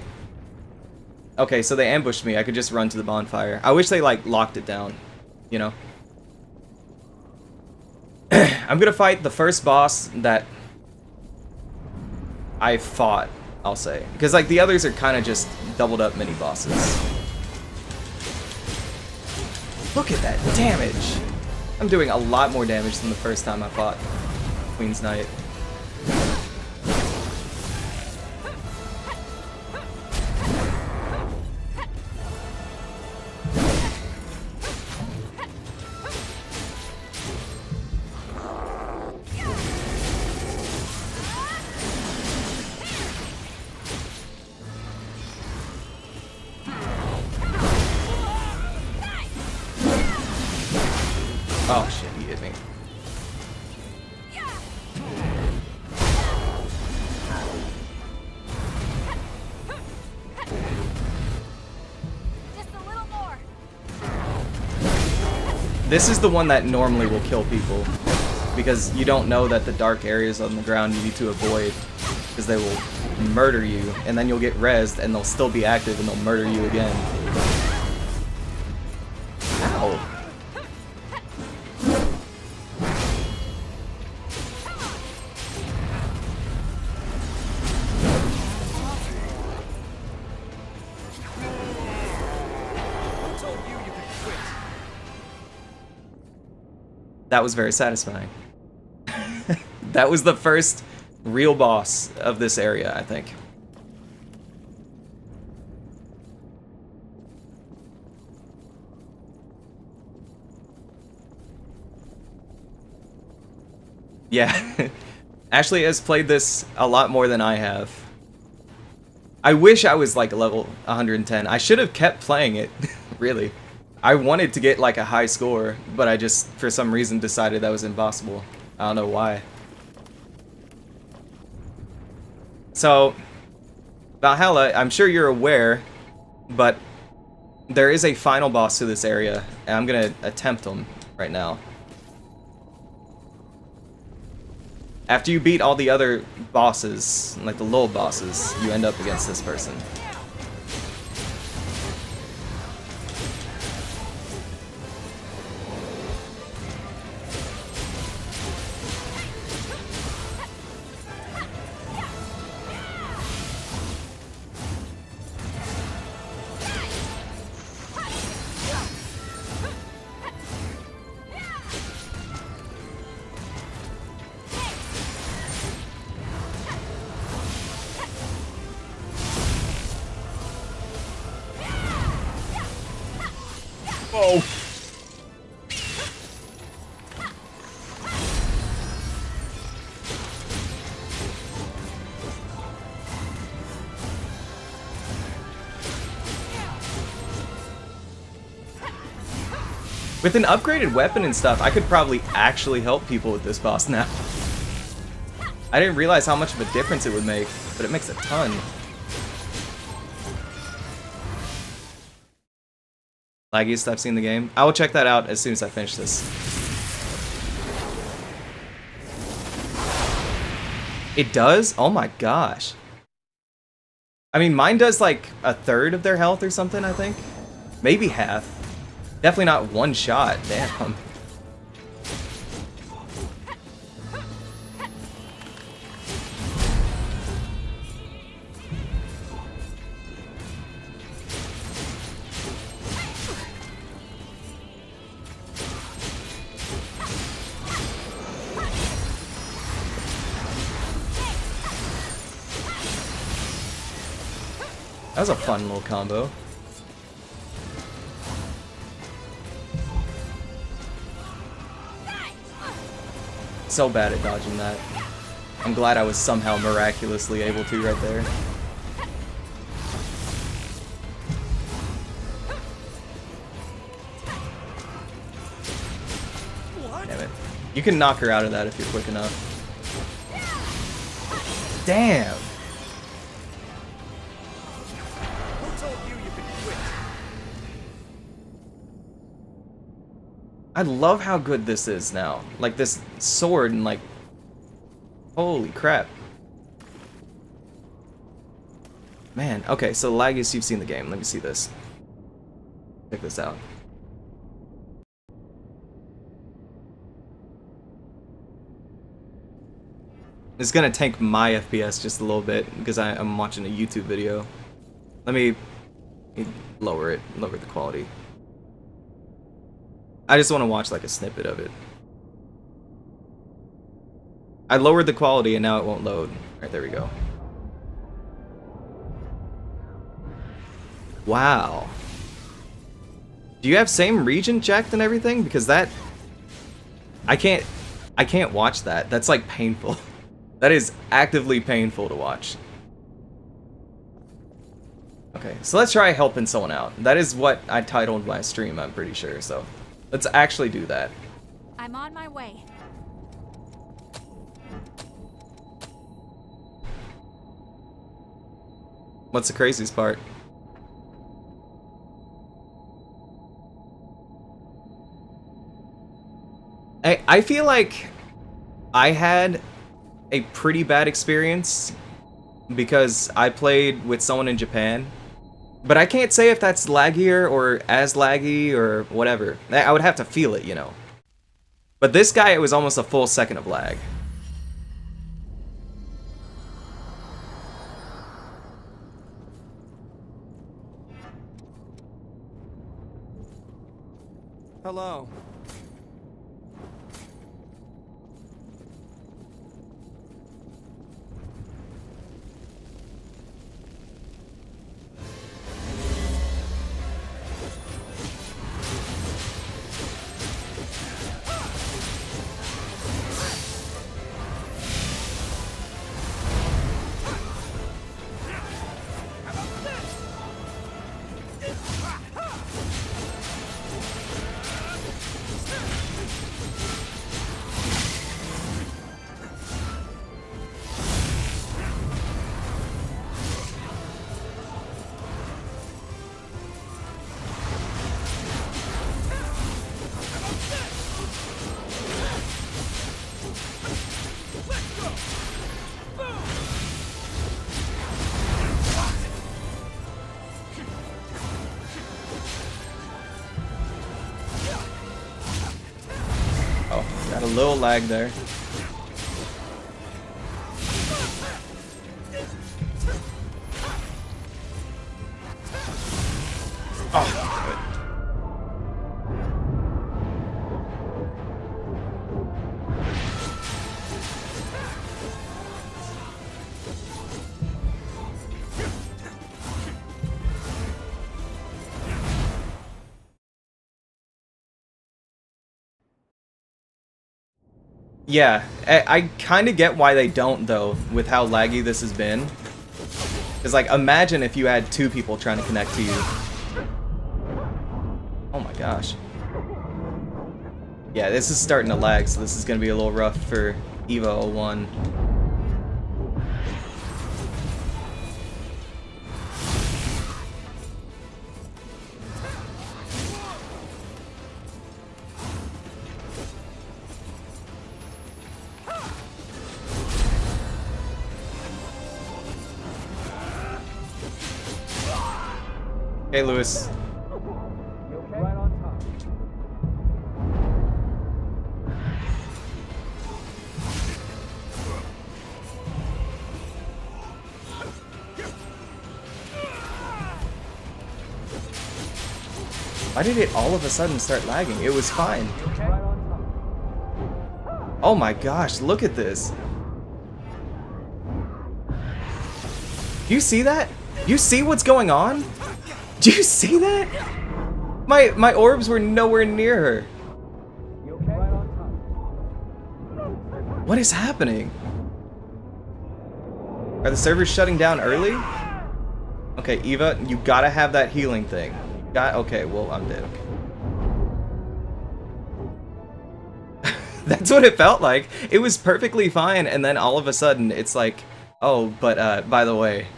Okay, so they ambushed me. I could just run to the bonfire. I wish they, like, locked it down. You know? I'm gonna fight the first boss that I fought, I'll say. Because, like, the others are kind of just doubled up mini bosses. Look at that damage! I'm doing a lot more damage than the first time I fought Queen's Knight. Oh shit, he hit me. Just a little more. This is the one that normally will kill people, because you don't know that the dark areas on the ground you need to avoid, because they will murder you, and then you'll get rezzed, and they'll still be active, and they'll murder you again. Ow. Who told you you could quit? That was very satisfying. That was the first real boss of this area, I think. Yeah. Ashley has played this a lot more than I have. I wish I was like level 110. I should have kept playing it, really. I wanted to get like a high score, but I just, for some reason, decided that was impossible. I don't know why. So, Valhalla, I'm sure you're aware, but there is a final boss to this area, and I'm gonna attempt him right now. After you beat all the other bosses, like the little bosses, you end up against this person. Oh. With an upgraded weapon and stuff, I could probably actually help people with this boss now. I didn't realize how much of a difference it would make, but it makes a ton. Laggiest I've seen the game. I will check that out as soon as I finish this. It does? Oh my gosh. I mean, mine does like a third of their health or something, I think. Maybe half. Definitely not one shot. Damn. That was a fun little combo. So bad at dodging that. I'm glad I was somehow miraculously able to right there. Damn it. You can knock her out of that if you're quick enough. Damn! I love how good this is now. Like this sword and like, holy crap. Man, okay, so Laggiest, you've seen the game. Let me see this. Check this out. It's gonna tank my FPS just a little bit because I'm watching a YouTube video. Let me lower it, lower the quality. I just want to watch like a snippet of it. I lowered the quality and now it won't load. Alright, there we go. Wow. Do you have same region checked and everything? Because that... I can't watch that. That's like painful. That is actively painful to watch. Okay, so let's try helping someone out. That is what I titled my stream, I'm pretty sure, so... let's actually do that. I'm on my way. What's the craziest part? I feel like I had a pretty bad experience because I played with someone in Japan. But I can't say if that's laggier or as laggy or whatever. I would have to feel it, you know. But this guy, it was almost a full second of lag. Hello. Oh, got a little lag there. Oh, yeah, I kind of get why they don't, though, with how laggy this has been. Because, like, imagine if you had two people trying to connect to you. Oh my gosh. Yeah, this is starting to lag, so this is going to be a little rough for EVO 01. Hey, Lewis. You okay? Right on top. Why did it all of a sudden start lagging? It was fine. You okay? Right on top. Oh my gosh, look at this. You see that? You see what's going on? Do you see that? My orbs were nowhere near her. You okay? Right on top. What is happening? Are the servers shutting down early? Okay, Eva, you gotta have that healing thing. Okay, well, I'm dead. Okay. That's what it felt like. It was perfectly fine, and then all of a sudden, it's like, oh, but by the way,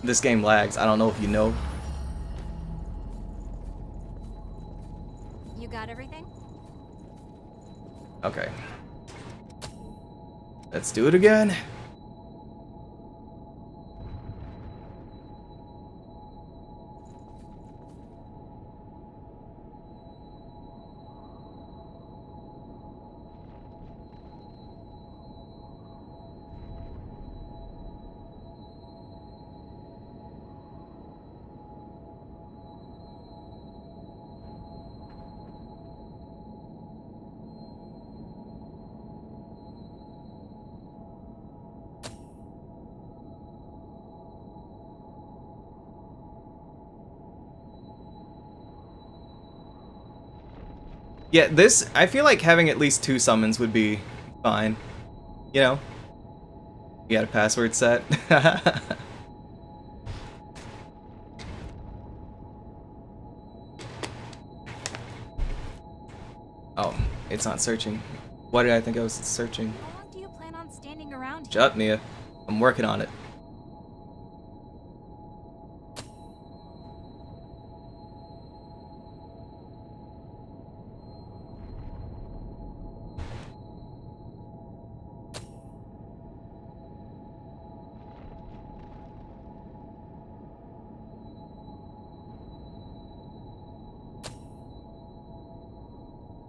this game lags. I don't know if you know. You got everything? Okay. Let's do it again. Yeah, this, I feel like having at least 2 summons would be fine. You know? You got a password set? Oh, it's not searching. Why did I think I was searching? How long do you plan on standing around? Shut up, Nia. I'm working on it.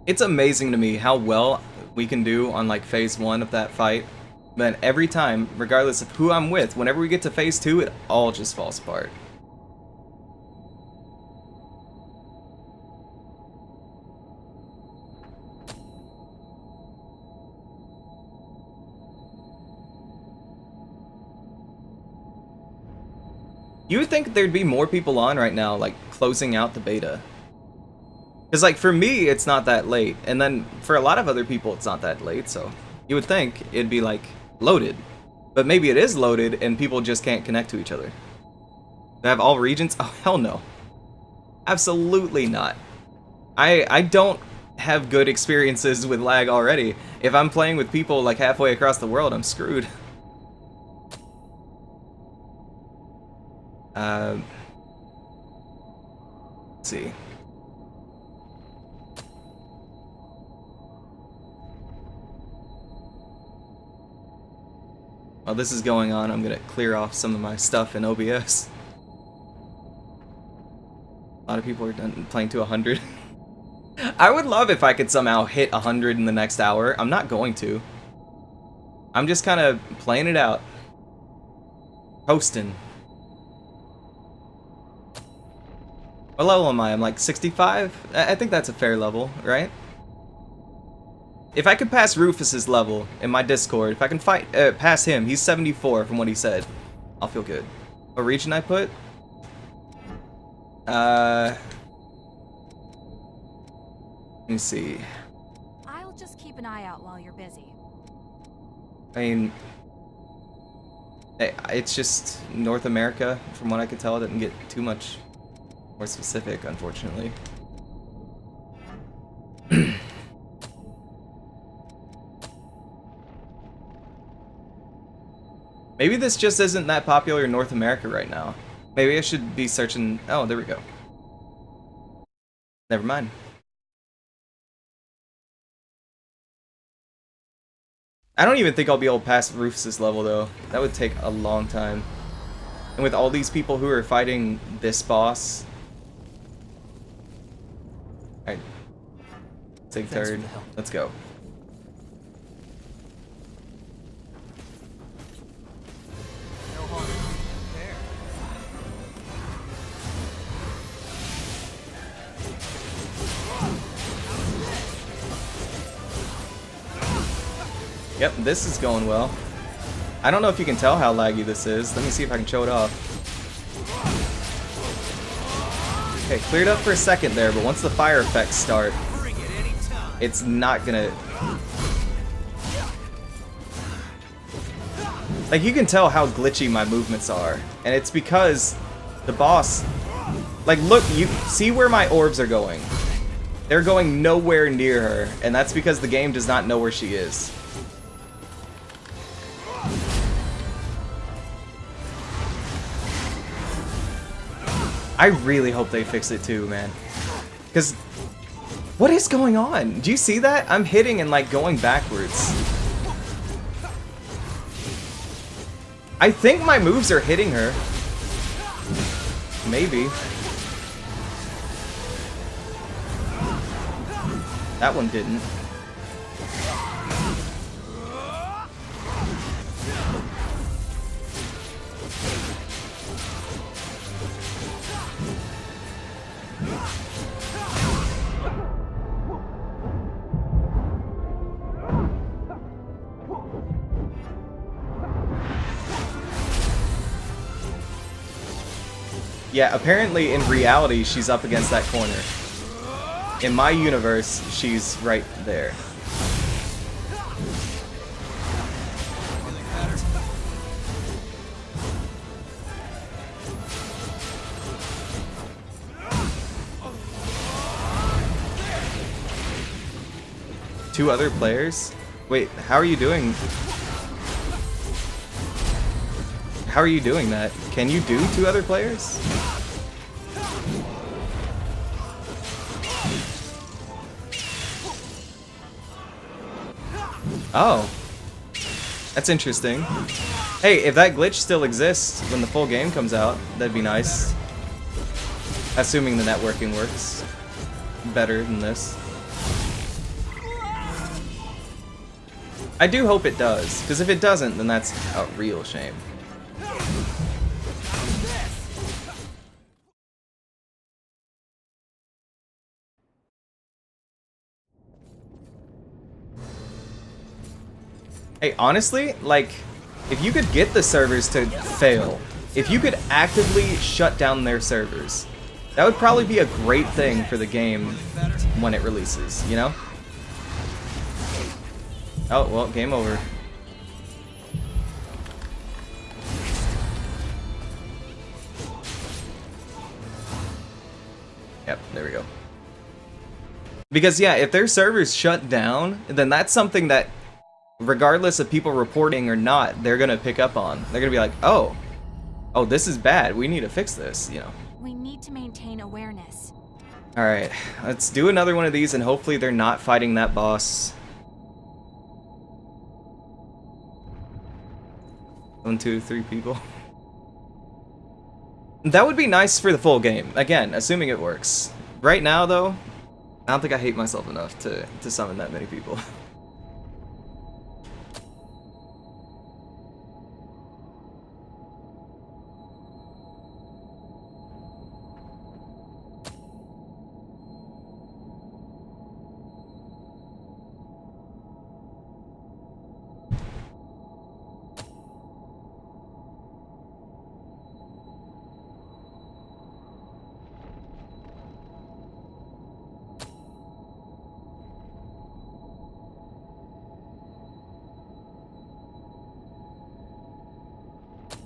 It's amazing to me how well we can do on like phase 1 of that fight. But every time, regardless of who I'm with, whenever we get to phase 2, it all just falls apart. You would think there'd be more people on right now, like closing out the beta. Because like for me, it's not that late, and then for a lot of other people, it's not that late, so you would think it'd be like loaded. But maybe it is loaded and people just can't connect to each other. They have all regions? Oh, hell no. Absolutely not. I don't have good experiences with lag already. If I'm playing with people like halfway across the world, I'm screwed. Let's see. While this is going on, I'm gonna clear off some of my stuff in OBS. A lot of people are done playing to 100. I would love if I could somehow hit 100 in the next hour. I'm not going to. I'm just kind of playing it out. Hosting. What level am I? I'm like 65? I think that's a fair level, right? If I could pass Rufus's level in my Discord, if I can pass him, he's 74 from what he said, I'll feel good. What region I put? Let me see. I'll just keep an eye out while you're busy. I mean, it's just North America, from what I could tell. I didn't get too much more specific, unfortunately. Maybe this just isn't that popular in North America right now. Maybe I should be searching... Oh, there we go. Never mind. I don't even think I'll be able to pass Rufus's level, though. That would take a long time. And with all these people who are fighting this boss... Alright. Take third. Let's go. Yep, this is going well. I don't know if you can tell how laggy this is. Let me see if I can show it off. Okay, cleared up for a second there, but once the fire effects start, it's not gonna... Like, you can tell how glitchy my movements are. And it's because the boss... Like, look, you see where my orbs are going. They're going nowhere near her, and that's because the game does not know where she is. I really hope they fix it too, man. Because, what is going on? Do you see that? I'm hitting and like going backwards. I think my moves are hitting her. Maybe. That one didn't. Yeah, apparently in reality, she's up against that corner. In my universe, she's right there. Two other players? Wait, how are you doing? How are you doing that? Can you do two other players? Oh. That's interesting. Hey, if that glitch still exists when the full game comes out, that'd be nice. Assuming the networking works better than this. I do hope it does, because if it doesn't, then that's a real shame. Hey, honestly, like, if you could get the servers to fail, if you could actively shut down their servers, that would probably be a great thing for the game when it releases, you know? Oh, well, game over. Yep, there we go. Because, yeah, if their servers shut down, then that's something that, regardless of people reporting or not, they're gonna pick up on. They're gonna be like, oh, this is bad. We need to fix this, you know. We need to maintain awareness. Alright, let's do another one of these, and hopefully they're not fighting that boss. 1, 2, 3 people. That would be nice for the full game. Again, assuming it works. Right now, though, I don't think I hate myself enough to summon that many people.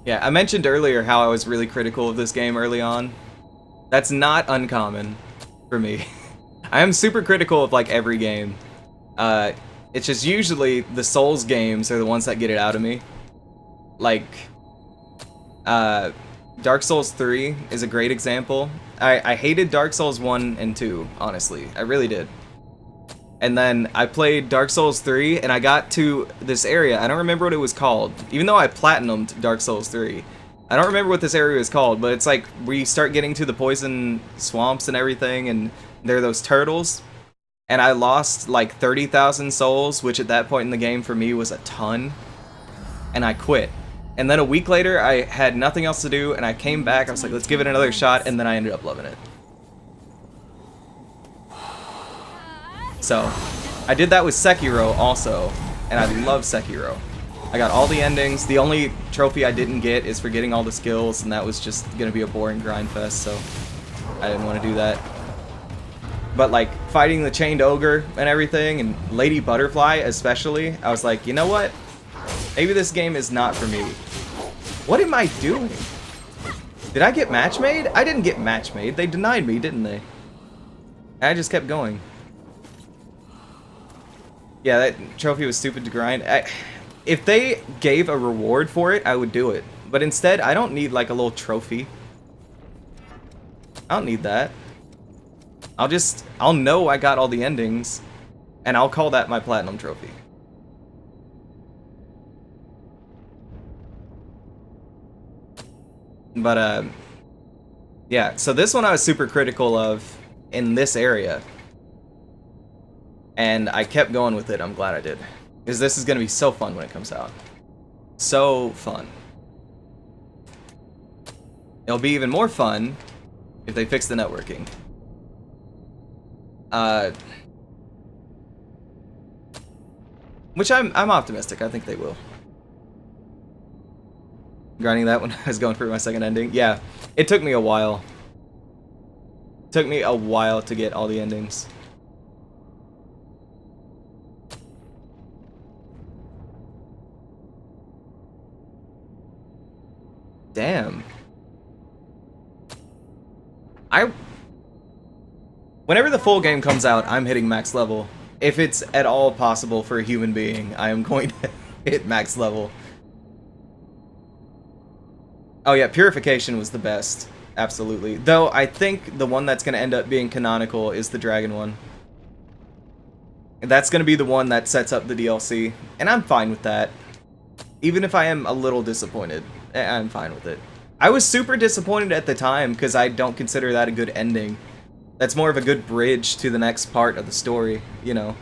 Yeah, I mentioned earlier how I was really critical of this game early on. That's not uncommon for me. I am super critical of like every game. It's just usually the Souls games are the ones that get it out of me. Like, Dark Souls 3 is a great example. I hated Dark Souls 1 and 2, honestly. I really did. And then I played Dark Souls 3, and I got to this area. I don't remember what it was called, even though I platinumed Dark Souls 3. I don't remember what this area is called, but it's like we start getting to the poison swamps and everything, and there are those turtles. And I lost like 30,000 souls, which at that point in the game for me was a ton. And I quit. And then a week later, I had nothing else to do, and I came back. I was like, let's give it another shot, and then I ended up loving it. So, I did that with Sekiro also, and I love Sekiro. I got all the endings. The only trophy I didn't get is for getting all the skills, and that was just gonna be a boring grind fest, so I didn't want to do that. But like, fighting the Chained Ogre and everything, and Lady Butterfly especially, I was like, you know what? Maybe this game is not for me. What am I doing? Did I get match made? I didn't get match made. They denied me, didn't they? I just kept going. Yeah, that trophy was stupid to grind. If they gave a reward for it, I would do it. But instead, I don't need like a little trophy. I don't need that. I'll know I got all the endings, and I'll call that my platinum trophy. But, yeah, so this one I was super critical of in this area. And I kept going with it. I'm glad I did. Because this is going to be so fun when it comes out. So fun. It'll be even more fun if they fix the networking. Which I'm optimistic. I think they will. Grinding that when I was going for my second ending. Yeah, it took me a while. It took me a while to get all the endings. Damn. Whenever the full game comes out, I'm hitting max level. If it's at all possible for a human being, I am going to hit max level. Oh yeah, Purification was the best. Absolutely. Though, I think the one that's going to end up being canonical is the Dragon one. That's going to be the one that sets up the DLC. And I'm fine with that. Even if I am a little disappointed. I'm fine with it. I was super disappointed at the time because I don't consider that a good ending. That's more of a good bridge to the next part of the story, you know.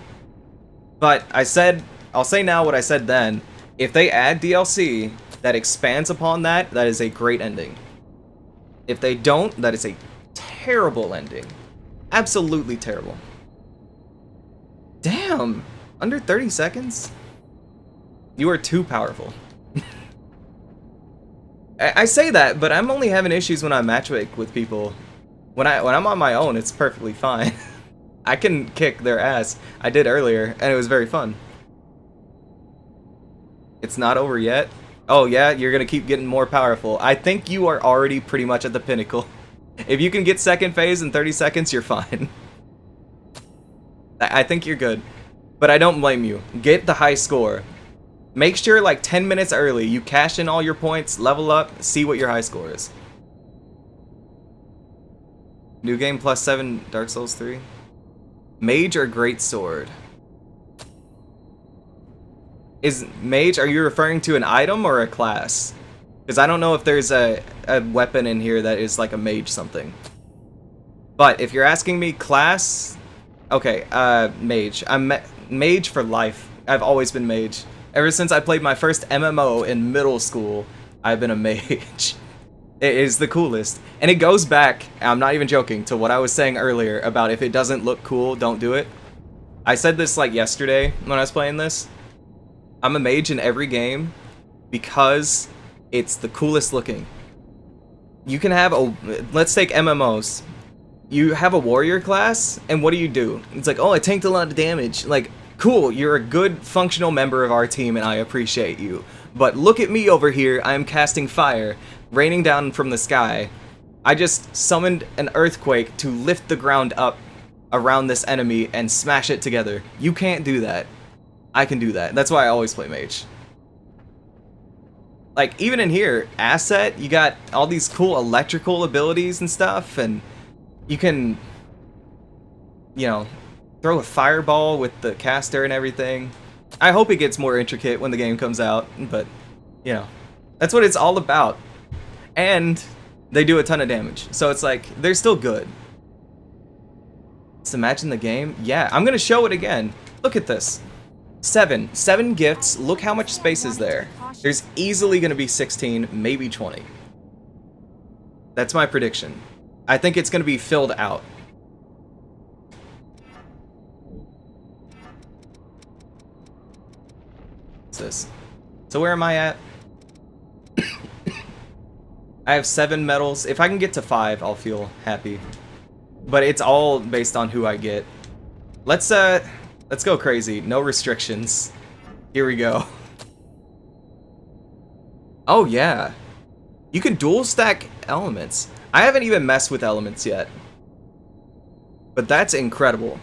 But I said I'll say now what I said then. If they add DLC that expands upon that, that is a great ending. If they don't, that is a terrible ending. Absolutely terrible. Damn! Under 30 seconds? You are too powerful. I say that, but I'm only having issues when I matchmake with people. When I'm on my own, it's perfectly fine. I can kick their ass. I did earlier, and it was very fun. It's not over yet. Oh yeah, you're gonna keep getting more powerful. I think you are already pretty much at the pinnacle. If you can get second phase in 30 seconds, you're fine. I think you're good. But I don't blame you. Get the high score. Make sure like 10 minutes early you cash in all your points, level up, see what your high score is. New game +7 Dark Souls 3. Mage or Great Sword? Is Mage, are you referring to an item or a class? Because I don't know if there's a weapon in here that is like a mage something. But if you're asking me class, okay, mage. I'm mage for life. I've always been mage. Ever since I played my first MMO in middle school, I've been a mage. It is the coolest. And it goes back, I'm not even joking, to what I was saying earlier about if it doesn't look cool, don't do it. I said this like yesterday when I was playing this. I'm a mage in every game because it's the coolest looking. You can have a, let's take MMOs. You have a warrior class, and what do? It's like, oh, I tanked a lot of damage. Like, cool, you're a good functional member of our team and I appreciate you. But look at me over here, I am casting fire, raining down from the sky. I just summoned an earthquake to lift the ground up around this enemy and smash it together. You can't do that. I can do that. That's why I always play mage. Like, even in here, asset, you got all these cool electrical abilities and stuff, and you can, you know, throw a fireball with the caster and everything. I hope it gets more intricate when the game comes out, but, you know, that's what it's all about. And they do a ton of damage, so it's like, they're still good. Let's imagine the game. Yeah, I'm gonna show it again. Look at this. 7 gifts. Look how much space is there. There's easily gonna be 16, maybe 20. That's my prediction. I think it's gonna be filled out. What's this? So where am I at? I have 7 medals. If I can get to 5, I'll feel happy. But it's all based on who I get. Let's go crazy. No restrictions. Here we go. Oh yeah. You can dual stack elements. I haven't even messed with elements yet. But that's incredible.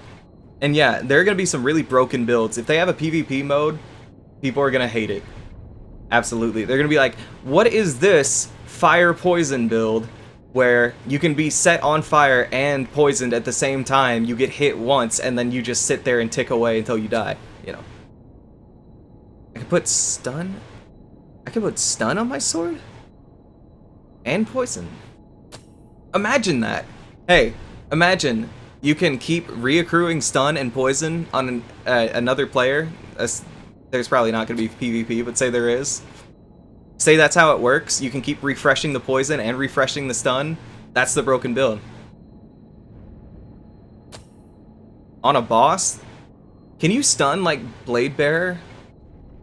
And yeah, there are going to be some really broken builds. If they have a PvP mode, people are going to hate it. Absolutely. They're going to be like, what is this fire poison build where you can be set on fire and poisoned at the same time? You get hit once and then you just sit there and tick away until you die, you know. I can put stun? I can put stun on my sword? And poison. Imagine that. Hey, imagine you can keep reaccruing stun and poison on another player. There's probably not going to be PvP, but say there is. Say that's how it works. You can keep refreshing the poison and refreshing the stun. That's the broken build. On a boss? Can you stun like Blade Bearer?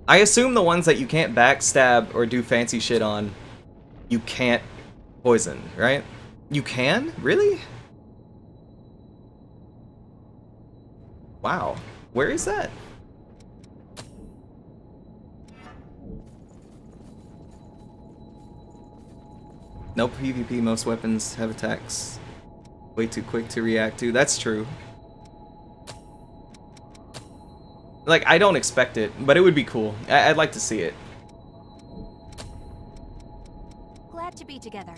I assume the ones that you can't backstab or do fancy shit on, you can't poison, right? You can? Really? Wow. Where is that? No PvP, most weapons have attacks way too quick to react to. That's true. Like, I don't expect it, but it would be cool. I'd like to see it. Glad to be together.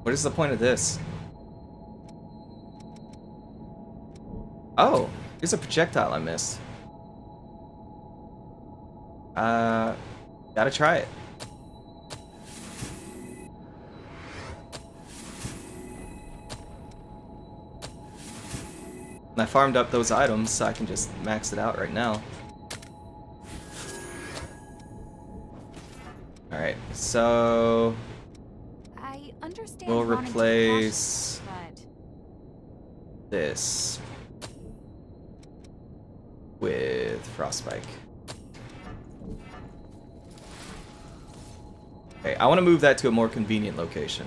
What is the point of this? Oh, here's a projectile I missed. Gotta try it. And I farmed up those items, so I can just max it out right now. Alright, so I understand we'll wanting to be replace cautious, this with Frostspike. Okay, I want to move that to a more convenient location.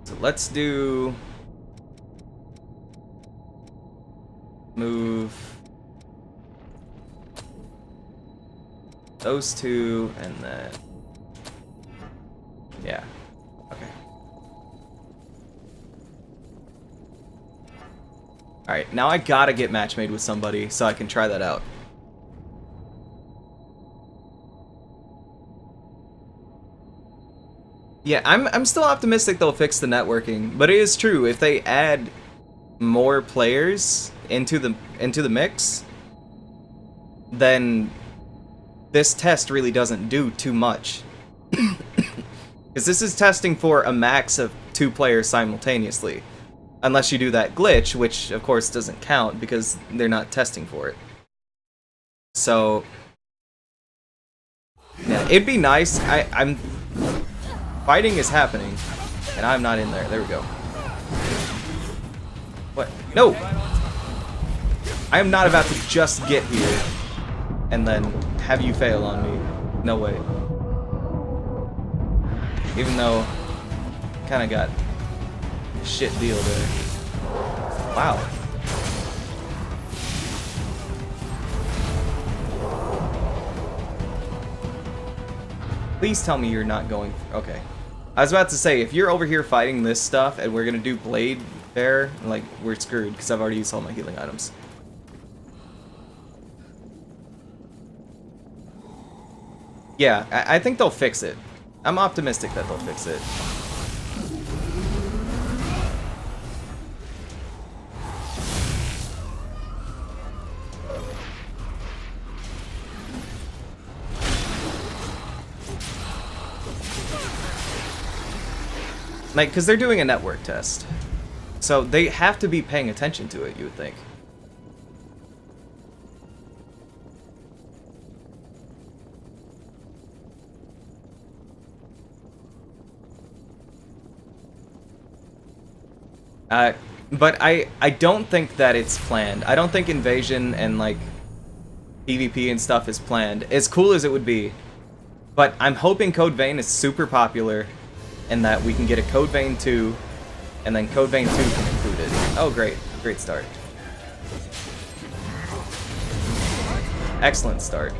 So let's do... move those two, and then... yeah. Okay. Alright, now I gotta get match made with somebody so I can try that out. Yeah, I'm still optimistic they'll fix the networking, but it is true, if they add more players into the mix, then this test really doesn't do too much. Because this is testing for a max of 2 players simultaneously. Unless you do that glitch, which of course doesn't count because they're not testing for it. So yeah, it'd be nice. I'm fighting is happening, and I'm not in there. There we go. What? No! I am not about to just get here and then have you fail on me. No way. Even though kind of got a shit deal there. Wow. Please tell me you're not going... okay. I was about to say, if you're over here fighting this stuff and we're gonna do Blade Bear, like, we're screwed because I've already used all my healing items. Yeah, I think they'll fix it. I'm optimistic that they'll fix it. Like, because they're doing a network test. So they have to be paying attention to it, you would think. But I don't think that it's planned. I don't think Invasion and, like, PvP and stuff is planned. As cool as it would be. But I'm hoping Code Vein is super popular and that we can get a Code Vein 2 and then Code Vein 2 can include it. Oh, great. Great start. Excellent start.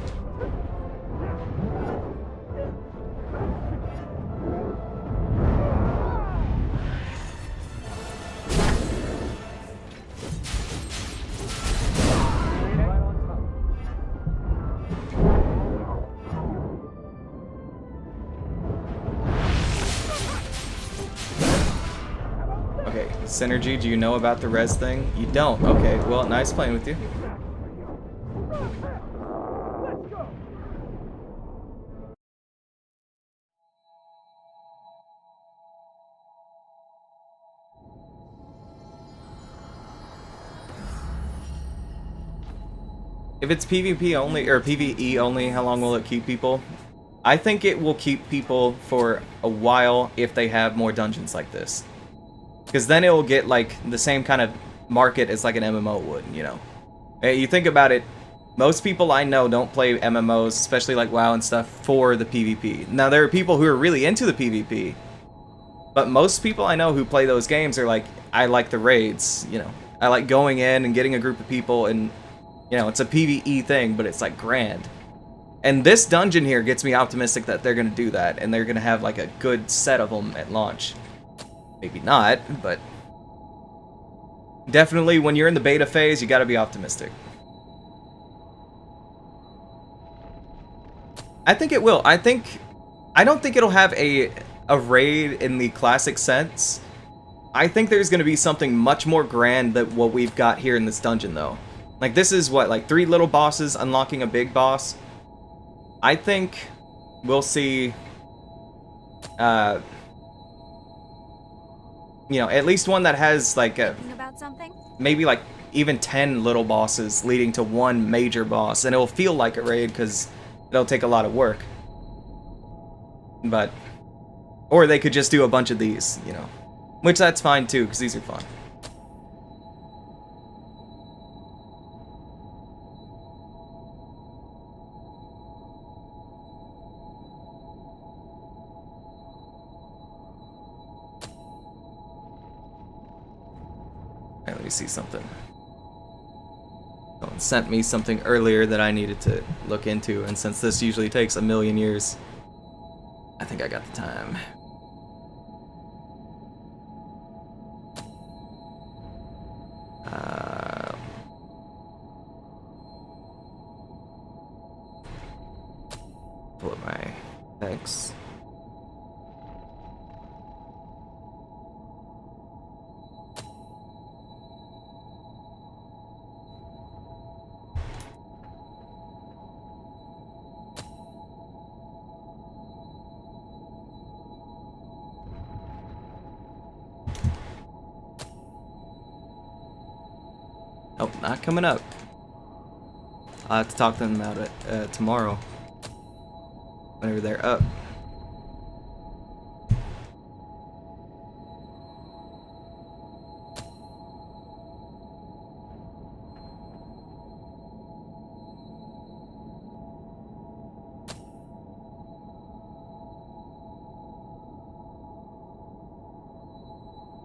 Okay, Synergy, do you know about the res thing? You don't. Okay, well, nice playing with you. If it's PvP only, or PvE only, how long will it keep people? I think it will keep people for a while if they have more dungeons like this. Because then it will get, like, the same kind of market as, like, an MMO would, you know? You think about it, most people I know don't play MMOs, especially, like, WoW and stuff, for the PvP. Now, there are people who are really into the PvP, but most people I know who play those games are like, I like the raids, you know? I like going in and getting a group of people and... you know, it's a PvE thing, but it's like grand. And this dungeon here gets me optimistic that they're going to do that, and they're going to have like a good set of them at launch. Maybe not, but definitely when you're in the beta phase, you got to be optimistic. I think it will. I don't think it'll have a raid in the classic sense. I think there's going to be something much more grand than what we've got here in this dungeon, though. Like, this is, what, like 3 little bosses unlocking a big boss? I think we'll see, you know, at least one that has like Thinking about something? maybe like even 10 little bosses leading to one major boss, and it'll feel like a raid because it'll take a lot of work. But, or they could just do a bunch of these, you know, which that's fine too because these are fun. Alright, let me see something. Someone sent me something earlier that I needed to look into, and since this usually takes a million years, I think I got the time. Pull up my thanks. Oh, not coming up. I'll have to talk to them about it tomorrow. Whenever they're up.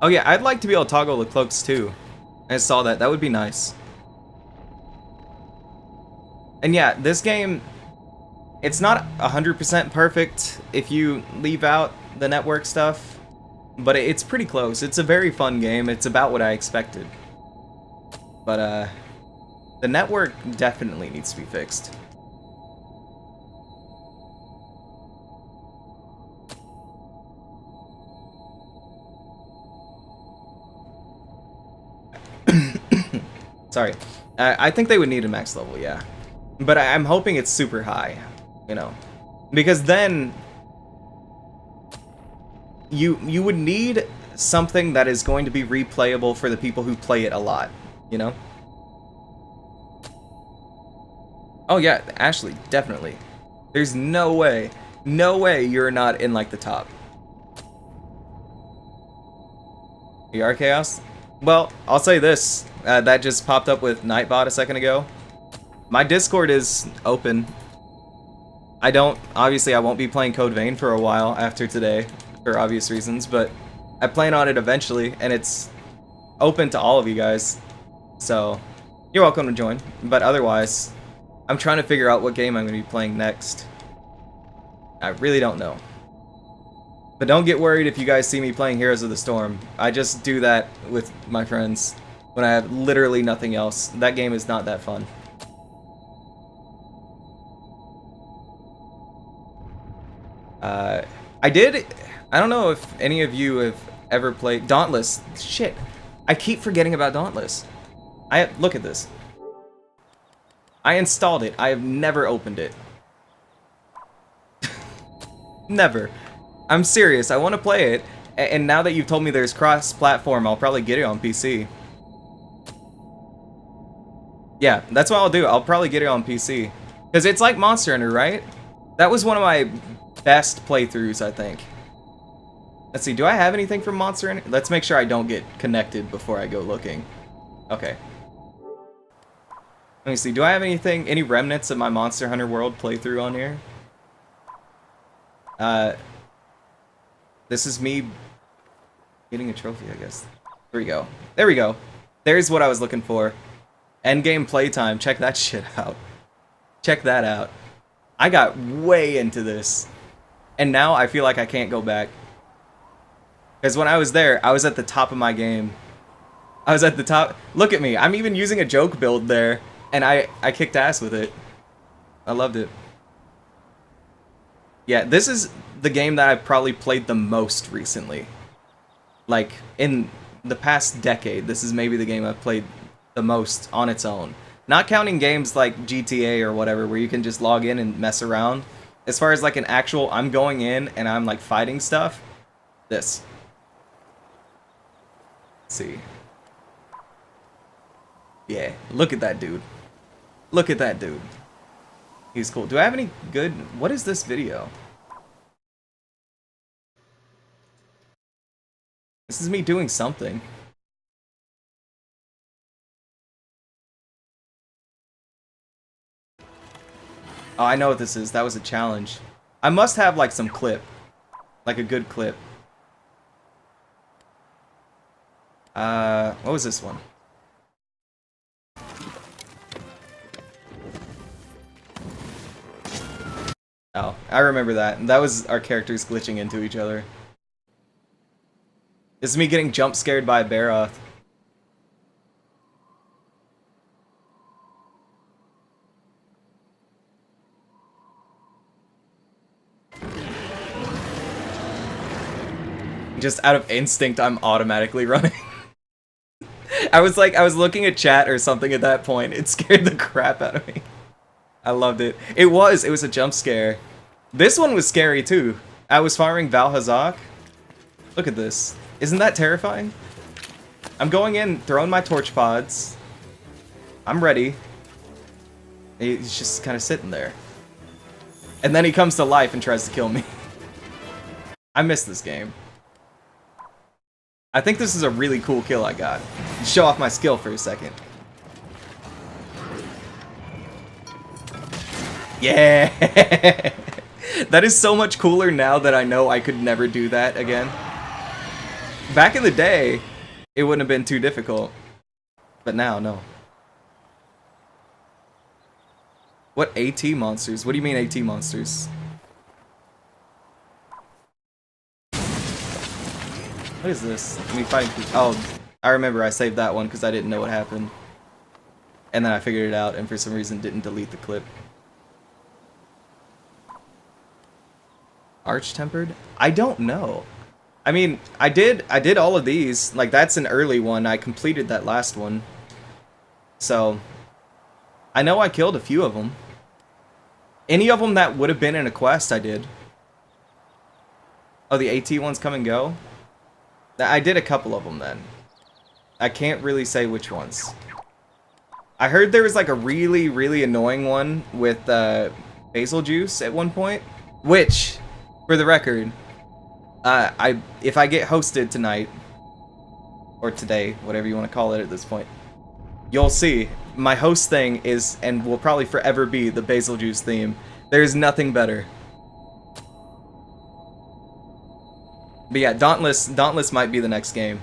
Oh yeah, I'd like to be able to toggle the cloaks too. I saw that. That would be nice. And yeah, this game, it's not 100% perfect if you leave out the network stuff, but it's pretty close. It's a very fun game. It's about what I expected. But the network definitely needs to be fixed. Sorry. I think they would need a max level, yeah. But I'm hoping it's super high, you know. Because then you would need something that is going to be replayable for the people who play it a lot, you know? Oh yeah, Ashley, definitely. There's no way you're not in like the top. You are Chaos? Well, I'll say this. That just popped up with Nightbot a second ago. My Discord is open. Obviously I won't be playing Code Vein for a while after today, for obvious reasons, but I plan on it eventually, and it's open to all of you guys. So, you're welcome to join. But otherwise, I'm trying to figure out what game I'm going to be playing next. I really don't know. But don't get worried if you guys see me playing Heroes of the Storm. I just do that with my friends when I have literally nothing else. That game is not that fun. I don't know if any of you have ever played Dauntless. Shit. I keep forgetting about Dauntless. Look at this. I installed it. I have never opened it. Never. I'm serious. I want to play it. And now that you've told me there's cross-platform, I'll probably get it on PC. Yeah, that's what I'll do. I'll probably get it on PC. Because it's like Monster Hunter, right? That was one of my best playthroughs, I think. Let's see, do I have anything from Monster Hunter? Let's make sure I don't get connected before I go looking. Okay. Let me see, do I have any remnants of my Monster Hunter World playthrough on here? This is me getting a trophy, I guess. Here we go. There we go. There's what I was looking for. Endgame playtime. Check that shit out. Check that out. I got way into this. And now I feel like I can't go back. Because when I was there, I was at the top of my game. I was at the top. Look at me. I'm even using a joke build there. And I kicked ass with it. I loved it. Yeah, this is the game that I've probably played the most recently. Like, in the past decade, this is maybe the game I've played the most on its own. Not counting games like GTA or whatever, where you can just log in and mess around. As far as like an actual, I'm going in and I'm like fighting stuff, this. see. Yeah, look at that dude. Look at that dude. He's cool. Do I have any good... What is this video? This is me doing something. Oh, I know what this is. That was a challenge. I must have, like, some clip. Like a good clip. What was this one? Oh, I remember that. That was our characters glitching into each other. This is me getting jump scared by a Baroth. Just out of instinct, I'm automatically running. I was looking at chat or something at that point. It scared the crap out of me. I loved it. It was a jump scare. This one was scary too. I was firing Valhazak. Look at this. Isn't that terrifying? I'm going in, throwing my torch pods. I'm ready. He's just kind of sitting there. And then he comes to life and tries to kill me. I miss this game. I think this is a really cool kill I got. Show off my skill for a second. Yeah! That is so much cooler now that I know I could never do that again. Back in the day, it wouldn't have been too difficult. But now, no. What AT monsters? What do you mean AT monsters? What is this? Me fighting. Oh, I remember I saved that one because I didn't know what happened. And then I figured it out and for some reason didn't delete the clip. Arch-tempered? I don't know. I mean, I did all of these. Like, that's an early one. I completed that last one. So, I know I killed a few of them. Any of them that would have been in a quest, I did. Oh, the AT ones come and go? I did a couple of them then. I can't really say which ones. I heard there was like a really, really annoying one with basil juice at one point. Which, for the record, if I get hosted tonight, or today, whatever you want to call it at this point, you'll see my host thing is, and will probably forever be, the basil juice theme. There's nothing better. But yeah, Dauntless might be the next game.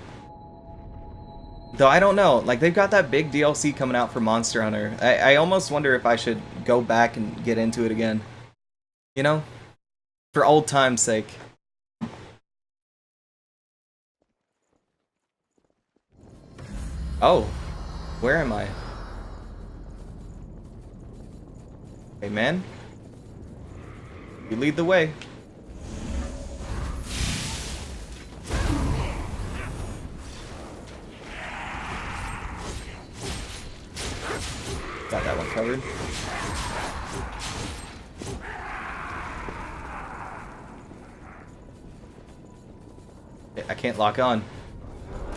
Though I don't know, like they've got that big DLC coming out for Monster Hunter. I almost wonder if I should go back and get into it again. You know? For old time's sake. Oh, where am I? Hey man, you lead the way. Got that one covered. I can't lock on.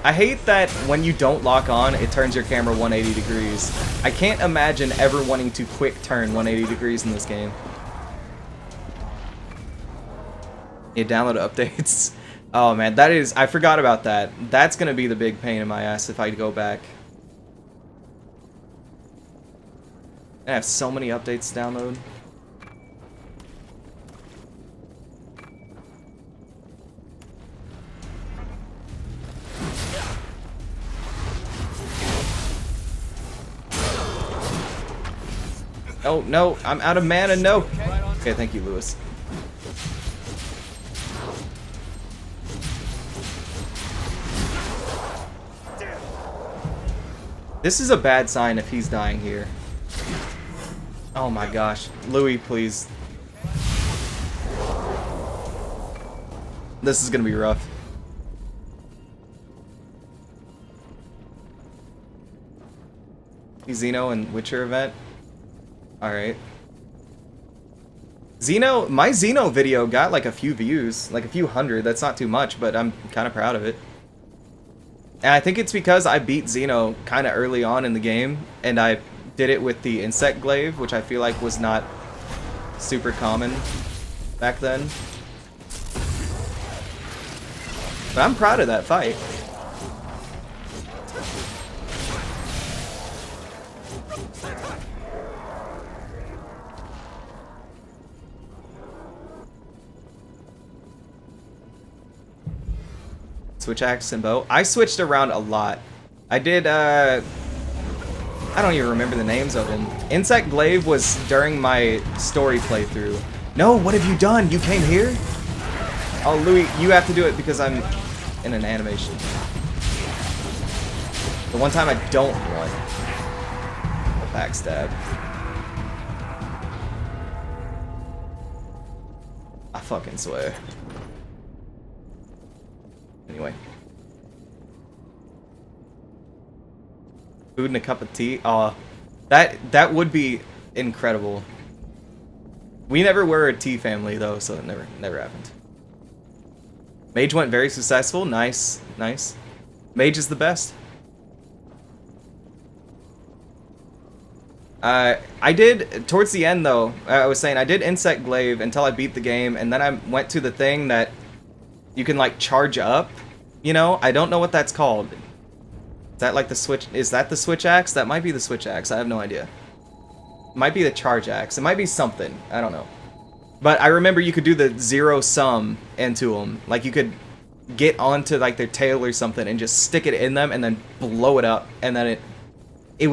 I hate that when you don't lock on, it turns your camera 180 degrees. I can't imagine ever wanting to quick turn 180 degrees in this game. Yeah, download updates. Oh man, that is... I forgot about that. That's gonna be the big pain in my ass if I go back. I have so many updates to download. Oh, no, I'm out of mana, no! Okay, thank you, Lewis. This is a bad sign if he's dying here. Oh my gosh. Louis, please. This is gonna be rough. Xeno and Witcher event? Alright. Xeno, my Xeno video got like a few views, like a few hundred. That's not too much, but I'm kind of proud of it. And I think it's because I beat Xeno kind of early on in the game, and I did it with the Insect Glaive, which I feel like was not super common back then. But I'm proud of that fight. Switch axe and bow. I switched around a lot. I did, I don't even remember the names of them. Insect Glaive was during my story playthrough. No, what have you done? You came here? Oh, Louis, you have to do it because I'm in an animation. The one time I don't want a backstab. I fucking swear. Anyway. Food and a cup of tea. That would be incredible. We never were a tea family though, so it never happened. Mage went very successful. Nice, nice. Mage is the best. I did towards the end though. I was saying I did Insect Glaive until I beat the game, and then I went to the thing that you can like charge up, you know? I don't know what that's called. Is that like the switch? Is that the switch axe? That might be the switch axe. I have no idea. It might be the charge axe. It might be something. I don't know. But I remember you could do the zero sum into them. Like you could get onto like their tail or something and just stick it in them and then blow it up, and then it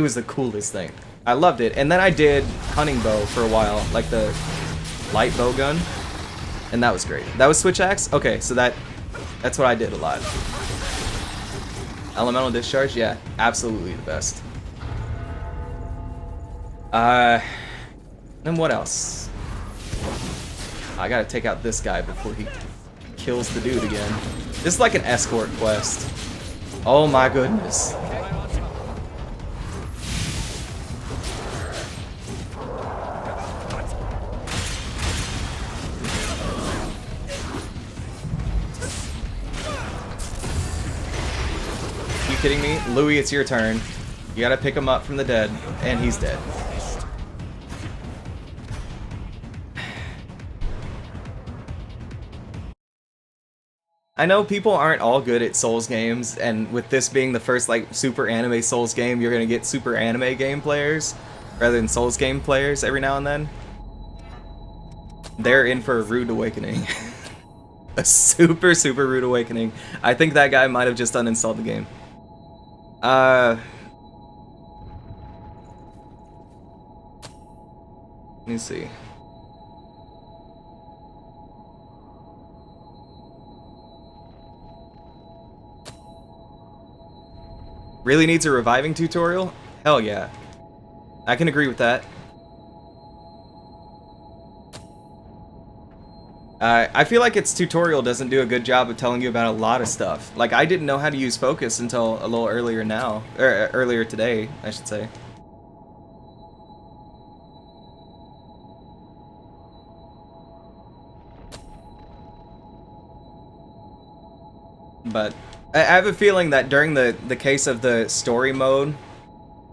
was the coolest thing. I loved it. And then I did hunting bow for a while, like the light bow gun. And that was great. That was switch axe? Okay, so that's what I did a lot. Elemental discharge? Yeah, absolutely the best. Then what else? I gotta take out this guy before he kills the dude again. This is like an escort quest. Oh my goodness. Kidding me? Louis, it's your turn. You gotta pick him up from the dead, and he's dead. I know people aren't all good at Souls games, and with this being the first like super anime Souls game, you're gonna get super anime game players rather than Souls game players every now and then. They're in for a rude awakening. A super rude awakening. I think that guy might have just uninstalled the game. Let me see. Really needs a reviving tutorial? Hell yeah. I can agree with that. I feel like its tutorial doesn't do a good job of telling you about a lot of stuff. Like, I didn't know how to use focus until a little earlier now. Or earlier today, I should say. But I have a feeling that during the case of the story mode,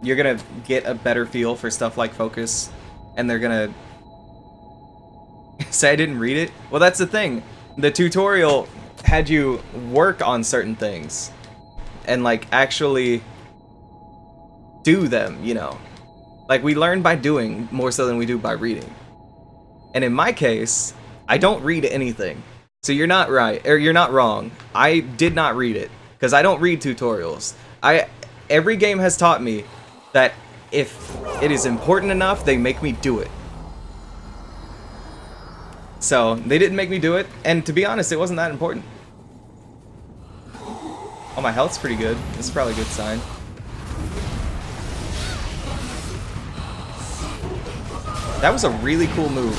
you're gonna get a better feel for stuff like focus, and they're gonna say I didn't read it. Well, that's the thing. The tutorial had you work on certain things and like actually do them, you know. Like we learn by doing more so than we do by reading. And in my case, I don't read anything. So you're not right, or you're not wrong. I did not read it because I don't read tutorials. Every game has taught me that if it is important enough, they make me do it. So, they didn't make me do it, and to be honest, it wasn't that important. Oh, my health's pretty good. This is probably a good sign. That was a really cool move.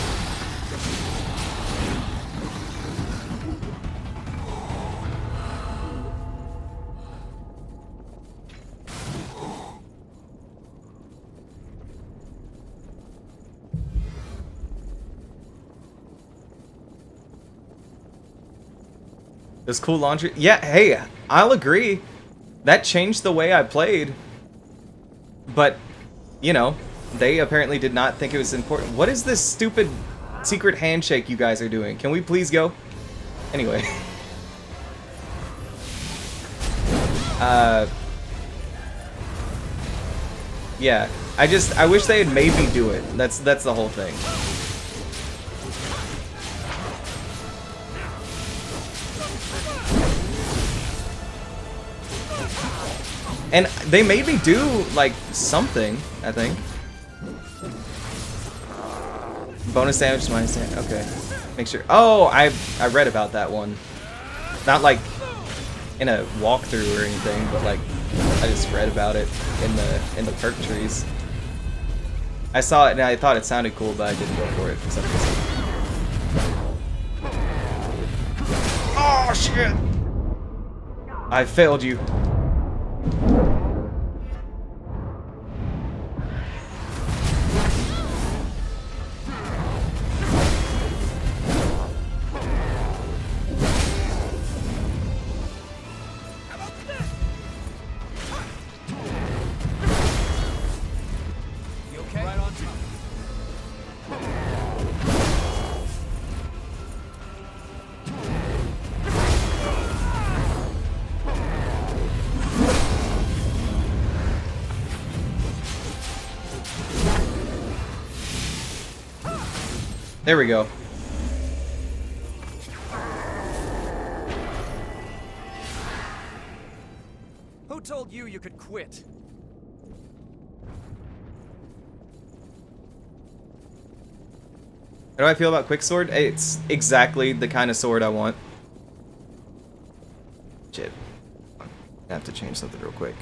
There's cool laundry. Yeah, hey, I'll agree. That changed the way I played. But, you know, they apparently did not think it was important. What is this stupid secret handshake you guys are doing? Can we please go? Anyway. Yeah. I wish they had made me do it. That's the whole thing. And they made me do, like, something, I think. Bonus damage, minus damage, okay. Make sure. Oh, I read about that one. Not, like, in a walkthrough or anything, but, like, I just read about it in the perk trees. I saw it and I thought it sounded cool, but I didn't go for it for some reason. Oh, shit! I failed you. You okay? Right on top. There we go. Who told you you could quit? How do I feel about Quicksword? It's exactly the kind of sword I want. Shit. I have to change something real quick.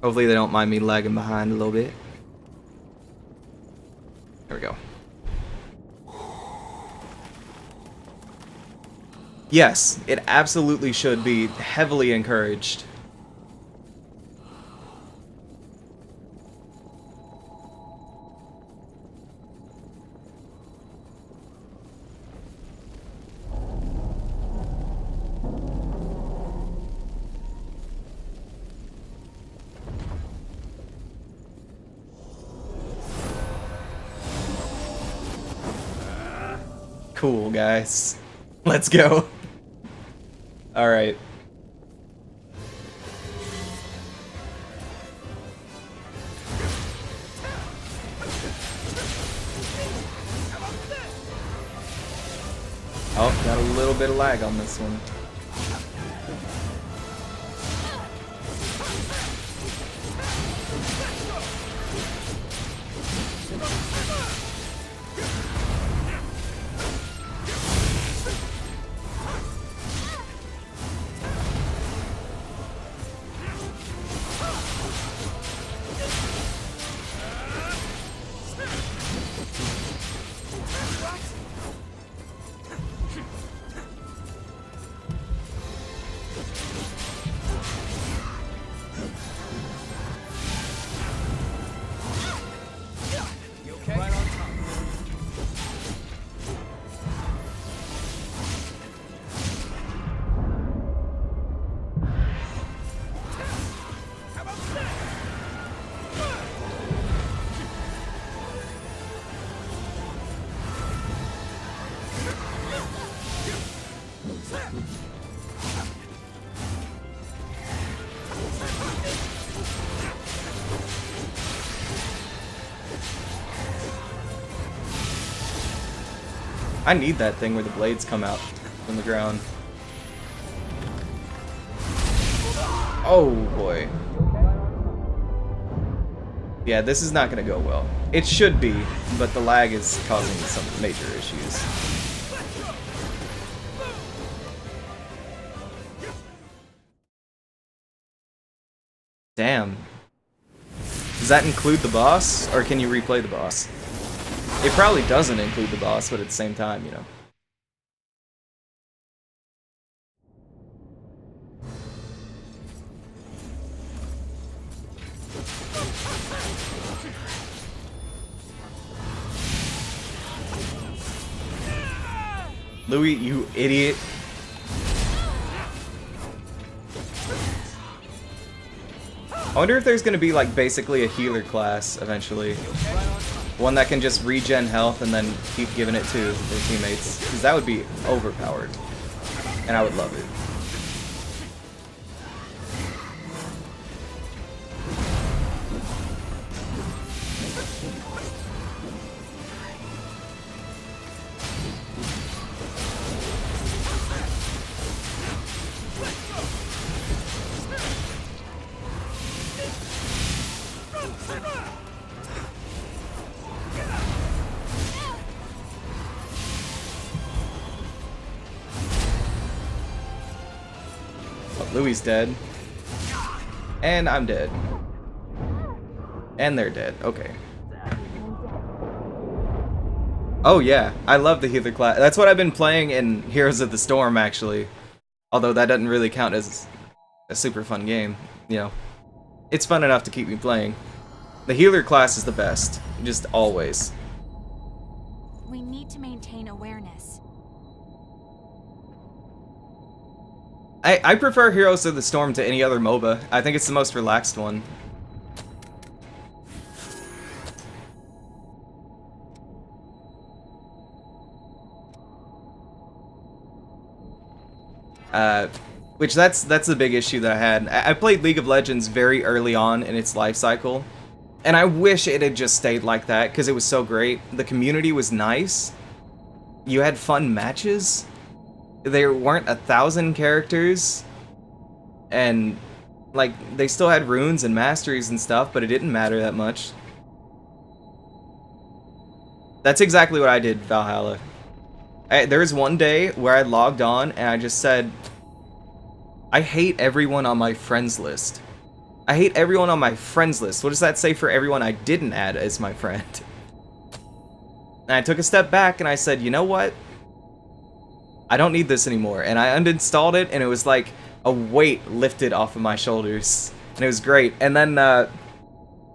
Hopefully they don't mind me lagging behind a little bit. There we go. Yes, it absolutely should be heavily encouraged. Cool, guys. Let's go. Alright. Oh, got a little bit of lag on this one. You okay? Right on top. How about that? I need that thing where the blades come out from the ground. Oh boy. Yeah, this is not gonna go well. It should be, but the lag is causing some major issues. Damn. Does that include the boss, or can you replay the boss? It probably doesn't include the boss, but at the same time, you know. Louis, you idiot. I wonder if there's gonna be like basically a healer class eventually. One that can just regen health and then keep giving it to their teammates. Because that would be overpowered. And I would love it. Louis dead. And I'm dead. And they're dead. Okay. Oh yeah, I love the healer class. That's what I've been playing in Heroes of the Storm, actually. Although that doesn't really count as a super fun game. You know, it's fun enough to keep me playing. The healer class is the best. Just always. We need to maintain awareness. I prefer Heroes of the Storm to any other MOBA. I think it's the most relaxed one. Which that's the big issue that I had. I played League of Legends very early on in its life cycle, and I wish it had just stayed like that because it was so great. The community was nice. You had fun matches. There weren't 1,000 characters, and like they still had runes and masteries and stuff, but it didn't matter that much. That's exactly what I did, Valhalla. There was one day where I logged on and I just said, I hate everyone on my friends list. I hate everyone on my friends list. What does that say for everyone I didn't add as my friend? And I took a step back and I said, you know what? I don't need this anymore. And I uninstalled it, and it was like a weight lifted off of my shoulders. And it was great. And then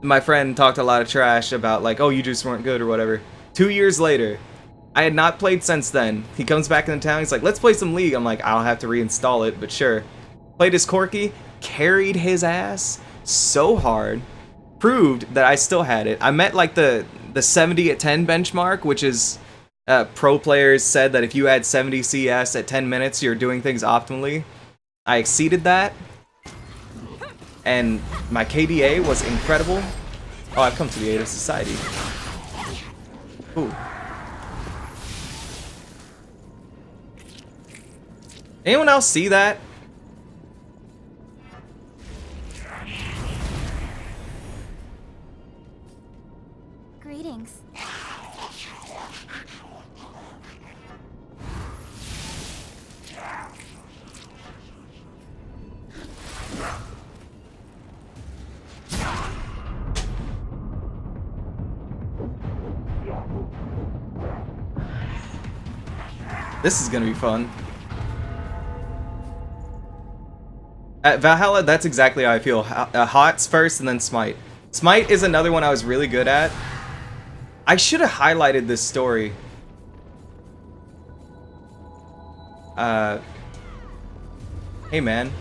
my friend talked a lot of trash about like, oh, you just weren't good or whatever. 2 years later, I had not played since then. He comes back into town, he's like, let's play some League. I'm like, I'll have to reinstall it, but sure. Played as Corky, carried his ass so hard, proved that I still had it. I met like the 70 at 10 benchmark, which is pro players said that if you had 70 CS at 10 minutes, you're doing things optimally. I exceeded that, and my KDA was incredible. Oh, I've come to the aid of society. Ooh. Anyone else see that? Greetings. This is gonna be fun. At Valhalla, that's exactly how I feel. Hots first and then Smite. Smite is another one I was really good at. I should have highlighted this story. Hey man.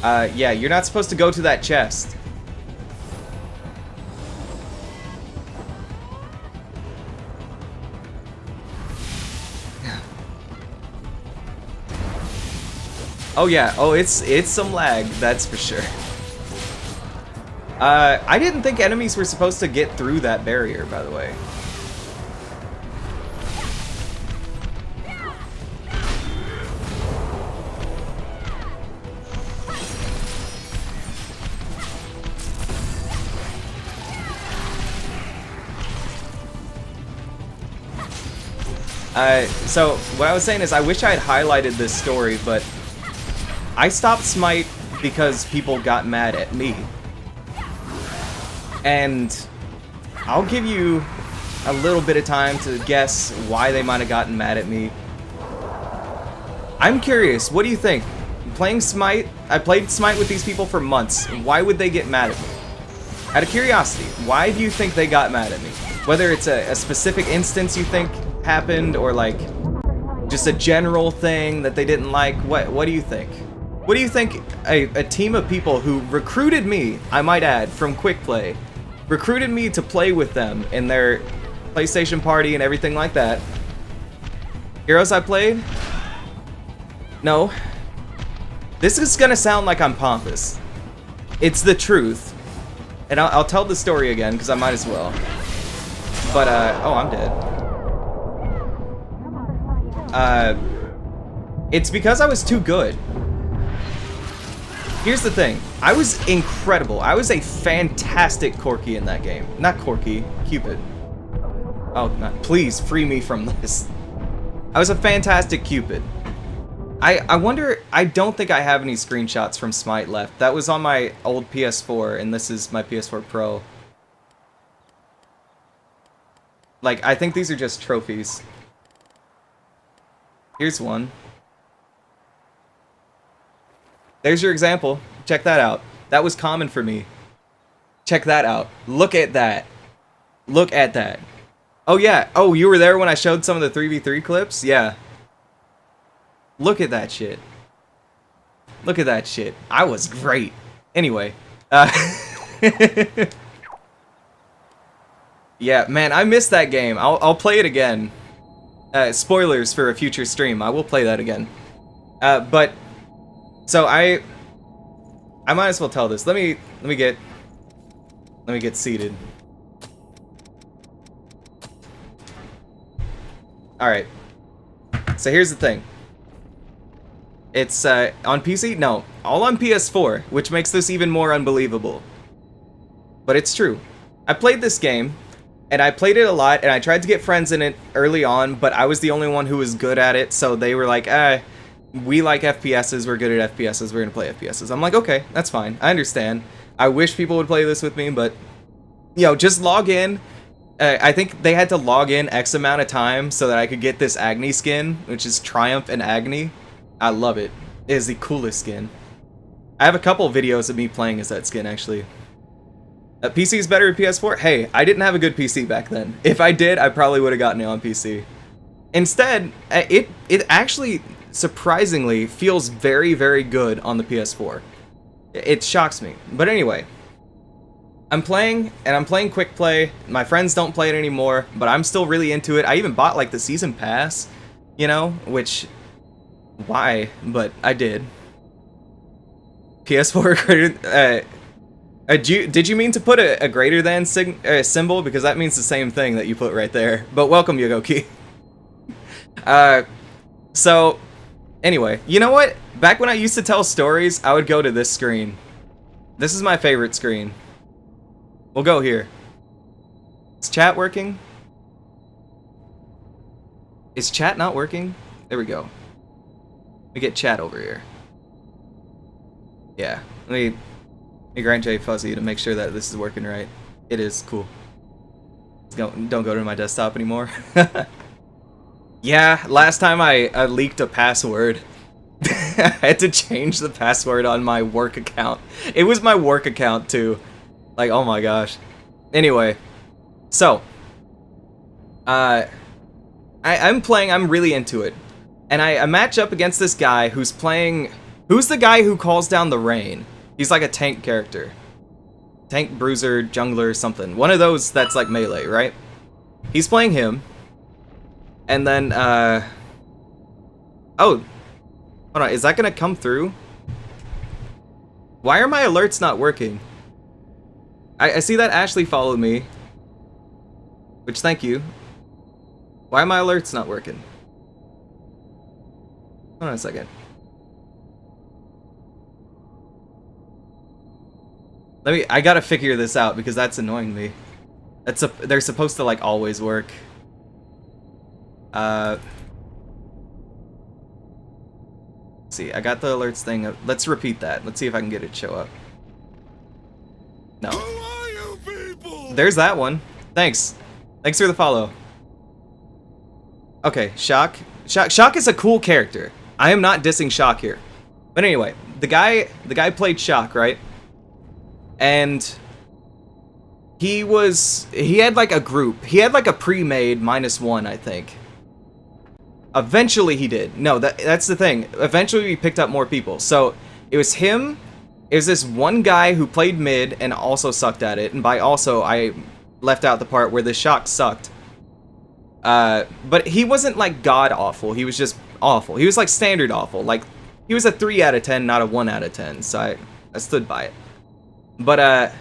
Yeah, you're not supposed to go to that chest. Oh yeah, oh it's some lag, that's for sure. I didn't think enemies were supposed to get through that barrier, by the way. So what I was saying is I wish I had highlighted this story, but I stopped Smite because people got mad at me. And I'll give you a little bit of time to guess why they might have gotten mad at me. I'm curious, what do you think? Playing Smite, I played Smite with these people for months. Why would they get mad at me? Out of curiosity, why do you think they got mad at me? Whether it's a specific instance you think happened, or like just a general thing that they didn't like, what do you think? What do you think a team of people who recruited me, I might add, from Quick Play, recruited me to play with them in their PlayStation party and everything like that. Heroes I played? No. This is gonna sound like I'm pompous. It's the truth. And I'll tell the story again, because I might as well. But, oh, I'm dead. It's because I was too good. Here's the thing. I was incredible. I was a fantastic Corky in that game. Not Corky, Cupid. Oh, not, please free me from this. I was a fantastic Cupid. I wonder, I don't think I have any screenshots from Smite left. That was on my old PS4, and this is my PS4 Pro. Like, I think these are just trophies. Here's one. There's your example. Check that out. That was common for me. Check that out. Look at that. Look at that. Oh yeah. Oh, you were there when I showed some of the 3v3 clips? Yeah. Look at that shit. Look at that shit. I was great. Anyway. Yeah, man, I missed that game. I'll play it again. Spoilers for a future stream. I will play that again. But so I might as well tell this. Let me get seated. All right. So here's the thing. It's on PC? No, all on PS4, which makes this even more unbelievable. But it's true. I played this game, and I played it a lot, and I tried to get friends in it early on, but I was the only one who was good at it, so they were like, we like FPSs, we're good at FPSs, we're gonna play FPSs. I'm like, okay, that's fine, I understand. I wish people would play this with me, but, you know, just log in. I think they had to log in X amount of time so that I could get this Agni skin, which is Triumph and Agni. I love it. It is the coolest skin. I have a couple videos of me playing as that skin, actually. PC is better at PS4? Hey, I didn't have a good PC back then. If I did, I probably would have gotten it on PC. Instead, it actually surprisingly feels very, very good on the PS4. It shocks me. But anyway, I'm playing, and I'm playing Quick Play. My friends don't play it anymore, but I'm still really into it. I even bought, like, the Season Pass, you know, which... Why? But I did. PS4 greater... did you mean to put a greater than symbol? Because that means the same thing that you put right there. But welcome, Yogoki. So, anyway, you know what? Back when I used to tell stories, I would go to this screen. This is my favorite screen. We'll go here. Is chat working? Is chat not working? There we go. Let me get chat over here. Yeah, let me grant J Fuzzy to make sure that this is working right. It is, cool. Don't go to my desktop anymore. Yeah, last time I leaked a password. I had to change the password on my work account. It was my work account too. Like, oh my gosh. Anyway, so I'm playing, I'm really into it. And I match up against this guy who's playing... Who's the guy who calls down the rain? He's like a tank character. Tank, bruiser, jungler, something. One of those that's like melee, right? He's playing him. And then, oh. Hold on, is that gonna come through? Why are my alerts not working? I see that Ashley followed me. Which, thank you. Why are my alerts not working? Hold on a second. I gotta figure this out because that's annoying me. They're supposed to like always work. Let's see, I got the alerts thing. Let's repeat that. Let's see if I can get it to show up. No. Who are you people? There's that one. Thanks. Thanks for the follow. Okay, Shock. Shock is a cool character. I am not dissing Shock here. But anyway, the guy played Shock, right? And he had like a group. He had like a pre-made -1, I think. Eventually he did. No, that's the thing. Eventually we picked up more people. So It was him. It was this one guy who played mid and also sucked at it. And by also, I left out the part where the shock sucked. But he wasn't like god awful. He was just awful. He was like standard awful. Like, he was a 3 out of 10, not a 1 out of 10. So I stood by it. But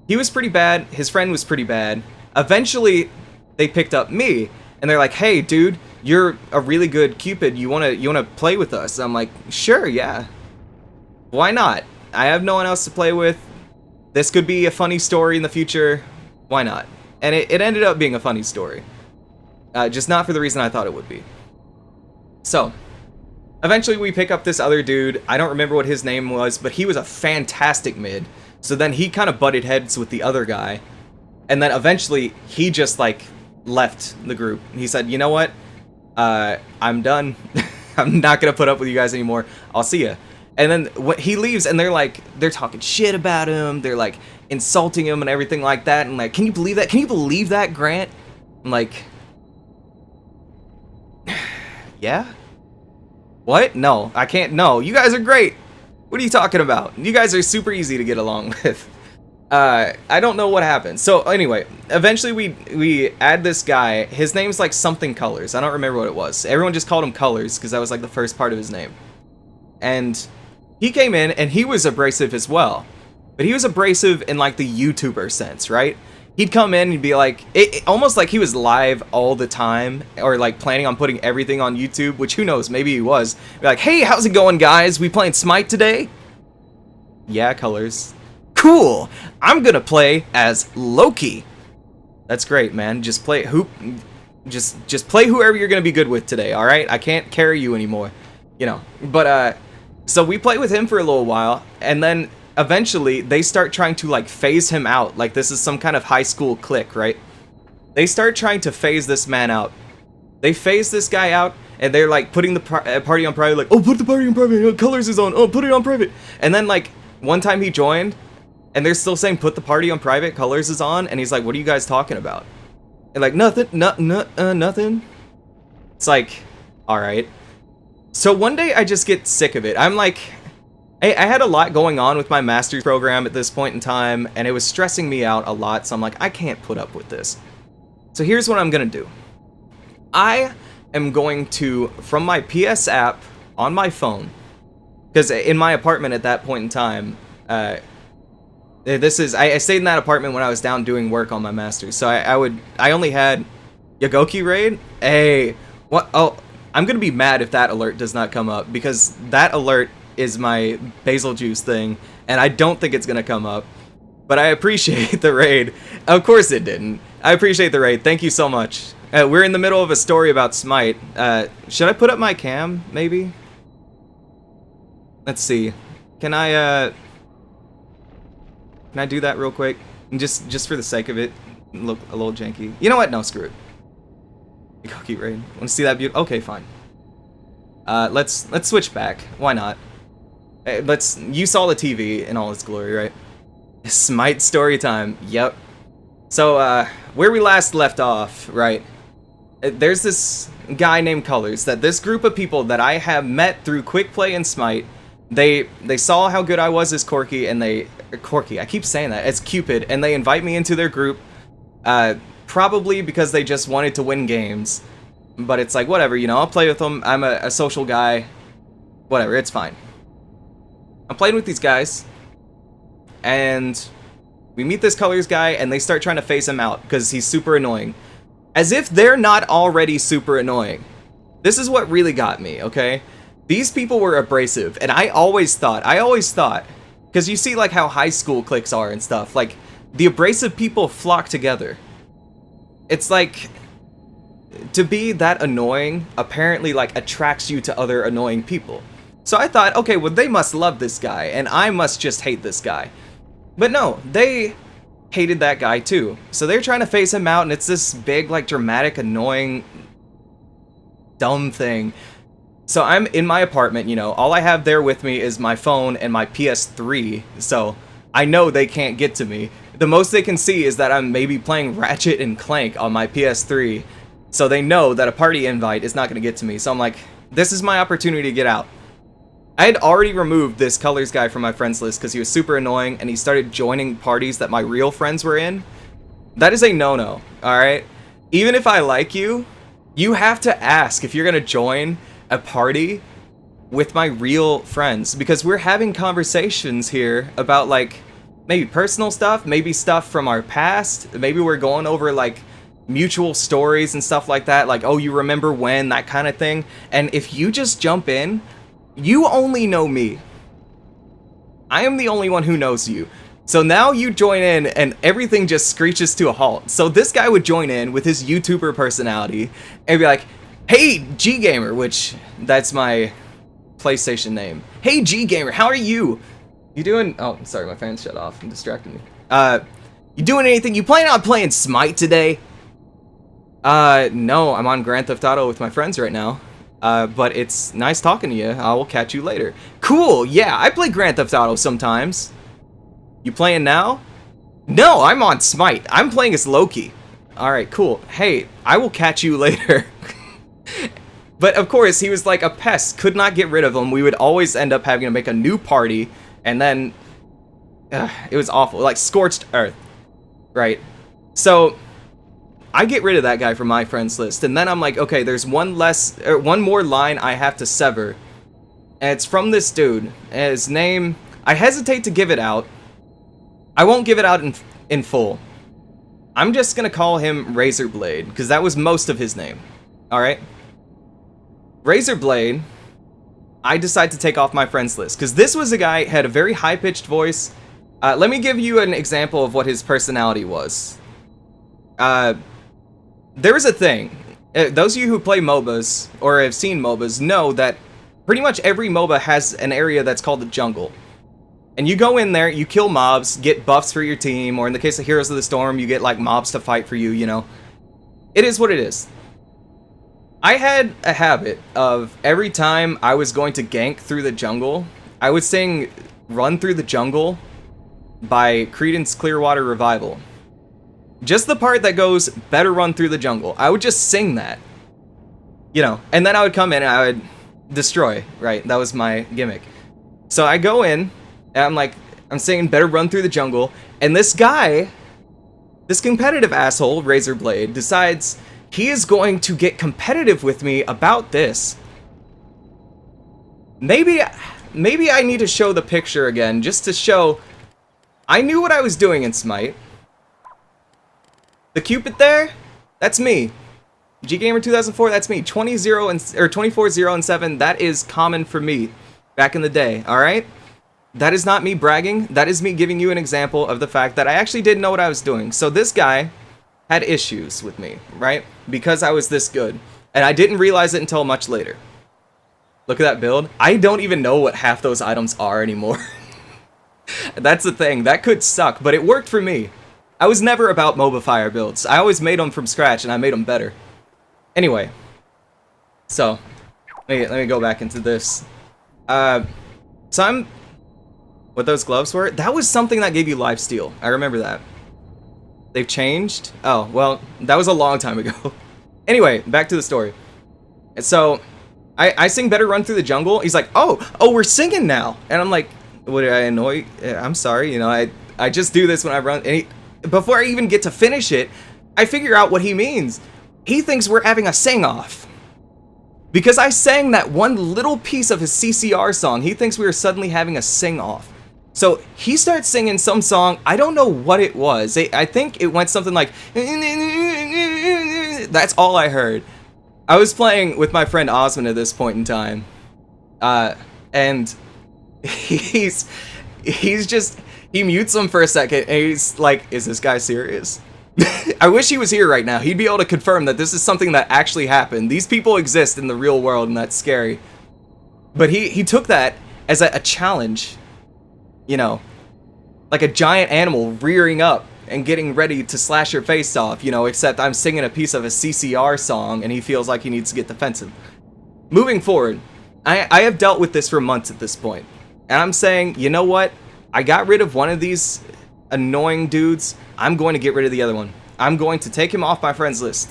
he was pretty bad. His friend was pretty bad. Eventually, they picked up me, and they're like, "Hey, dude, you're a really good Cupid. You wanna play with us?" I'm like, "Sure, yeah. Why not? I have no one else to play with. This could be a funny story in the future. Why not?" And it ended up being a funny story. Just not for the reason I thought it would be. So, eventually we pick up this other dude. I don't remember what his name was, but he was a fantastic mid. So then he kind of butted heads with the other guy. And then eventually he just like left the group. He said, "You know what? I'm done. I'm not going to put up with you guys anymore. I'll see ya." And then he leaves, and they're talking shit about him. They're like insulting him and everything like that. And like, "Can you believe that? Can you believe that, Grant?" I'm like, "Yeah? What? No, I can't. No, you guys are great. What are you talking about? You guys are super easy to get along with." I don't know what happened. So anyway, eventually we add this guy. His name's like something Colors. I don't remember what it was. Everyone just called him Colors because that was like the first part of his name. And he came in and he was abrasive as well. But he was abrasive in like the YouTuber sense, right? He'd come in and be like, almost like he was live all the time, or like planning on putting everything on YouTube, which who knows, maybe he was. Be like, "Hey, how's it going, guys? We playing Smite today?" "Yeah, Colors." "Cool. I'm gonna play as Loki." "That's great, man. Just play just play whoever you're gonna be good with today, all right? I can't carry you anymore, you know." But so we play with him for a little while, and then eventually they start trying to like phase him out. Like this is some kind of high school clique, right? They start trying to phase this man out. They phase this guy out, and they're like putting the party on private. Like, "Oh, put the party on private. Colors is on. Oh, put it on private." And then like one time he joined. And they're still saying, "Put the party on private, Colors is on." And he's like, "What are you guys talking about?" And like, "Nothing, nothing." It's like, all right. So one day I just get sick of it. I'm like, I had a lot going on with my master's program at this point in time, and it was stressing me out a lot. So I'm like, I can't put up with this. So here's what I'm going to do. I am going to, from my PS app on my phone, because in my apartment at that point in time, I stayed in that apartment when I was down doing work on my master's. So I only had Yagoki Raid. Hey, what? Oh, I'm gonna be mad if that alert does not come up, because that alert is my basil juice thing, and I don't think it's gonna come up. But I appreciate the raid. Of course it didn't. I appreciate the raid. Thank you so much. We're in the middle of a story about Smite. Should I put up my cam, maybe? Let's see. Can I do that real quick? Just for the sake of it. Look a little janky. You know what? No, screw it. Yagoki Raid. Want to see that beauty? Okay, fine. Let's switch back. Why not? You saw the TV in all its glory, right? Smite story time. Yep. So, where we last left off, right? There's this guy named Colors, that this group of people that I have met through Quick Play and Smite, they saw how good I was as Corky, and Corky, I keep saying that, as Cupid, and they invite me into their group, probably because they just wanted to win games. But it's like, whatever, you know, I'll play with them. I'm a social guy. Whatever, it's fine. I'm playing with these guys, and we meet this Colors guy, and they start trying to phase him out because he's super annoying. As if they're not already super annoying. This is what really got me, okay? These people were abrasive, and I always thought, because you see like how high school cliques are and stuff, like the abrasive people flock together. It's like, to be that annoying apparently like attracts you to other annoying people. So I thought, okay, well they must love this guy, and I must just hate this guy. But no, they hated that guy too. So they're trying to phase him out, and it's this big, like, dramatic, annoying, dumb thing. So I'm in my apartment, you know, all I have there with me is my phone and my PS3, so I know they can't get to me. The most they can see is that I'm maybe playing Ratchet and Clank on my PS3, so they know that a party invite is not going to get to me. So I'm like, this is my opportunity to get out. I had already removed this colors guy from my friends list because he was super annoying and he started joining parties that my real friends were in. That is a no-no, alright? Even if I like you, you have to ask if you're gonna join a party with my real friends, because we're having conversations here about, like, maybe personal stuff, maybe stuff from our past, maybe we're going over, like, mutual stories and stuff like that, like, oh, you remember when, that kind of thing. And if you just jump in, you only know me. I am the only one who knows you. So now you join in and everything just screeches to a halt. So this guy would join in with his YouTuber personality and be like, hey, G-Gamer, which that's my PlayStation name. Hey, G-Gamer, how are you? You doing... Oh, sorry, my fan shut off and distracted me. You doing anything? You planning on playing Smite today? No, I'm on Grand Theft Auto with my friends right now. But it's nice talking to you. I will catch you later. Cool, yeah, I play Grand Theft Auto sometimes. You playing now? No, I'm on Smite. I'm playing as Loki. Alright, cool. Hey, I will catch you later. But of course, he was like a pest. Could not get rid of him. We would always end up having to make a new party. And then... it was awful. Like, scorched earth. Right? So... I get rid of that guy from my friends list, and then I'm like, okay, there's one more line I have to sever, and it's from this dude. And his name, I hesitate to give it out. I won't give it out in full. I'm just gonna call him Razorblade, because that was most of his name. Alright? Razorblade, I decide to take off my friends list, because this was a guy who had a very high-pitched voice. Let me give you an example of what his personality was. There is a thing. Those of you who play MOBAs, or have seen MOBAs, know that pretty much every MOBA has an area that's called the jungle. And you go in there, you kill mobs, get buffs for your team, or in the case of Heroes of the Storm, you get, like, mobs to fight for you, you know. It is what it is. I had a habit of, every time I was going to gank through the jungle, I would sing Run Through the Jungle by Creedence Clearwater Revival. Just the part that goes, better run through the jungle. I would just sing that. You know, and then I would come in and I would destroy, right? That was my gimmick. So I go in, and I'm like, I'm singing better run through the jungle, and this guy, this competitive asshole, Razorblade, decides he is going to get competitive with me about this. Maybe I need to show the picture again, just to show I knew what I was doing in Smite. The Cupid there, that's me. G-Gamer 2004, that's me. 24-0-7, that is common for me back in the day, alright? That is not me bragging, that is me giving you an example of the fact that I actually didn't know what I was doing. So this guy had issues with me, right? Because I was this good. And I didn't realize it until much later. Look at that build. I don't even know what half those items are anymore. That's the thing, that could suck, but it worked for me. I was never about MOBA Fire builds. I always made them from scratch, and I made them better. Anyway. So, let me go back into this. So I'm... What those gloves were? That was something that gave you lifesteal. I remember that. They've changed? Oh, well, that was a long time ago. Anyway, back to the story. So, I sing Better Run Through the Jungle. He's like, oh, we're singing now. And I'm like, what, did I annoy? I'm sorry, you know, I just do this when I run... And before I even get to finish it, I figure out what he means. He thinks we're having a sing-off. Because I sang that one little piece of his CCR song, he thinks we were suddenly having a sing-off. So he starts singing some song, I don't know what it was. I think it went something like... That's all I heard. I was playing with my friend Osman at this point in time. And he's just... He mutes him for a second, and he's like, is this guy serious? I wish he was here right now. He'd be able to confirm that this is something that actually happened. These people exist in the real world, and that's scary. But he took that as a challenge. You know, like a giant animal rearing up and getting ready to slash your face off, you know, except I'm singing a piece of a CCR song, and he feels like he needs to get defensive. Moving forward, I have dealt with this for months at this point. And I'm saying, you know what? I got rid of one of these annoying dudes. I'm going to get rid of the other one. I'm going to take him off my friends list.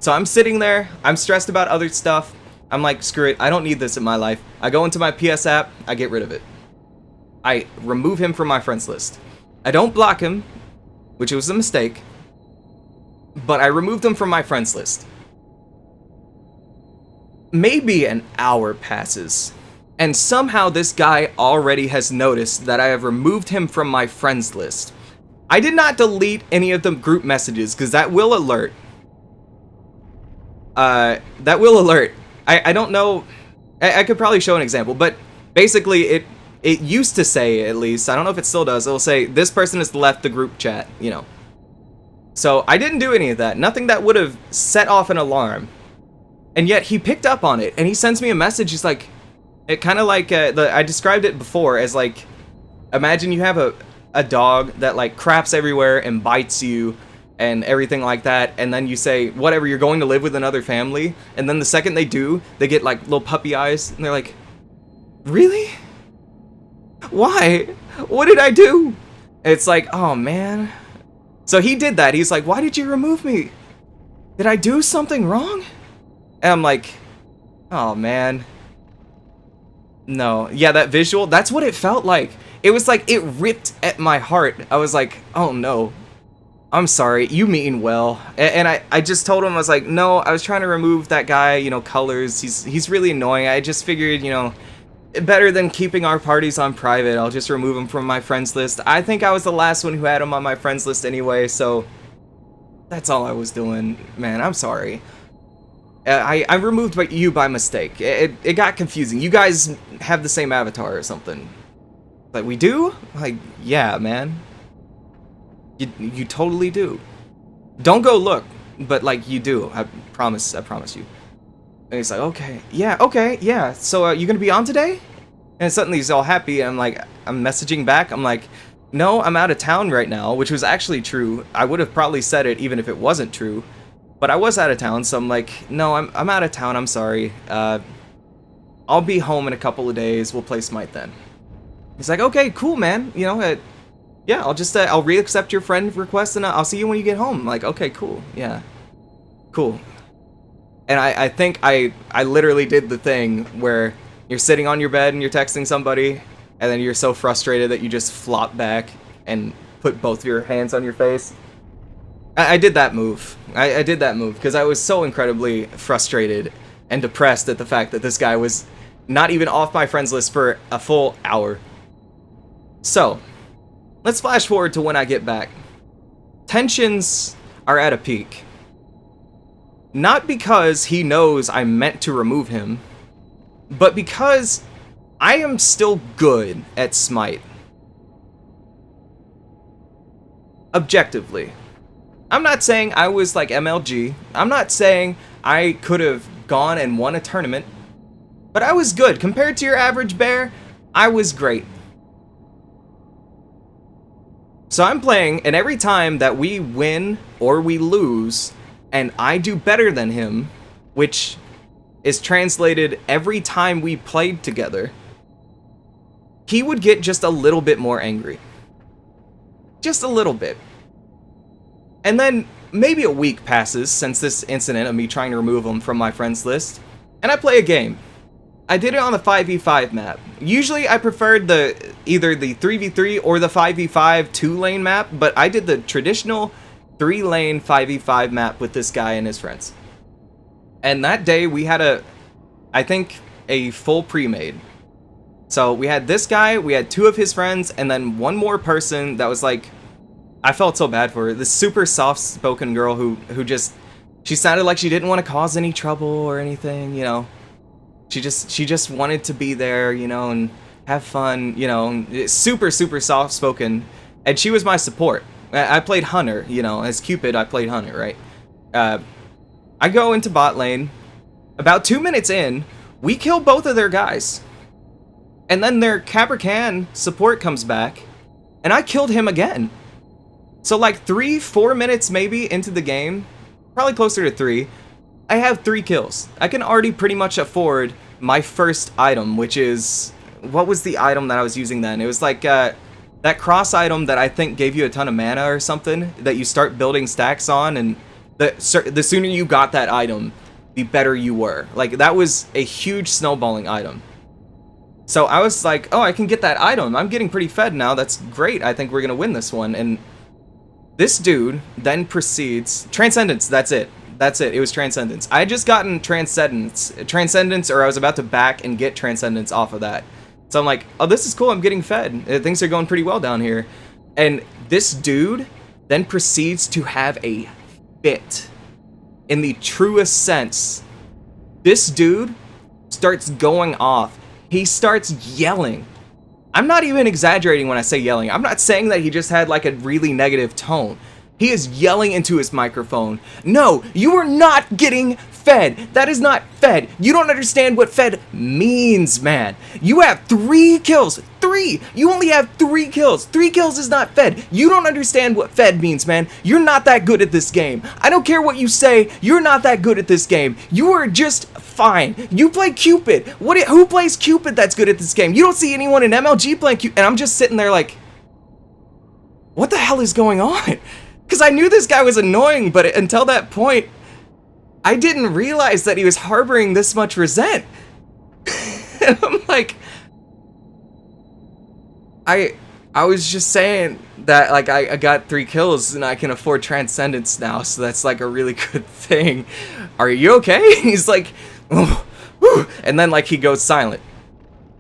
So I'm sitting there. I'm stressed about other stuff. I'm like, screw it, I don't need this in my life. I go into my PS app, I get rid of it. I remove him from my friends list. I don't block him, which was a mistake, but I removed him from my friends list. Maybe an hour passes, and somehow this guy already has noticed that I have removed him from my friends list. I did not delete any of the group messages, because that will alert. That will alert. I don't know, I could probably show an example, but basically it used to say, at least, I don't know if it still does, it'll say, this person has left the group chat, you know. So I didn't do any of that, nothing that would have set off an alarm. And yet he picked up on it, and he sends me a message, he's like, it kind of like, I described it before as like, imagine you have a dog that like craps everywhere and bites you, and everything like that, and then you say, whatever, you're going to live with another family, and then the second they do, they get like little puppy eyes, and they're like, really? Why? What did I do? It's like, oh man. So he did that. He's like, why did you remove me? Did I do something wrong? And I'm like, oh man. No. Yeah, that visual, that's what it felt like. It was like, it ripped at my heart. I was like, oh no. I'm sorry, you mean well. And I just told him, I was like, no, I was trying to remove that guy, you know, Colors. He's really annoying. I just figured, you know, better than keeping our parties on private, I'll just remove him from my friends list. I think I was the last one who had him on my friends list anyway, so that's all I was doing. Man, I'm sorry. I removed you by mistake. It got confusing. You guys have the same avatar or something. Like, we do? Like, yeah, man. You totally do. Don't go look, but like you do. I promise you. And he's like, okay, yeah. So you gonna be on today? And suddenly he's all happy. And I'm messaging back. I'm like, no, I'm out of town right now, which was actually true. I would have probably said it even if it wasn't true, but I was out of town. So I'm like, no, I'm out of town. I'm sorry. I'll be home in a couple of days. We'll play Smite then. He's like, okay, cool, man. You know, yeah, I'll just, I'll re-accept your friend request and I'll see you when you get home. I'm like, okay, cool, yeah, cool. And I think I literally did the thing where you're sitting on your bed and you're texting somebody, and then you're so frustrated that you just flop back and put both your hands on your face. I did that move. I did that move because I was so incredibly frustrated and depressed at the fact that this guy was not even off my friends list for a full hour. So, let's flash forward to when I get back. Tensions are at a peak. Not because he knows I meant to remove him, but because I am still good at Smite. Objectively. I'm not saying I was like MLG. I'm not saying I could have gone and won a tournament, but I was good. Compared to your average bear, I was great. So I'm playing, and every time that we win or we lose, and I do better than him, which is translated every time we played together, he would get just a little bit more angry. Just a little bit. And then maybe a week passes since this incident of me trying to remove him from my friends list, and I play a game. I did it on the 5v5 map. Usually I preferred either the 3v3 or the 5v5 2-lane map, but I did the traditional 3-lane 5v5 map with this guy and his friends. And that day we had I think a full pre-made. So we had this guy, we had 2 of his friends, and then one more person that was like, I felt so bad for her. This super soft-spoken girl who just, she sounded like she didn't want to cause any trouble or anything, you know. She just wanted to be there, you know, and have fun, you know. Super soft-spoken, and she was my support. I played Hunter, you know, as Cupid. I played Hunter, right? I go into bot lane. About 2 minutes in, we kill both of their guys, and then their Caprican support comes back, and I killed him again. So like 3-4 minutes maybe into the game, probably closer to 3. I have 3 kills. I can already pretty much afford my first item, which is, what was the item that I was using then? It was like that cross item that I think gave you a ton of mana or something that you start building stacks on, and the sooner you got that item, the better you were. Like, that was a huge snowballing item. So I was like, oh, I can get that item. I'm getting pretty fed now. That's great. I think we're going to win this one. And this dude then proceeds... Transcendence, that's it. That's it. It was Transcendence. I had just gotten Transcendence, or I was about to back and get Transcendence off of that. So I'm like, oh, this is cool. I'm getting fed. Things are going pretty well down here. And this dude then proceeds to have a fit. In the truest sense. This dude starts going off. He starts yelling. I'm not even exaggerating when I say yelling. I'm not saying that he just had like a really negative tone. He is yelling into his microphone. No, you are not getting fed. That is not fed. You don't understand what fed means, man. You have 3 kills. 3. You only have 3 kills. 3 kills is not fed. You don't understand what fed means, man. You're not that good at this game. I don't care what you say. You're not that good at this game. You are just fine. You play Cupid. Who plays Cupid that's good at this game? You don't see anyone in MLG playing Cupid. And I'm just sitting there like, what the hell is going on? Because I knew this guy was annoying, but until that point, I didn't realize that he was harboring this much resent. And I'm like, I was just saying that, like, I got 3 kills and I can afford Transcendence now, so that's like a really good thing. Are you okay? He's like, oh, whew. And then like he goes silent.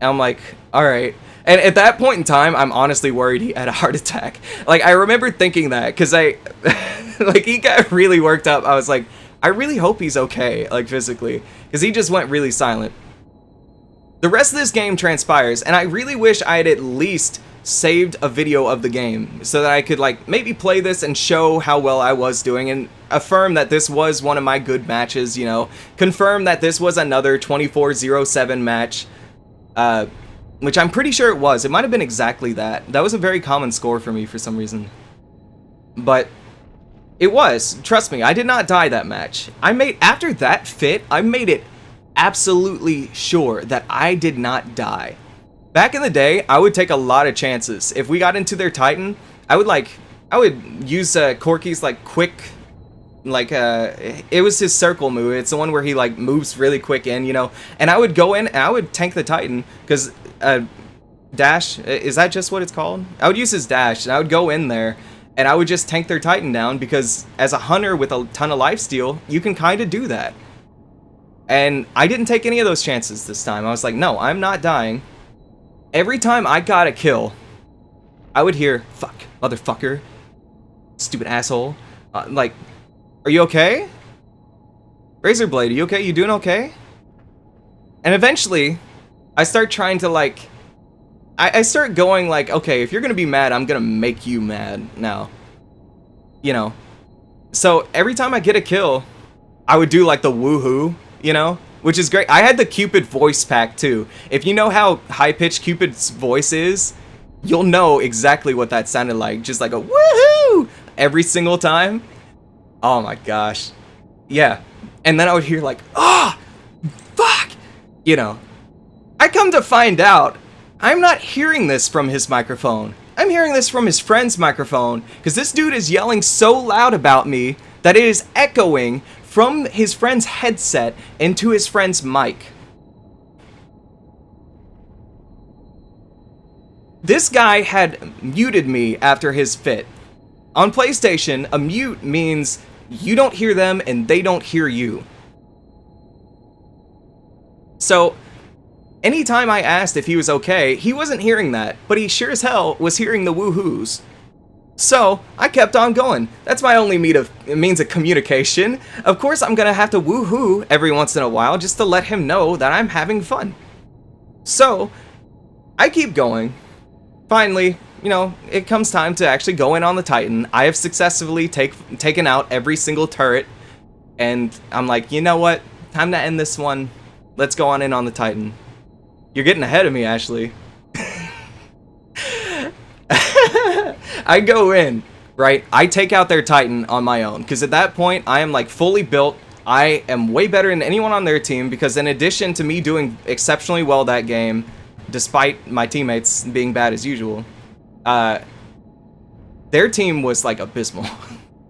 And I'm like, all right. And at that point in time, I'm honestly worried he had a heart attack. Like, I remember thinking that, because like, he got really worked up. I was like, I really hope he's okay, like, physically, because he just went really silent. The rest of this game transpires, and I really wish I had at least saved a video of the game, so that I could, like, maybe play this and show how well I was doing, and affirm that this was one of my good matches, you know, confirm that this was another 24-0-7 match, which I'm pretty sure it was. It might have been exactly that. That was a very common score for me for some reason. But it was. Trust me, I did not die that match. After that fit, I made it absolutely sure that I did not die. Back in the day, I would take a lot of chances. If we got into their Titan, I would use Corki's like quick, like it was his circle move. It's the one where he like moves really quick in, you know. And I would go in and I would tank the Titan because dash, is that just what it's called? I would use his dash and I would go in there and I would just tank their Titan down, because as a hunter with a ton of lifesteal, you can kind of do that. And I didn't take any of those chances this time. I was like, no, I'm not dying. Every time I got a kill, I would hear, fuck, motherfucker, stupid asshole. Like, are you okay? Razorblade, are you okay? You doing okay? And eventually, I start trying to, like, I start going like, okay, if you're gonna be mad, I'm gonna make you mad now. You know? So every time I get a kill, I would do like the woohoo, you know? Which is great. I had the Cupid voice pack too. If you know how high-pitched Cupid's voice is, you'll know exactly what that sounded like. Just like a woohoo! Every single time. Oh my gosh. Yeah. And then I would hear like, ah! Oh, fuck! You know. I come to find out, I'm not hearing this from his microphone. I'm hearing this from his friend's microphone, because this dude is yelling so loud about me that it is echoing from his friend's headset into his friend's mic. This guy had muted me after his fit. On PlayStation, a mute means you don't hear them and they don't hear you. So, anytime I asked if he was okay, he wasn't hearing that, but he sure as hell was hearing the woohoos. So, I kept on going. That's my only means of communication. Of course, I'm gonna have to woohoo every once in a while just to let him know that I'm having fun. So, I keep going. Finally, you know, it comes time to actually go in on the Titan. I have successfully taken out every single turret, and I'm like, you know what? Time to end this one. Let's go on in on the Titan. You're getting ahead of me, Ashley. I go in, right? I take out their Titan on my own, because at that point, I am like fully built. I am way better than anyone on their team, because in addition to me doing exceptionally well that game, despite my teammates being bad as usual, their team was like abysmal,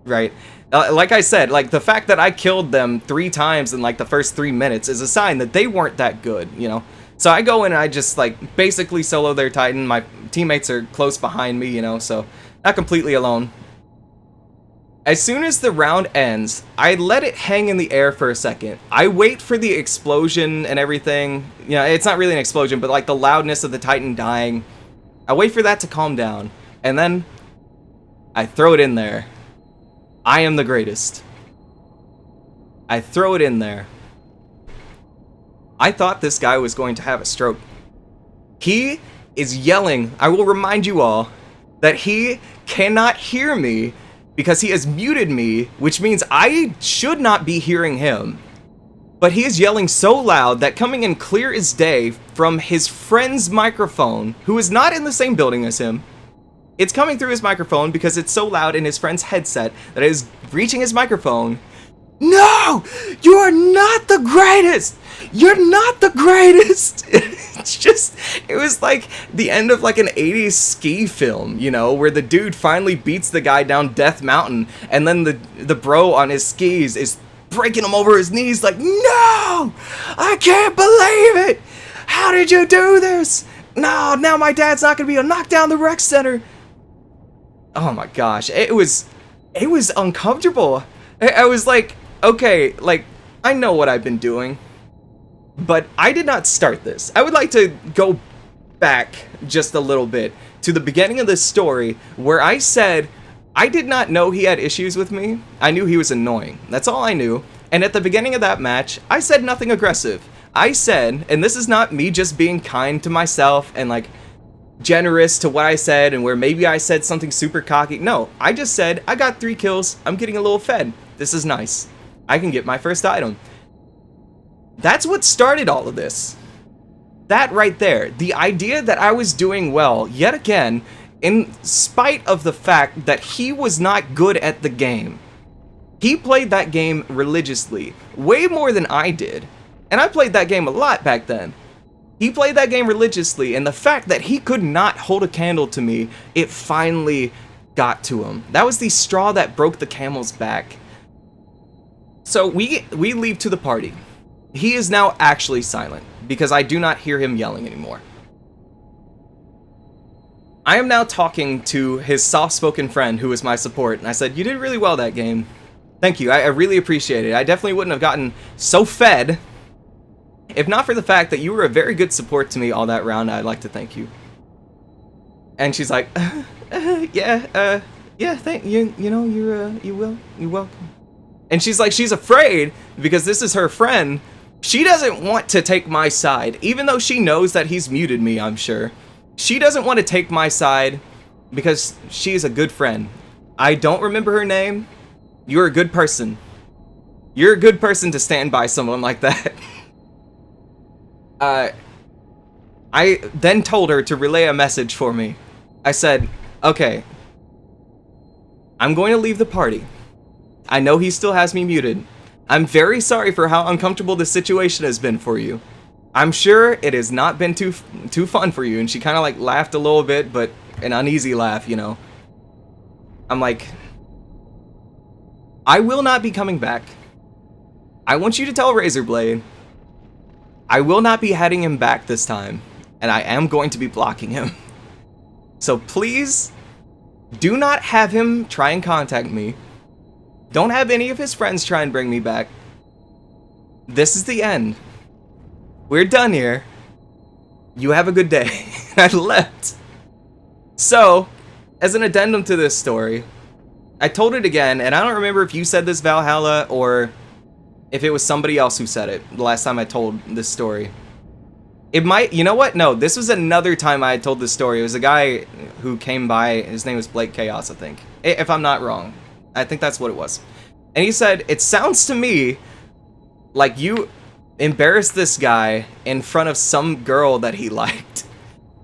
right? Like I said, like the fact that I killed them 3 times in like the first 3 minutes is a sign that they weren't that good, you know? So I go in and I just like basically solo their Titan. My teammates are close behind me, you know, so not completely alone. As soon as the round ends, I let it hang in the air for a second. I wait for the explosion and everything. You know, it's not really an explosion, but like the loudness of the Titan dying. I wait for that to calm down, and then I throw it in there. I am the greatest. I throw it in there. I thought this guy was going to have a stroke. He is yelling. I will remind you all that he cannot hear me because he has muted me, which means I should not be hearing him. But he is yelling so loud that coming in clear as day from his friend's microphone, who is not in the same building as him, it's coming through his microphone because it's so loud in his friend's headset that it is reaching his microphone. No! You are not the greatest! You're not the greatest! It's just, it was like the end of like an 80s ski film, you know, where the dude finally beats the guy down Death Mountain, and then the bro on his skis is breaking him over his knees like, no! I can't believe it! How did you do this? No, now my dad's not gonna be able to knock down the rec center. Oh my gosh, it was uncomfortable. I was like, okay, like, I know what I've been doing, but I did not start this. I would like to go back just a little bit to the beginning of this story where I said I did not know he had issues with me. I knew he was annoying. That's all I knew. And at the beginning of that match, I said nothing aggressive. I said, and this is not me just being kind to myself and like generous to what I said and where maybe I said something super cocky. No, I just said, I got 3 kills. I'm getting a little fed. This is nice. I can get my first item. That's what started all of this. That right there. The idea that I was doing well, yet again, in spite of the fact that he was not good at the game. He played that game religiously, way more than I did. And I played that game a lot back then. He played that game religiously, and the fact that he could not hold a candle to me, it finally got to him. That was the straw that broke the camel's back. So we leave to the party. He is now actually silent, because I do not hear him yelling anymore. I am now talking to his soft-spoken friend who is my support, and I said, you did really well that game. Thank you, I really appreciate it. I definitely wouldn't have gotten so fed if not for the fact that you were a very good support to me all that round. I'd like to thank you. And she's like, yeah, thank you. You know, you're welcome. And she's like, she's afraid because this is her friend. She doesn't want to take my side, even though she knows that he's muted me, I'm sure. She doesn't want to take my side because she is a good friend. I don't remember her name. You're a good person. You're a good person to stand by someone like that. I then told her to relay a message for me. I said, okay, I'm going to leave the party. I know he still has me muted. I'm very sorry for how uncomfortable this situation has been for you. I'm sure it has not been too fun for you. And she kind of like laughed a little bit, but an uneasy laugh, you know. I'm like, I will not be coming back. I want you to tell Razorblade I will not be heading him back this time, and I am going to be blocking him. So please, do not have him try and contact me. Don't have any of his friends try and bring me back. This is the end. We're done here. You have a good day. I left. So, as an addendum to this story, I told it again, and I don't remember if you said this, Valhalla, or if it was somebody else who said it the last time I told this story. It might, you know what? No, this was another time I had told this story. It was a guy who came by, his name was Blake Chaos, I think. If I'm not wrong. I think that's what it was. And he said, it sounds to me like you embarrassed this guy in front of some girl that he liked.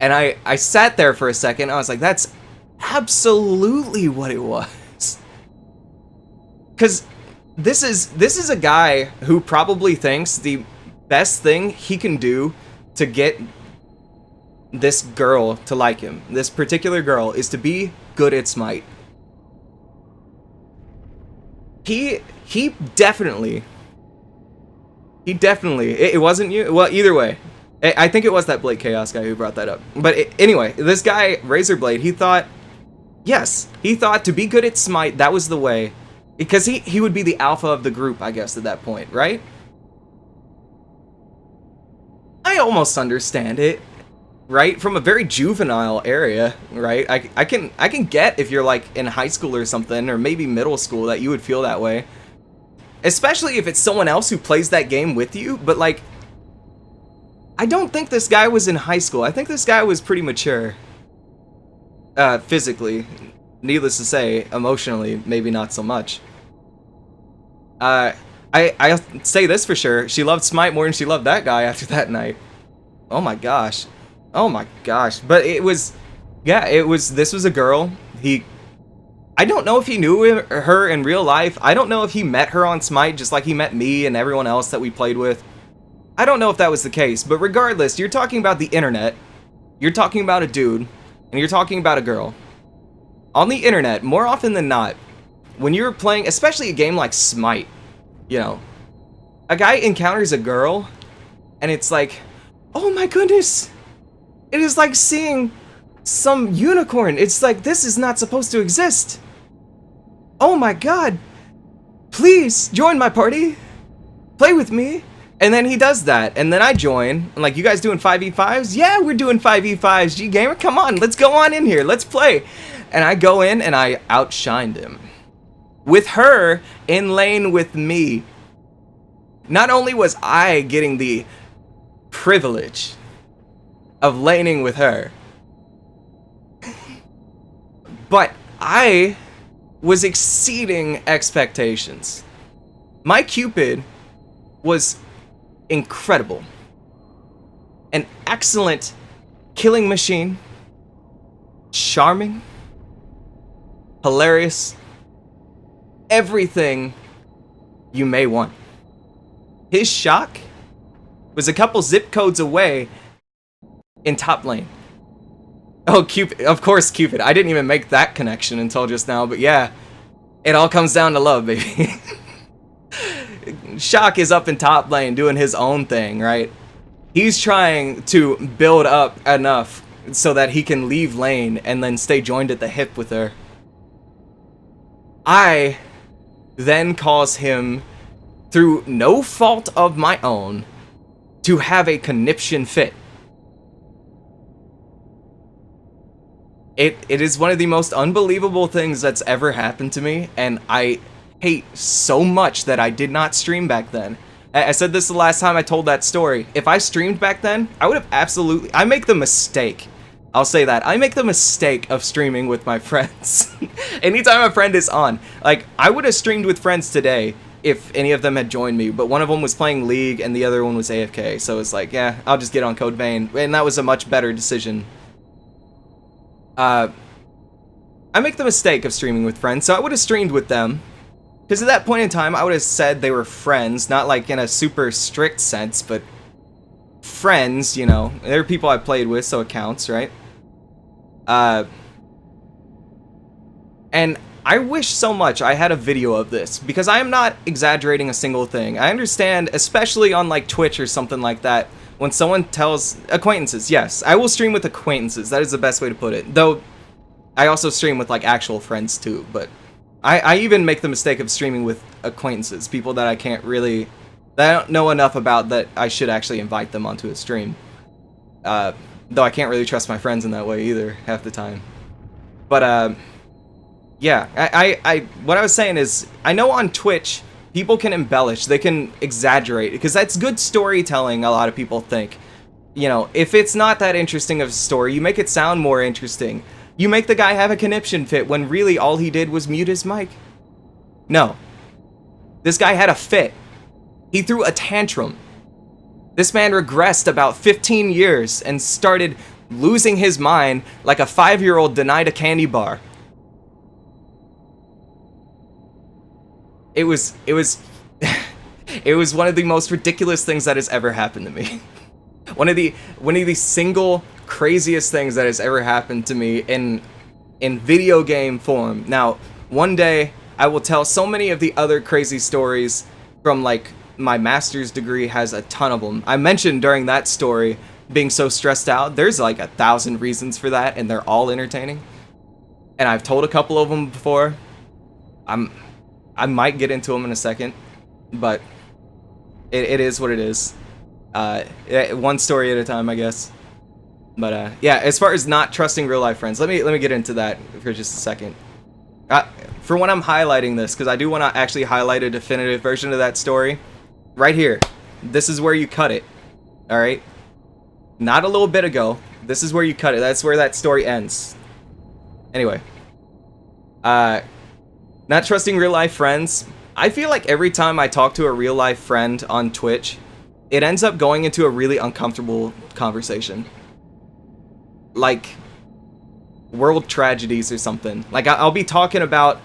And I sat there for a second, I was like, that's absolutely what it was. Because this is a guy who probably thinks the best thing he can do to get this girl to like him, this particular girl, is to be good at Smite. He definitely. It wasn't you. Well, either way, I think it was that Blake Chaos guy who brought that up. But anyway, this guy Razorblade, he thought to be good at Smite, that was the way, because he would be the alpha of the group, I guess, at that point, right? I almost understand it, right? From a very juvenile area, right? I can get if you're like in high school or something, or maybe middle school, that you would feel that way. Especially if it's someone else who plays that game with you, but like, I don't think this guy was in high school. I think this guy was pretty mature. Physically. Needless to say, emotionally, maybe not so much. I'll say this for sure. She loved Smite more than she loved that guy after that night. Oh my gosh. Oh my gosh. But it was, yeah, this was a girl. I don't know if he knew her in real life. I don't know if he met her on Smite just like he met me and everyone else that we played with. I don't know if that was the case, but regardless, you're talking about the internet. You're talking about a dude, and you're talking about a girl. On the internet, more often than not, when you're playing, especially a game like Smite, you know, a guy encounters a girl, and it's like, oh my goodness, it is like seeing some unicorn. It's like, this is not supposed to exist. Oh my god, please join my party, play with me. And then he does that, and then I join. I'm like, you guys doing 5v5s? Yeah, we're doing 5v5s, G-Gamer, come on, let's go on in here, let's play. And I go in, and I outshined him. With her in lane with me. Not only was I getting the privilege of laning with her, but I was exceeding expectations. My Cupid was incredible. An excellent killing machine. Charming. Hilarious. Everything you may want. His shock was a couple zip codes away in top lane. Oh, Cupid. Of course, Cupid. I didn't even make that connection until just now, but yeah. It all comes down to love, baby. Shock is up in top lane doing his own thing, right? He's trying to build up enough so that he can leave lane and then stay joined at the hip with her. I then cause him, through no fault of my own, to have a conniption fit. It is one of the most unbelievable things that's ever happened to me, and I hate so much that I did not stream back then. I said this the last time I told that story. If I streamed back then, I would have absolutely... I make the mistake. I'll say that. I make the mistake of streaming with my friends. Anytime a friend is on. Like, I would have streamed with friends today if any of them had joined me, but one of them was playing League and the other one was AFK, so it's like, yeah, I'll just get on Code Vein, and that was a much better decision. I make the mistake of streaming with friends, so I would have streamed with them. Because at that point in time, I would have said they were friends, not like in a super strict sense, but friends, you know. They're people I played with, so it counts, right? And I wish so much I had a video of this, because I am not exaggerating a single thing. I understand, especially on like Twitch or something like that, when someone tells... Acquaintances, yes. I will stream with acquaintances, that is the best way to put it. Though, I also stream with like actual friends too, but... I even make the mistake of streaming with acquaintances, people that I can't really... that I don't know enough about that I should actually invite them onto a stream. Though I can't really trust my friends in that way either, half the time. But, yeah, what I was saying is, I know on Twitch, people can embellish, they can exaggerate, because that's good storytelling, a lot of people think. You know, if it's not that interesting of a story, you make it sound more interesting. You make the guy have a conniption fit when really all he did was mute his mic. No. This guy had a fit. He threw a tantrum. This man regressed about 15 years and started losing his mind like a 5-year-old denied a candy bar. It was it was one of the most ridiculous things that has ever happened to me. One of the single craziest things that has ever happened to me in video game form. Now, one day I will tell so many of the other crazy stories from, like, my master's degree has a ton of them. I mentioned during that story being so stressed out. There's like 1,000 reasons for that, and they're all entertaining. And I've told a couple of them before. I might get into them in a second, but it is what it is. One story at a time, I guess. But yeah, as far as not trusting real life friends, let me get into that for just a second. For when I'm highlighting this, because I do want to actually highlight a definitive version of that story. Right here. This is where you cut it. Alright? Not a little bit ago. This is where you cut it. That's where that story ends. Anyway. Not trusting real life friends. I feel like every time I talk to a real life friend on Twitch, it ends up going into a really uncomfortable conversation. Like world tragedies or something. Like I'll be talking about,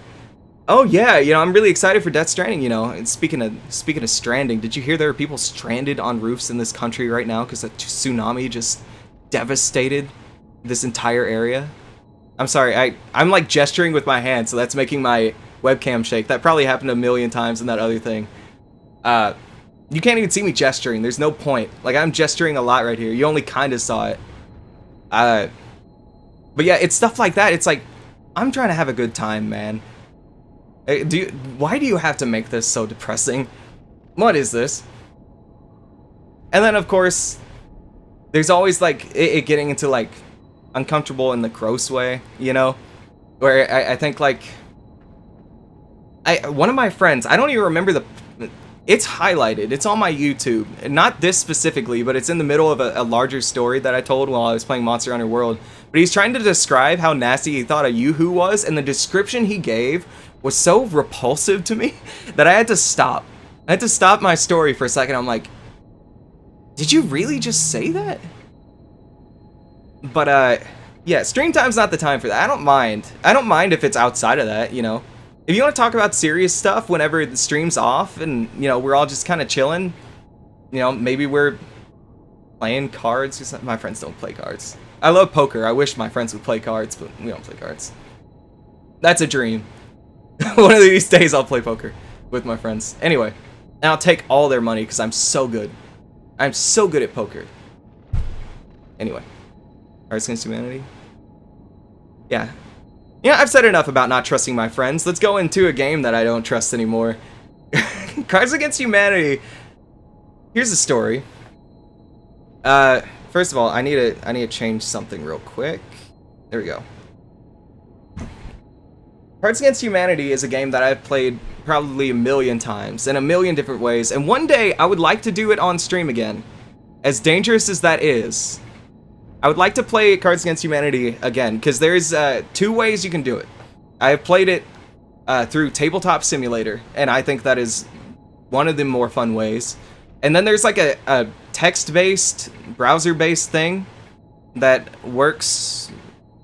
oh yeah, you know, I'm really excited for Death Stranding, you know. And speaking of stranding, did you hear there are people stranded on roofs in this country right now because a tsunami just devastated this entire area? I'm sorry, I'm like gesturing with my hand, so that's making my webcam shake. That probably happened a million times in that other thing. You can't even see me gesturing. There's no point. Like, I'm gesturing a lot right here. You only kind of saw it. But yeah, it's stuff like that. It's like, I'm trying to have a good time, man. Why do you have to make this so depressing? What is this? And then, of course, there's always, like, it getting into, like, uncomfortable in the gross way, you know? Where I think, like... one of my friends, I don't even remember the... It's highlighted. It's on my YouTube. Not this specifically, but it's in the middle of a larger story that I told while I was playing Monster Hunter World. But he's trying to describe how nasty he thought a Yoo-Hoo was, and the description he gave was so repulsive to me that I had to stop. I had to stop my story for a second. I'm like, did you really just say that? But, yeah, stream time's not the time for that. I don't mind. I don't mind if it's outside of that, you know. If you want to talk about serious stuff whenever the stream's off and, you know, we're all just kind of chilling, you know, maybe we're playing cards or something. My friends don't play cards. I love poker. I wish my friends would play cards, but we don't play cards. That's a dream. One of these days I'll play poker with my friends. Anyway, and I'll take all their money because I'm so good. I'm so good at poker. Anyway. Cards Against Humanity? Yeah. Yeah, I've said enough about not trusting my friends. Let's go into a game that I don't trust anymore. Cards Against Humanity. Here's the story. First of all, I need to change something real quick. There we go. Cards Against Humanity is a game that I've played probably a million times in a million different ways, and one day I would like to do it on stream again. As dangerous as that is, I would like to play Cards Against Humanity again, because there's 2 ways you can do it. I have played it through Tabletop Simulator, and I think that is one of the more fun ways. And then there's like a text-based, browser-based thing that works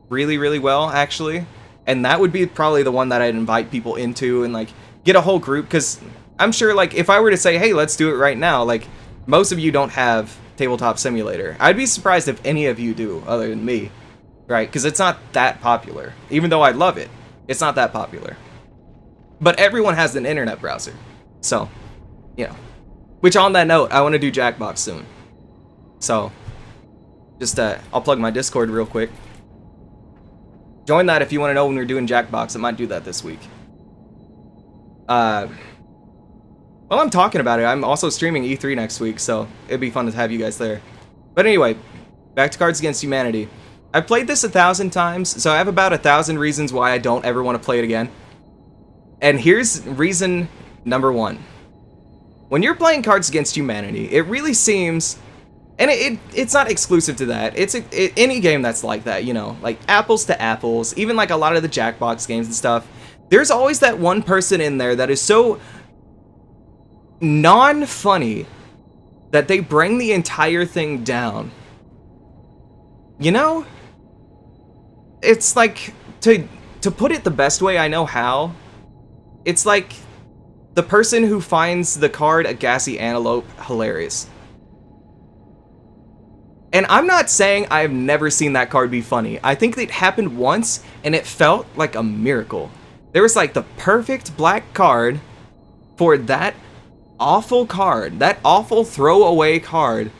really, really well, actually. And that would be probably the one that I'd invite people into and, like, get a whole group, because I'm sure, like, if I were to say, hey, let's do it right now, like, most of you don't have Tabletop Simulator. I'd be surprised if any of you do, other than me, right? Because it's not that popular. Even though I love it, it's not that popular. But everyone has an internet browser, so, you know. Which, on that note, I want to do Jackbox soon. So, just, I'll plug my Discord real quick. Join that if you want to know when we're doing Jackbox. I might do that this week. While I'm talking about it, I'm also streaming E3 next week, so it'd be fun to have you guys there. But anyway, back to Cards Against Humanity. I've played this 1,000 times, so I have about 1,000 reasons why I don't ever want to play it again. And here's reason number 1. When you're playing Cards Against Humanity, it really seems... And it's not exclusive to that. It's any game that's like that, you know. Like, apples to apples, even like a lot of the Jackbox games and stuff. There's always that one person in there that is so... non-funny that they bring the entire thing down. You know? It's like, to put it the best way I know how, it's like the person who finds the card a gassy antelope hilarious. And I'm not saying I've never seen that card be funny. I think it happened once, and it felt like a miracle. There was like the perfect black card for that awful card, that awful throwaway card,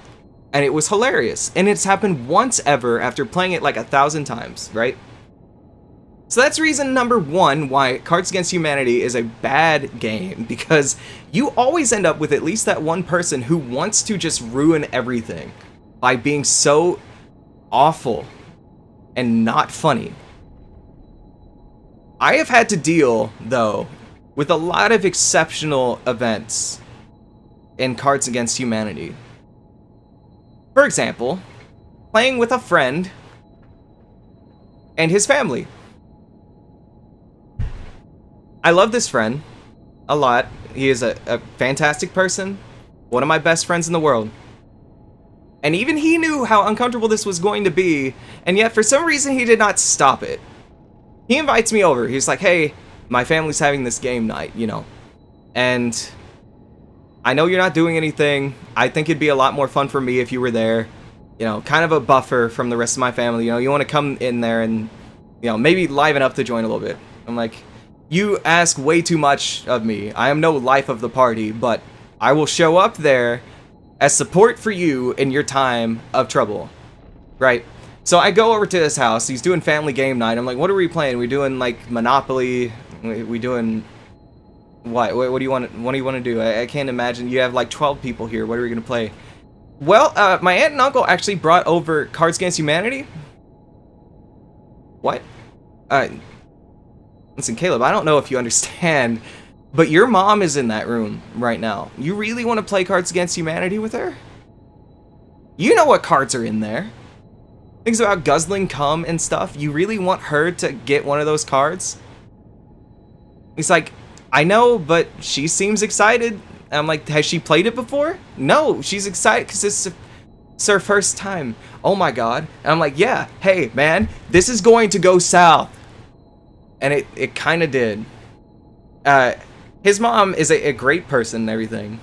and it was hilarious. And it's happened once ever after playing it like 1,000 times, right? So that's reason number one why Cards Against Humanity is a bad game, because you always end up with at least that one person who wants to just ruin everything by being so awful and not funny. I have had to deal, though, with a lot of exceptional events in Cards Against Humanity. For example, playing with a friend and his family. I love this friend a lot. He is a fantastic person, one of my best friends in the world. And even he knew how uncomfortable this was going to be, and yet for some reason he did not stop it. He invites me over. He's like, hey, my family's having this game night, you know, and I know you're not doing anything. I think it'd be a lot more fun for me if you were there, you know, kind of a buffer from the rest of my family. You know, you want to come in there and, you know, maybe liven up the joint a little bit. I'm like, you ask way too much of me. I am no life of the party, but I will show up there as support for you in your time of trouble, right? So I go over to his house. He's doing family game night. I'm like, what are we playing? We doing like Monopoly? We doing what? What do you want? What do you want to do? I can't imagine. You have like 12 people here. What are we gonna play? Well, my aunt and uncle actually brought over Cards Against Humanity. What? Listen, Caleb, I don't know if you understand, but your mom is in that room right now. You really want to play Cards Against Humanity with her? You know what cards are in there. Things about guzzling cum and stuff. You really want her to get one of those cards? He's like, I know, but she seems excited. And I'm like, has she played it before? No, she's excited because it's her first time. Oh my god. And I'm like, yeah, hey, man, this is going to go south. And it kind of did. His mom is a great person and everything.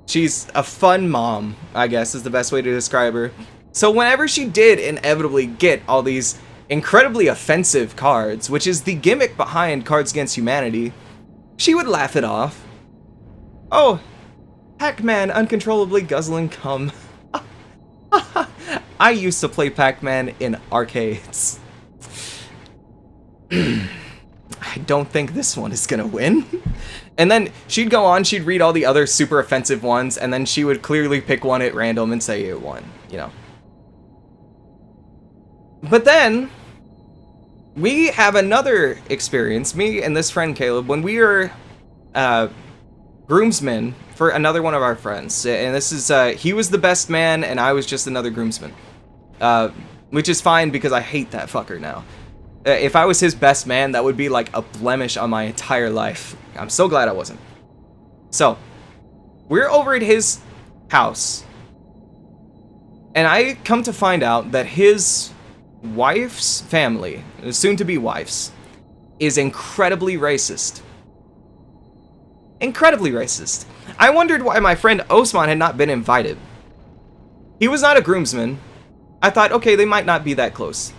She's a fun mom, I guess is the best way to describe her. So whenever she did inevitably get all these incredibly offensive cards, which is the gimmick behind Cards Against Humanity, she would laugh it off. Oh, Pac-Man uncontrollably guzzling cum. I used to play Pac-Man in arcades. I don't think this one is gonna win. And then she'd go on, she'd read all the other super offensive ones, and then she would clearly pick one at random and say it won, you know. But then, we have another experience, me and this friend Caleb, when we were groomsmen for another one of our friends. And this is, he was the best man, and I was just another groomsman. Which is fine, because I hate that fucker now. If I was his best man, that would be like a blemish on my entire life. I'm so glad I wasn't. So, we're over at his house. And I come to find out that his wife's family, soon to be wife's, is incredibly racist. Incredibly racist. I wondered why my friend Osman had not been invited. He was not a groomsman. I thought, okay, they might not be that close.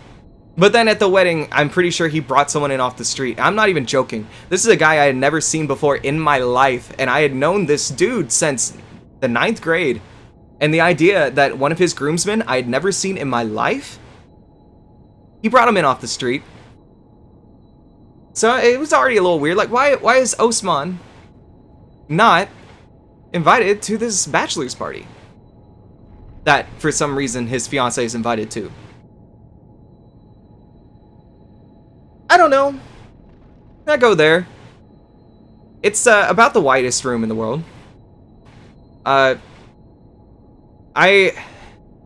But then at the wedding, I'm pretty sure he brought someone in off the street. I'm not even joking. This is a guy I had never seen before in my life, and I had known this dude since the 9th grade. And the idea that one of his groomsmen I had never seen in my life, he brought him in off the street. So it was already a little weird. Like, why is Osman not invited to this bachelor's party that, for some reason, his fiancée is invited to? I don't know. I go there. It's about the widest room in the world. I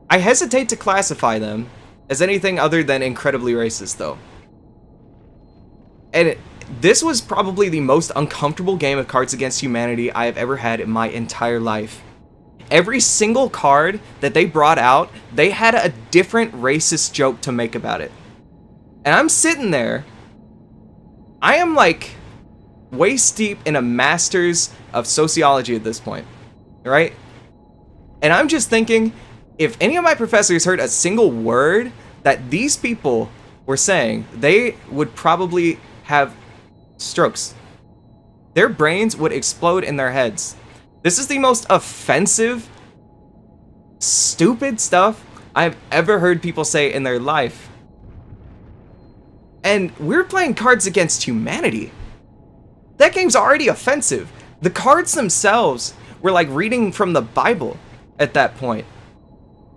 hesitate to classify them as anything other than incredibly racist, though. And this was probably the most uncomfortable game of Cards Against Humanity I have ever had in my entire life. Every single card that they brought out, they had a different racist joke to make about it. And I'm sitting there. I am like waist deep in a master's of sociology at this point, right? And I'm just thinking, if any of my professors heard a single word that these people were saying, they would probably have strokes. Their brains would explode in their heads. This is the most offensive, stupid stuff I've ever heard people say in their life. And we're playing Cards Against Humanity. That game's already offensive. The cards themselves were like reading from the Bible at that point.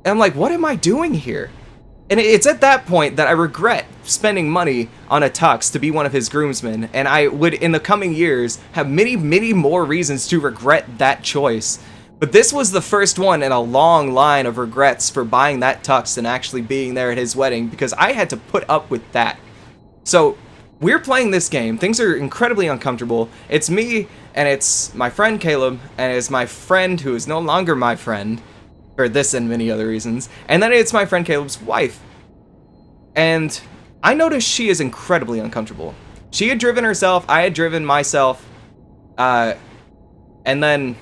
And I'm like, what am I doing here? And it's at that point that I regret spending money on a tux to be one of his groomsmen. And I would, in the coming years, have many, many more reasons to regret that choice. But this was the first one in a long line of regrets for buying that tux and actually being there at his wedding, because I had to put up with that. So, we're playing this game. Things are incredibly uncomfortable. It's me, and it's my friend Caleb, and it's my friend who is no longer my friend, for this and many other reasons, and then it's my friend Caleb's wife. And I noticed she is incredibly uncomfortable. She had driven herself, I had driven myself, and then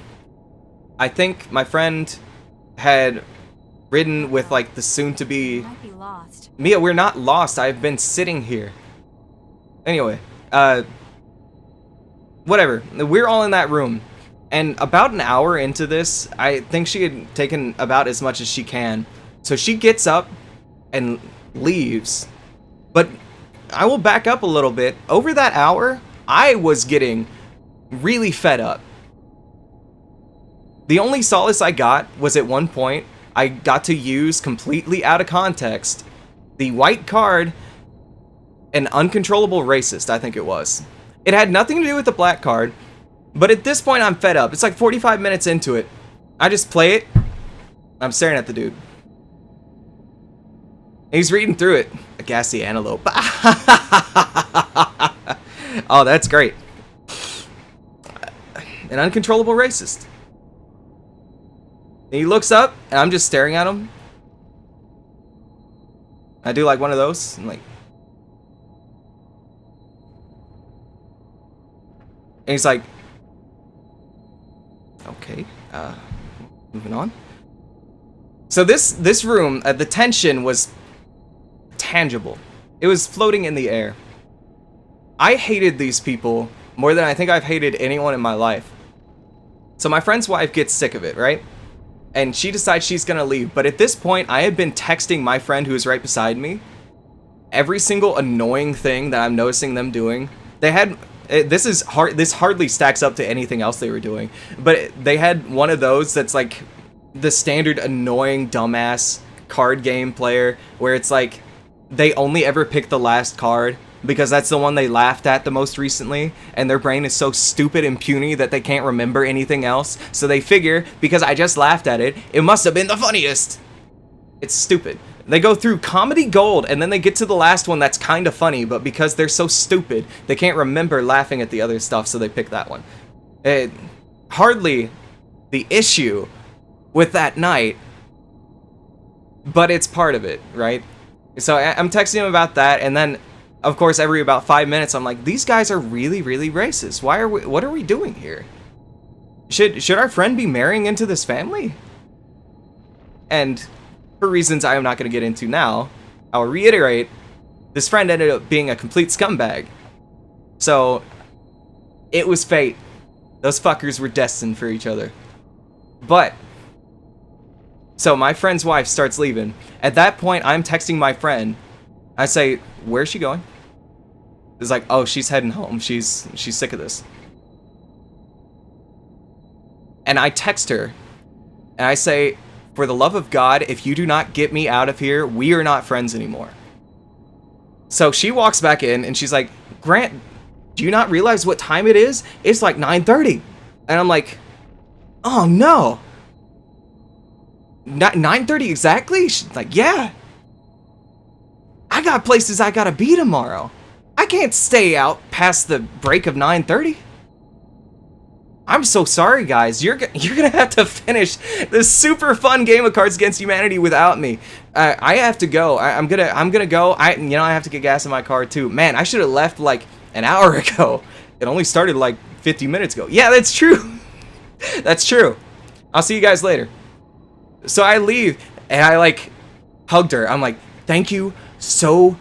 I think my friend had ridden with like the soon-to-be... Might be lost. Mia, we're not lost. I've been sitting here. Anyway, whatever. We're all in that room. And about an hour into this, I think she had taken about as much as she can. So she gets up and leaves. But I will back up a little bit. Over that hour, I was getting really fed up. The only solace I got was at one point, I got to use completely out of context the white card, an uncontrollable racist, I think it was. It had nothing to do with the black card. But at this point, I'm fed up. It's like 45 minutes into it. I just play it. I'm staring at the dude. He's reading through it. A gassy antelope. Oh, that's great. An uncontrollable racist. And he looks up, and I'm just staring at him. I do like one of those. I'm like... And he's like... Okay, moving on. So this room, the tension was tangible. It was floating in the air. I hated these people more than I think I've hated anyone in my life. So my friend's wife gets sick of it, right? And she decides she's gonna leave. But at this point, I had been texting my friend who was right beside me every single annoying thing that I'm noticing them doing. They had... This hardly stacks up to anything else they were doing, but they had one of those that's like the standard annoying dumbass card game player where it's like they only ever pick the last card because that's the one they laughed at the most recently, and their brain is so stupid and puny that they can't remember anything else, so they figure because I just laughed at it, it must have been the funniest. It's stupid. They go through comedy gold, and then they get to the last one that's kind of funny, but because they're so stupid, they can't remember laughing at the other stuff, so they pick that one. Hardly the issue with that night, but it's part of it, right? So I'm texting him about that, and then, of course, every about 5 minutes, I'm like, these guys are really, really racist. What are we doing here? Should our friend be marrying into this family? And... for reasons I am not going to get into now, I'll reiterate, this friend ended up being a complete scumbag. So, it was fate. Those fuckers were destined for each other. But, so my friend's wife starts leaving. At that point, I'm texting my friend. I say, where's she going? It's like, oh, she's heading home. She's sick of this. And I text her, and I say, for the love of God, if you do not get me out of here, we are not friends anymore. So she walks back in and she's like, Grant, do you not realize what time it is? It's like 9:30. And I'm like, oh no. 9:30 exactly? She's like, yeah. I got places I gotta be tomorrow. I can't stay out past the break of 9:30. I'm so sorry, guys. You're gonna have to finish this super fun game of Cards Against Humanity without me. I have to go. I'm gonna go. I have to get gas in my car too. Man, I should have left like an hour ago. It only started like 50 minutes ago. Yeah, that's true. That's true. I'll see you guys later. So I leave and I like hugged her. I'm like, thank you so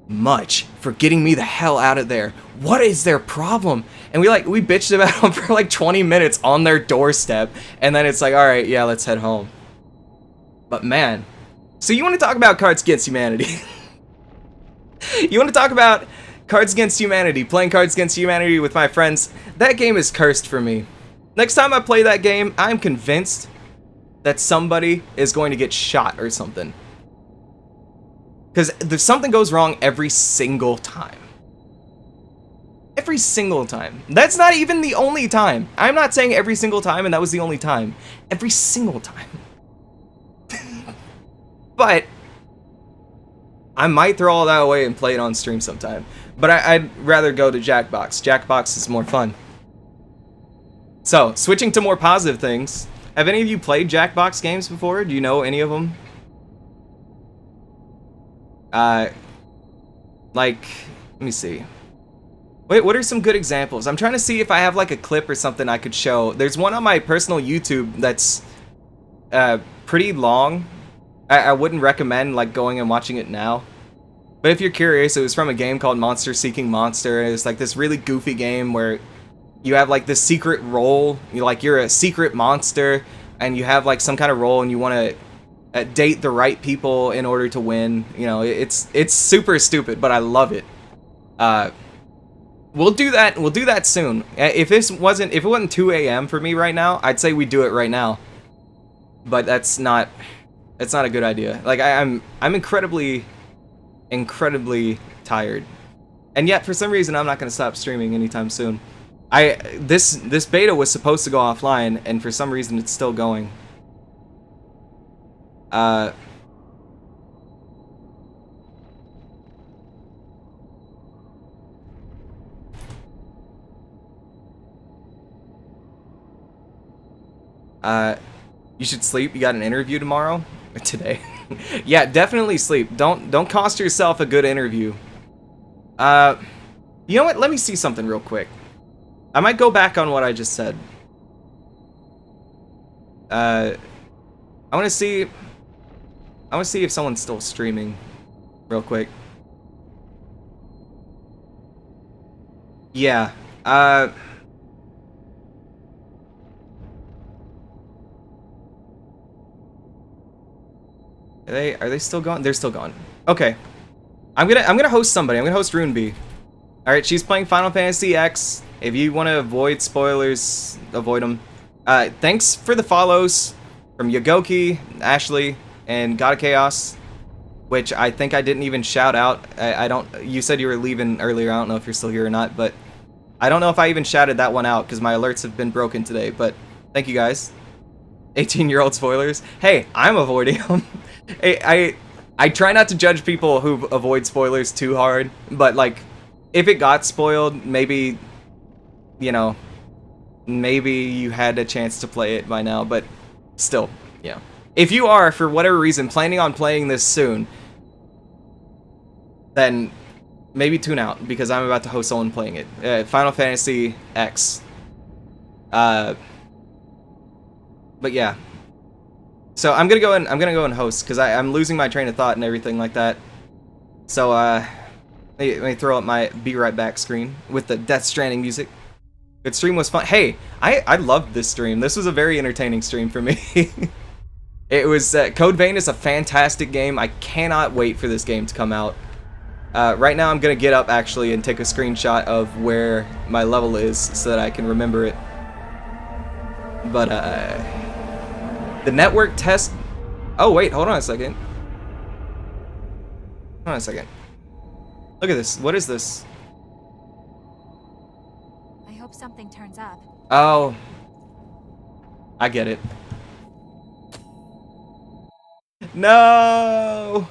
much for getting me the hell out of there. What is their problem? And we bitched about them for like 20 minutes on their doorstep, and then it's like, all right, yeah, let's head home. But man, so you want to talk about Cards Against Humanity? You want to talk about Cards Against Humanity, playing Cards Against Humanity with my friends? That game is cursed for me. Next time I play that game, I'm convinced that somebody is going to get shot or something. Because something goes wrong every single time. Every single time. That's not even the only time. I'm not saying every single time and that was the only time. Every single time. But I might throw all that away and play it on stream sometime. But I'd rather go to Jackbox. Jackbox is more fun. So, switching to more positive things. Have any of you played Jackbox games before? Do you know any of them? Like, let me see. Wait, what are some good examples? I'm trying to see if I have like a clip or something I could show. There's one on my personal YouTube that's pretty long. I wouldn't recommend like going and watching it now. But if you're curious, it was from a game called Monster Seeking Monster. It's like this really goofy game where you have like this secret role. You're a secret monster and you have like some kind of role and you want to date the right people in order to win. You know, it's super stupid, but I love it. We'll do that. We'll do that soon. If it wasn't 2 a.m. for me right now, I'd say we do it right now. But that's not a good idea. Like I'm incredibly tired, and yet for some reason I'm not gonna stop streaming anytime soon. This beta was supposed to go offline, and for some reason it's still going. You should sleep. You got an interview tomorrow? Today. Yeah, definitely sleep. Don't cost yourself a good interview. You know what? Let me see something real quick. I might go back on what I just said. I want to see if someone's still streaming real quick. Yeah. Are they still going? They're still going. Okay. I'm gonna host somebody. I'm gonna host Runebee. Alright, she's playing Final Fantasy X. If you want to avoid spoilers, avoid them. Thanks for the follows from Yagoki, Ashley, and God of Chaos, which I think I didn't even shout out. You said you were leaving earlier. I don't know if you're still here or not, but I don't know if I even shouted that one out because my alerts have been broken today, but thank you guys. 18-year-old spoilers. Hey, I'm avoiding them. I try not to judge people who avoid spoilers too hard, but like, if it got spoiled, maybe, you know, maybe you had a chance to play it by now, but still, yeah. If you are, for whatever reason, planning on playing this soon, then maybe tune out, because I'm about to host someone playing it. Final Fantasy X. But yeah. So I'm gonna go and host, because I'm losing my train of thought and everything like that. So let me throw up my be right back screen with the Death Stranding music. Good stream was fun. Hey, I loved this stream. This was a very entertaining stream for me. It was Code Vein is a fantastic game. I cannot wait for this game to come out. Right now I'm gonna get up actually and take a screenshot of where my level is so that I can remember it. But the network test. Oh wait, hold on a second. Hold on a second. Look at this. What is this? I hope something turns up. Oh, I get it. No.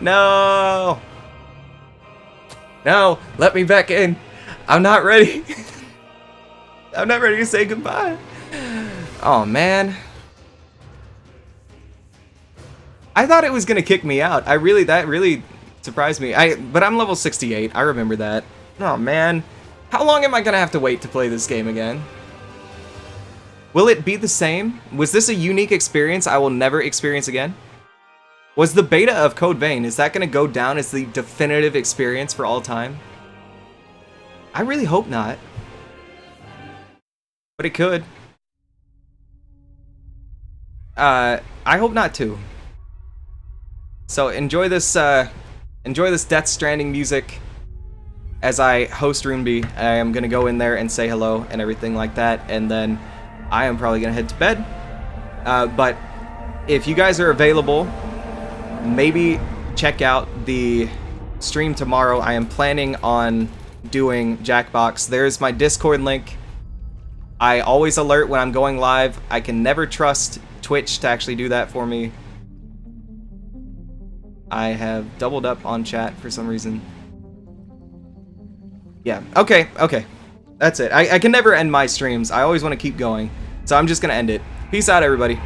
No. No, let me back in. I'm not ready. I'm not ready to say goodbye. Oh man. I thought it was gonna kick me out. That really surprised me. But I'm level 68. I remember that. Oh man. How long am I gonna have to wait to play this game again? Will it be the same? Was this a unique experience I will never experience again? Was the beta of Code Vein, is that going to go down as the definitive experience for all time? I really hope not. But it could. I hope not too. So enjoy this Death Stranding music as I host RuneB. I am going to go in there and say hello and everything like that, and then I am probably going to head to bed. But if you guys are available, maybe check out the stream tomorrow. I am planning on doing Jackbox. There's my Discord link. I always alert when I'm going live. I can never trust Twitch to actually do that for me. I have doubled up on chat for some reason. Yeah, okay. That's it. I can never end my streams. I always want to keep going. So I'm just going to end it. Peace out, everybody.